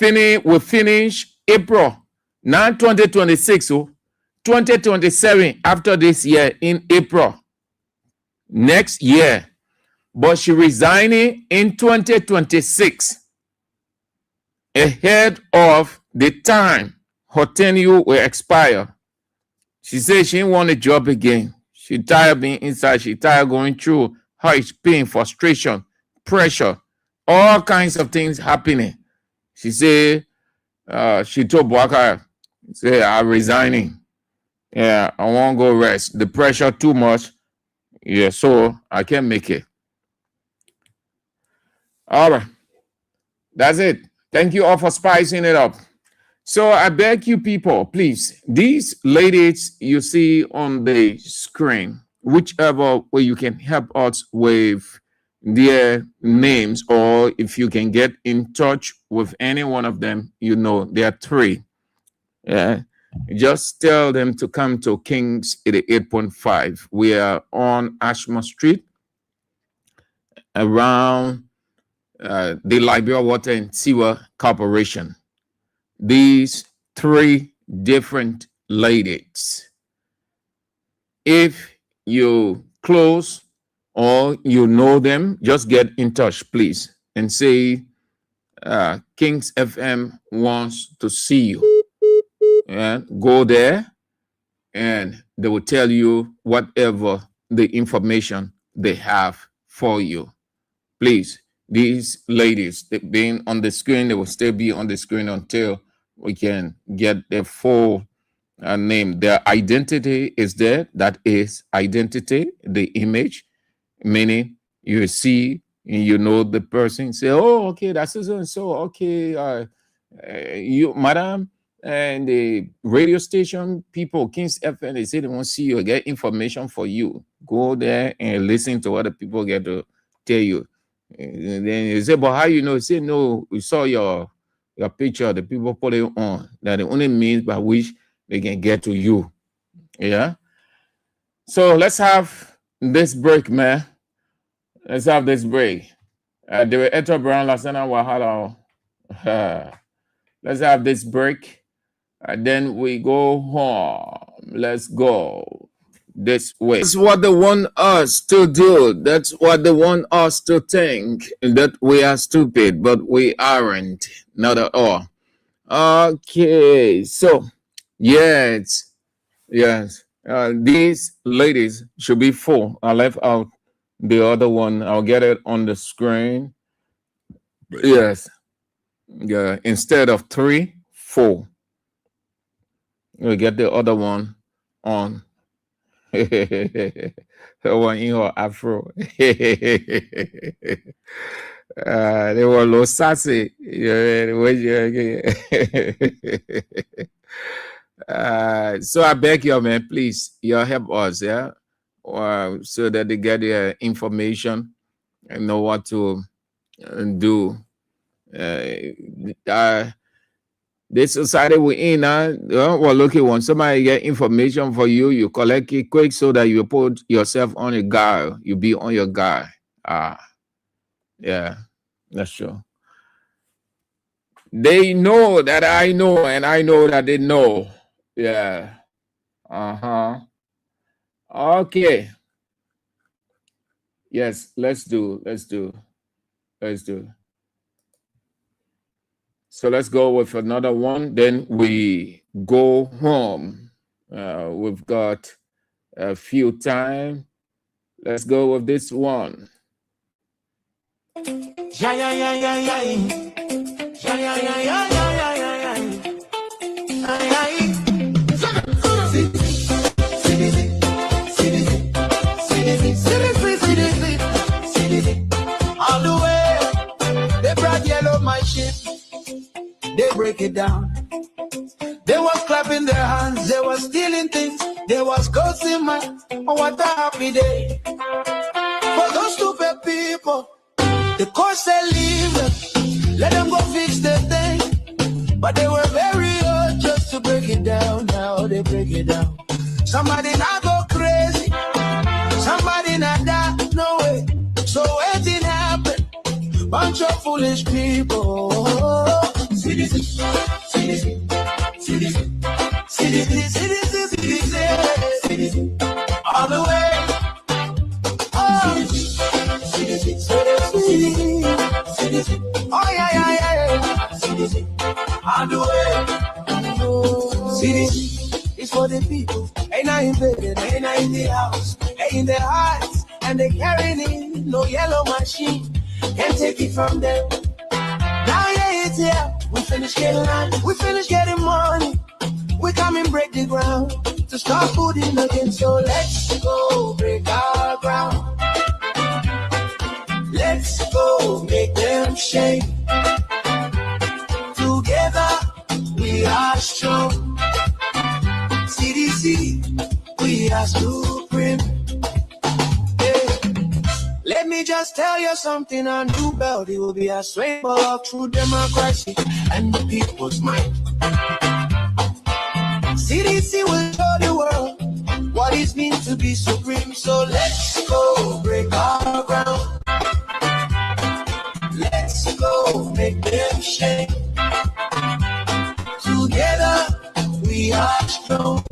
will finish April, not 2026, 2027 after this year in April next year. But she resigning in 2026 ahead of the time her tenure will expire. She said she didn't want a job again. She tired being inside. She tired going through how it's pain, frustration, pressure, all kinds of things happening. She said, she told Bwaka, say, I'm resigning. Yeah, I won't go rest. The pressure too much. Yeah, so I can't make it. All right. That's it. Thank you all for spicing it up. So I beg you people, please, these ladies you see on the screen, whichever way you can help us with their names, or if you can get in touch with any one of them, you know, there are three. Yeah. Just tell them to come to Kings 88.5. We are on Ashmore Street around the Liberia Water and Sewer Corporation. These three different ladies. If you close or you know them, just get in touch, please, and say Kings FM wants to see you. And go there, and they will tell you whatever the information they have for you. Please, these ladies, they've been on the screen, they will still be on the screen until we can get their full name. Their identity is there. That is identity, the image, meaning you see, you know the person, say, oh, okay, that's so and so. Okay, you, madam, and the radio station people, Kings FM, they say they want to see you, get information for you. Go there and listen to what the people get to tell you. And then you say, but how you know? You say, no, we saw your picture, the people put it on. That the only means by which they can get to you. Yeah. So let's have this break, man. Let's have this break. They were Eto Brown Lasana Wahala. Let's have this break. And then we go home. Let's go this way. That's what they want us to do. That's what they want us to think, that we are stupid, but we aren't. Not at all. Okay, so yes, these ladies should be full. I left out the other one. I'll get it on the screen. Yes, yeah. Instead of 3, 4. We'll get the other one on. The one in her afro. They were a little sassy. So I beg you, man, please, you help us, yeah, so that they get their information and know what to do. This society we're in, well, look at when somebody get information for you, you collect it quick so that you put yourself on your guard. You be on your guard. Yeah, that's true. They know that I know, and I know that they know. Yeah. Okay. Yes, let's do. So let's go with another one. Then we go home. We've got a few time. Let's go with this one. Yeah, yeah, yeah, yeah, yeah. Yeah, yeah, yeah, yeah, yeah, yeah, yeah. On the way, they brought yellow my ship. They break it down. They was clapping their hands. They was stealing things. They was cursing my. Oh, what a happy day for those stupid people. The course they leave them, let them go fix their thing. But they were very old just to break it down. Now they break it down. Somebody not go crazy, somebody not die, no way. So anything happen, bunch of foolish people. See this, see this, see this, see this, see this, see this, see this, all the way. Oh, see this, see this, see this, see this, oh yeah, yeah, yeah, see this, all the way. See this, it's for the people. Ain't I in bed, ain't I in the house, ain't in their hearts, and they carrying in no yellow machine. Can't take it from them. Now yeah, it's here. We finish getting land, we finish getting money. We come and break the ground to start putting again. So let's go break our ground. Let's go make them shake. Together we are strong. CDC, we are supreme. Let me just tell you something, a new belt, it will be a symbol of true democracy and the people's mind. CDC will show the world what it means to be supreme. So let's go break our ground. Let's go make them shake. Together we are strong.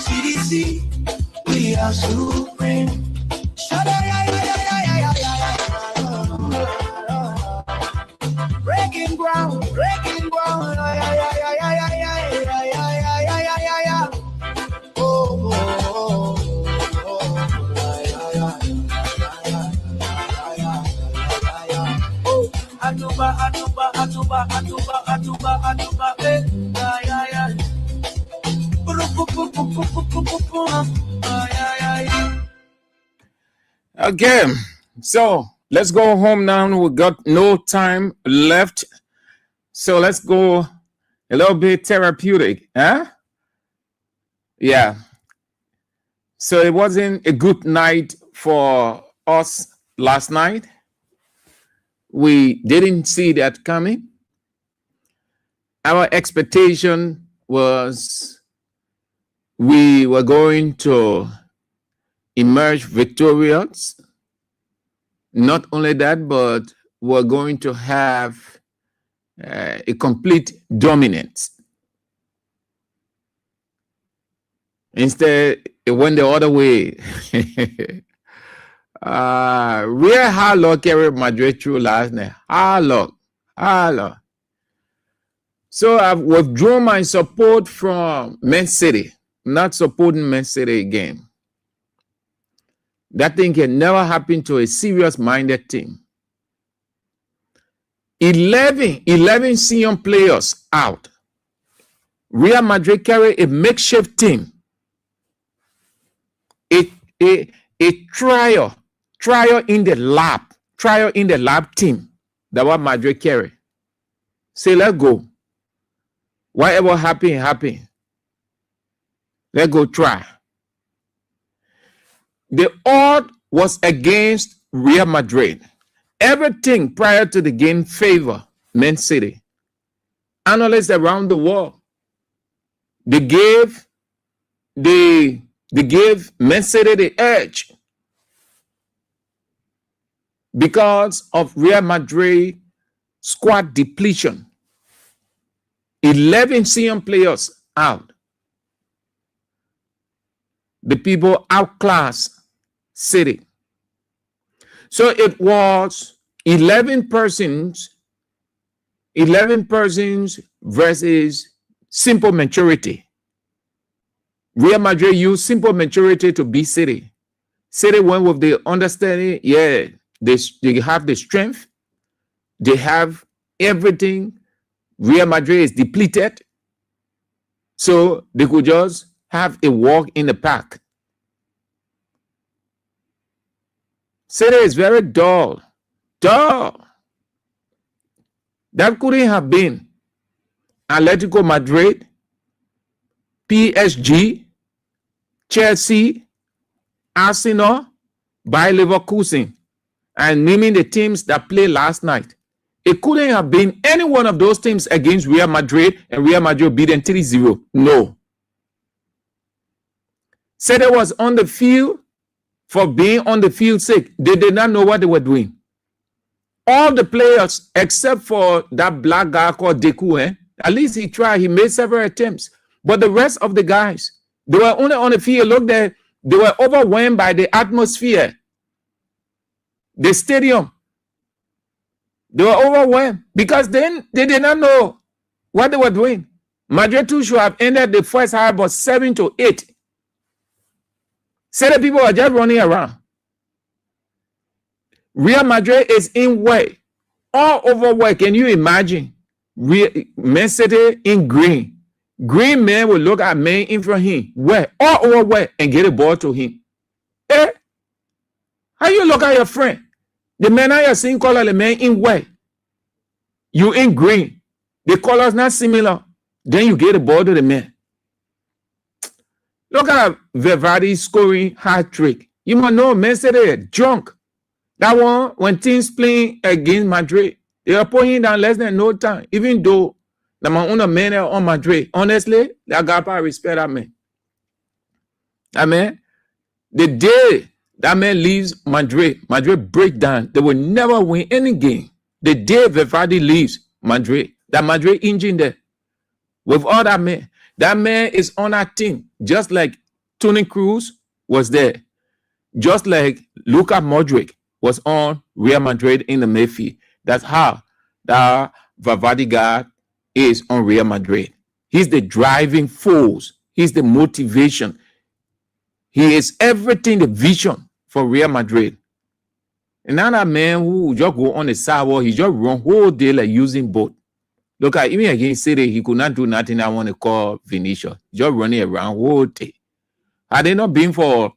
CDC, we are supreme. Breaking ground, breaking ground. Atuba, atuba, atuba, atuba, atuba, atuba, Okay, so let's go home now. We got no time left. So let's go a little bit therapeutic, huh? Yeah. So it wasn't a good night for us last night. We didn't see that coming. Our expectation was we were going to emerge victorious. Not only that, but we're going to have a complete dominance. Instead, it went the other way. Real hard luck carried Madrid through last night. Hard luck. So I've withdrawn my support from Man City. I'm not supporting Man City again. That thing can never happen to a serious-minded team. 11 senior players out. Real Madrid carry a makeshift team. A trial in the lab team that what Madrid carry. Say, let's go. Whatever happen. Let's go try. The odd was against Real Madrid. Everything prior to the game favor Man City. Analysts around the world, they gave Man City the edge because of Real Madrid squad depletion. 11 senior players out. The people outclass City. So it was 11 persons versus simple maturity. Real Madrid used simple maturity to beat City. City went with the understanding, yeah, they have the strength, they have everything. Real Madrid is depleted, so they could just have a walk in the park. City is very dull. That couldn't have been Atletico Madrid, PSG, Chelsea, Arsenal, Bayer Leverkusen, and naming the teams that played last night. It couldn't have been any one of those teams against Real Madrid, and Real Madrid beat them 3-0. No. City was on the field for being on the field's sake. They did not know what they were doing. All the players, except for that black guy called Deku, at least he tried. He made several attempts. But the rest of the guys, they were only on the field. Look there, they were overwhelmed by the atmosphere. The stadium. They were overwhelmed because then they did not know what they were doing. Madrid too should have ended the first half about 7-8. So the people are just running around. Real Madrid is in way, all over way. Can you imagine? Man City in green. Green man will look at man in front of him, where all over way, and get a ball to him. Eh? How you look at your friend? The man I are seeing color, the man in way. You in green. The colors not similar. Then you get a ball to the man. Look at Verratti scoring hat trick. You must know Man City is drunk. That one, when teams playing against Madrid, they are putting down less than no time. Even though the man on Madrid, honestly, that guy respect that man. That man, the day that man leaves Madrid break down. They will never win any game. The day Verratti leaves Madrid, that Madrid engine there, with all that man is on our team, just like Toni Kroos was there, just like Luka Modric was on Real Madrid in the midfield. That's how that Valverde guy is on Real Madrid. He's the driving force. He's the motivation. He is everything, the vision for Real Madrid. And now that man who just go on the sidewalk, he just run whole day like using boat. Look at even against City, he could not do nothing. I want to call Vinicius. Just running around whole day. Had they not been for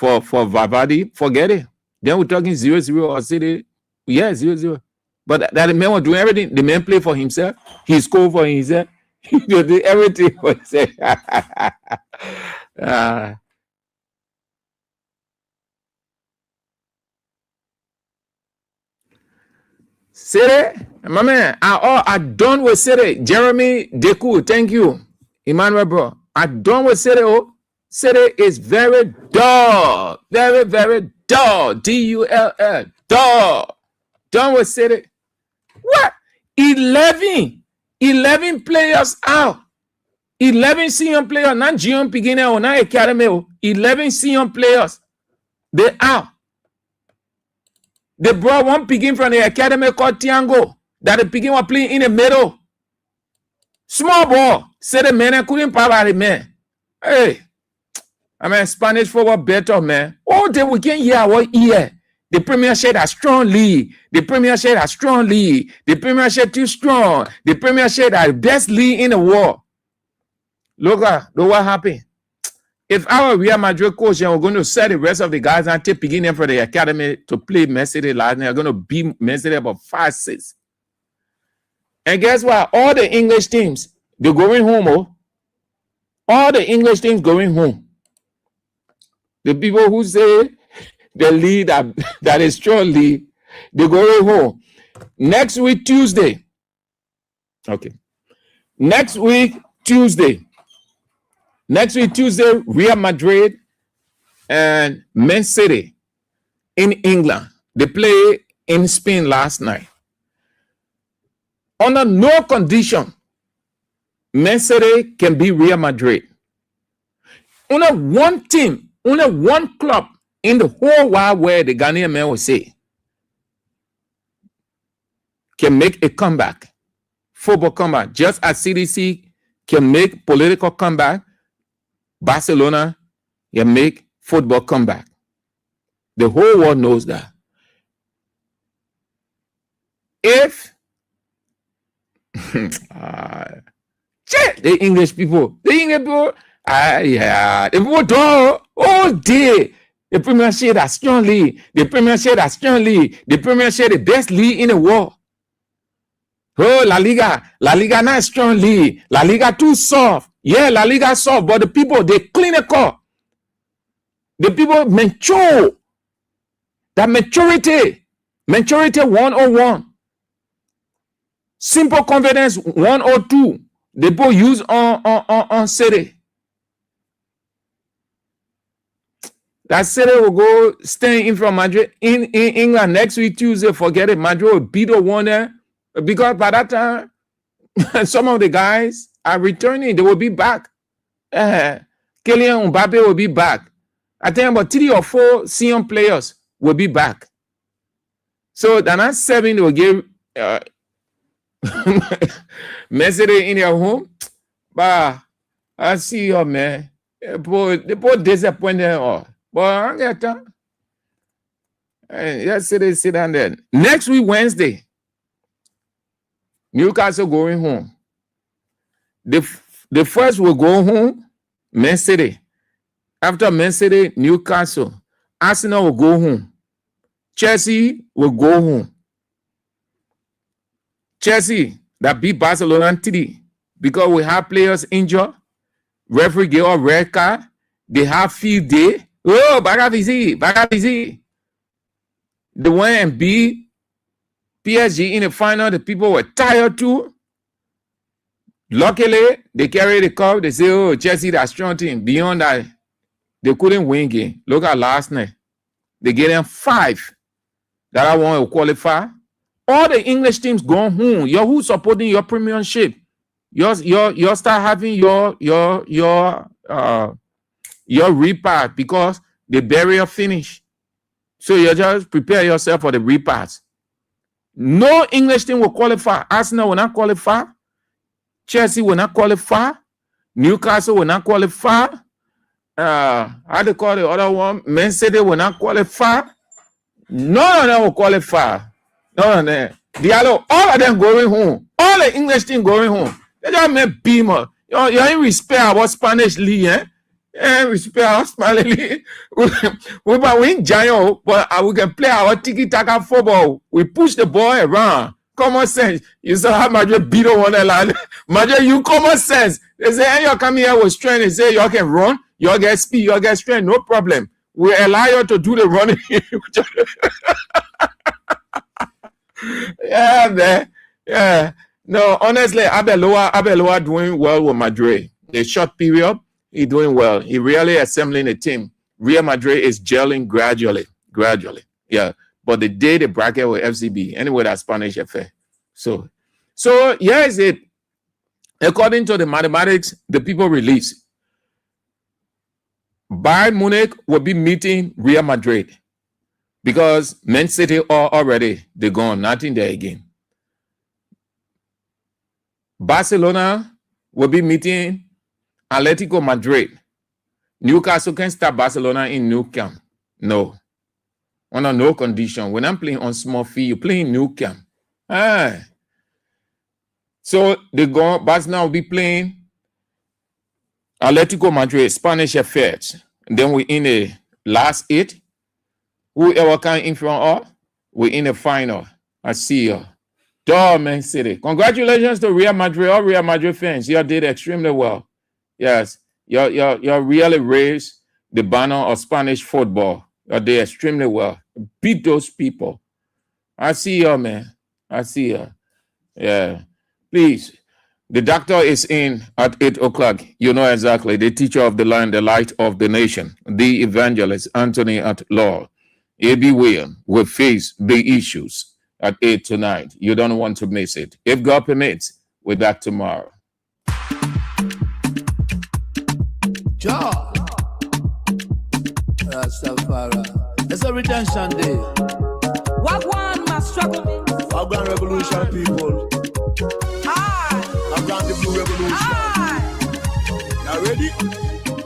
Valverde, forget it. Then we're talking 0-0 or City. Yeah, 0-0. But that man was doing everything. The man played for himself. He scored for himself. He did everything for himself. City, my man, I done with City. Jeremy Deku, thank you. Emmanuel, bro. I done with City. Oh, City is very dull. Very, very dull. D-U-L-L. Dull. Done with City. What? 11 players out. 11 senior players, not GM beginner or not academy. 11 senior players. They out. They brought one picking from the academy called Tiango. That the picking was playing in the middle. Small ball. Said the man couldn't power the man. Hey. I mean, Spanish football better, man. All day we can hear what year. The Premiership has strong league. The Premiership has strong league. The Premiership too strong. The Premiership are the best league in the world. Look what happened. If our Real Madrid coach and we're going to set the rest of the guys and take beginning for the academy to play Mercedes last night, are going to beat Mercedes about 5-6. And guess what? All the English teams, they're going home. Oh. All the English teams going home. The people who say the lead that is strong lead, they're going home. Next week, Tuesday. Okay. Next week, Tuesday, Real Madrid and Man City in England. They play in Spain last night. Under no condition, Man City can be Real Madrid. Only one team, only one club in the whole wide world, the Ghanaian man will say, can make a comeback, football comeback, just as CDC can make political comeback. Barcelona can make football comeback. The whole world knows that. If the English people, the people don't all day. The Premier League that strong league, the Premier League that strong league, the Premier League the best league in the world. Oh, La Liga not strong league. La Liga too soft. Yeah, La Liga soft, but the people they clinical. The people mature. That maturity 101. Simple confidence 102. They both use on City. That City will go stay in from Madrid in England next week Tuesday. Forget it. Madrid will beat the one there because by that time some of the guys are returning. They will be back. Kylian Mbappe will be back. I think about 3 or 4 senior players will be back. So the next 7 they will give Messi in their home. But I see you, man. They both disappointed. But I get that. Yesterday, sit down there. Next week, Wednesday, Newcastle going home. The first will go home, Man City. After Man City, Newcastle. Arsenal will go home. Chelsea will go home. Chelsea that beat Barcelona 3 because we have players injured. Referee gave a red card. They have field day. Oh, Bagavizi. The one and beat PSG in the final. The people were tired too. Luckily, they carried the cup. They say, oh, Chelsea, that strong team. Beyond that, they couldn't win game. Look at last night. They gave them 5 that I want to qualify. All the English teams going home. You're who supporting your premiership. You start having your repart because the burial finish. So you just prepare yourself for the repart. No English team will qualify. Arsenal will not qualify. Chelsea will not qualify. Newcastle will not qualify. How do you call the other one? Man City will not qualify. None of them will qualify. None of them. Diallo, all of them going home. All the English team going home. They just make beamer. You ain't respect our Spanish league, eh? Respect our Spanish league. We win giant, but we can play our tiki-taka football. We push the ball around. Common sense. You saw how Madrid beat on the line. Madrid, you common sense. They say, hey, you come here with strength. They say, you can run, you get speed, you get strength, no problem. We allow you to do the running. Yeah, man. Yeah. No, honestly, Abeloa doing well with Madrid. The short period, he doing well. He really assembling a team. Real Madrid is gelling gradually. Yeah. But the day they bracket with FCB, anyway, that's Spanish affair. So here is it. According to the mathematics, the people release. Bayern Munich will be meeting Real Madrid because Man City are already, they're gone, nothing there again. Barcelona will be meeting Atletico Madrid. Newcastle can start Barcelona in Nou Camp. No. Under no condition. When I'm playing on small field, you're playing Nou Camp. So Barcelona will be playing Atletico Madrid, Spanish affairs. And then we're in the last 8. Whoever can in front of, we're in the final. I see you. Man City. Congratulations to Real Madrid, all Real Madrid fans. You did extremely well. Yes, you really raised the banner of Spanish football. You did extremely well. Beat those people. I see you, man. I see you. Yeah. Please, the doctor is in at 8 o'clock. You know exactly. The teacher of the land, the light of the nation, the evangelist, Anthony at Law. A.B. William will face the issues. at 8 tonight. You don't want to miss it. If God permits, we're back tomorrow. Joe. Rastafari. It's a redemption day. Wagwan must struggle. Wagwan revolution, people. Aye. Wagwan the blue revolution. Aye. You ready?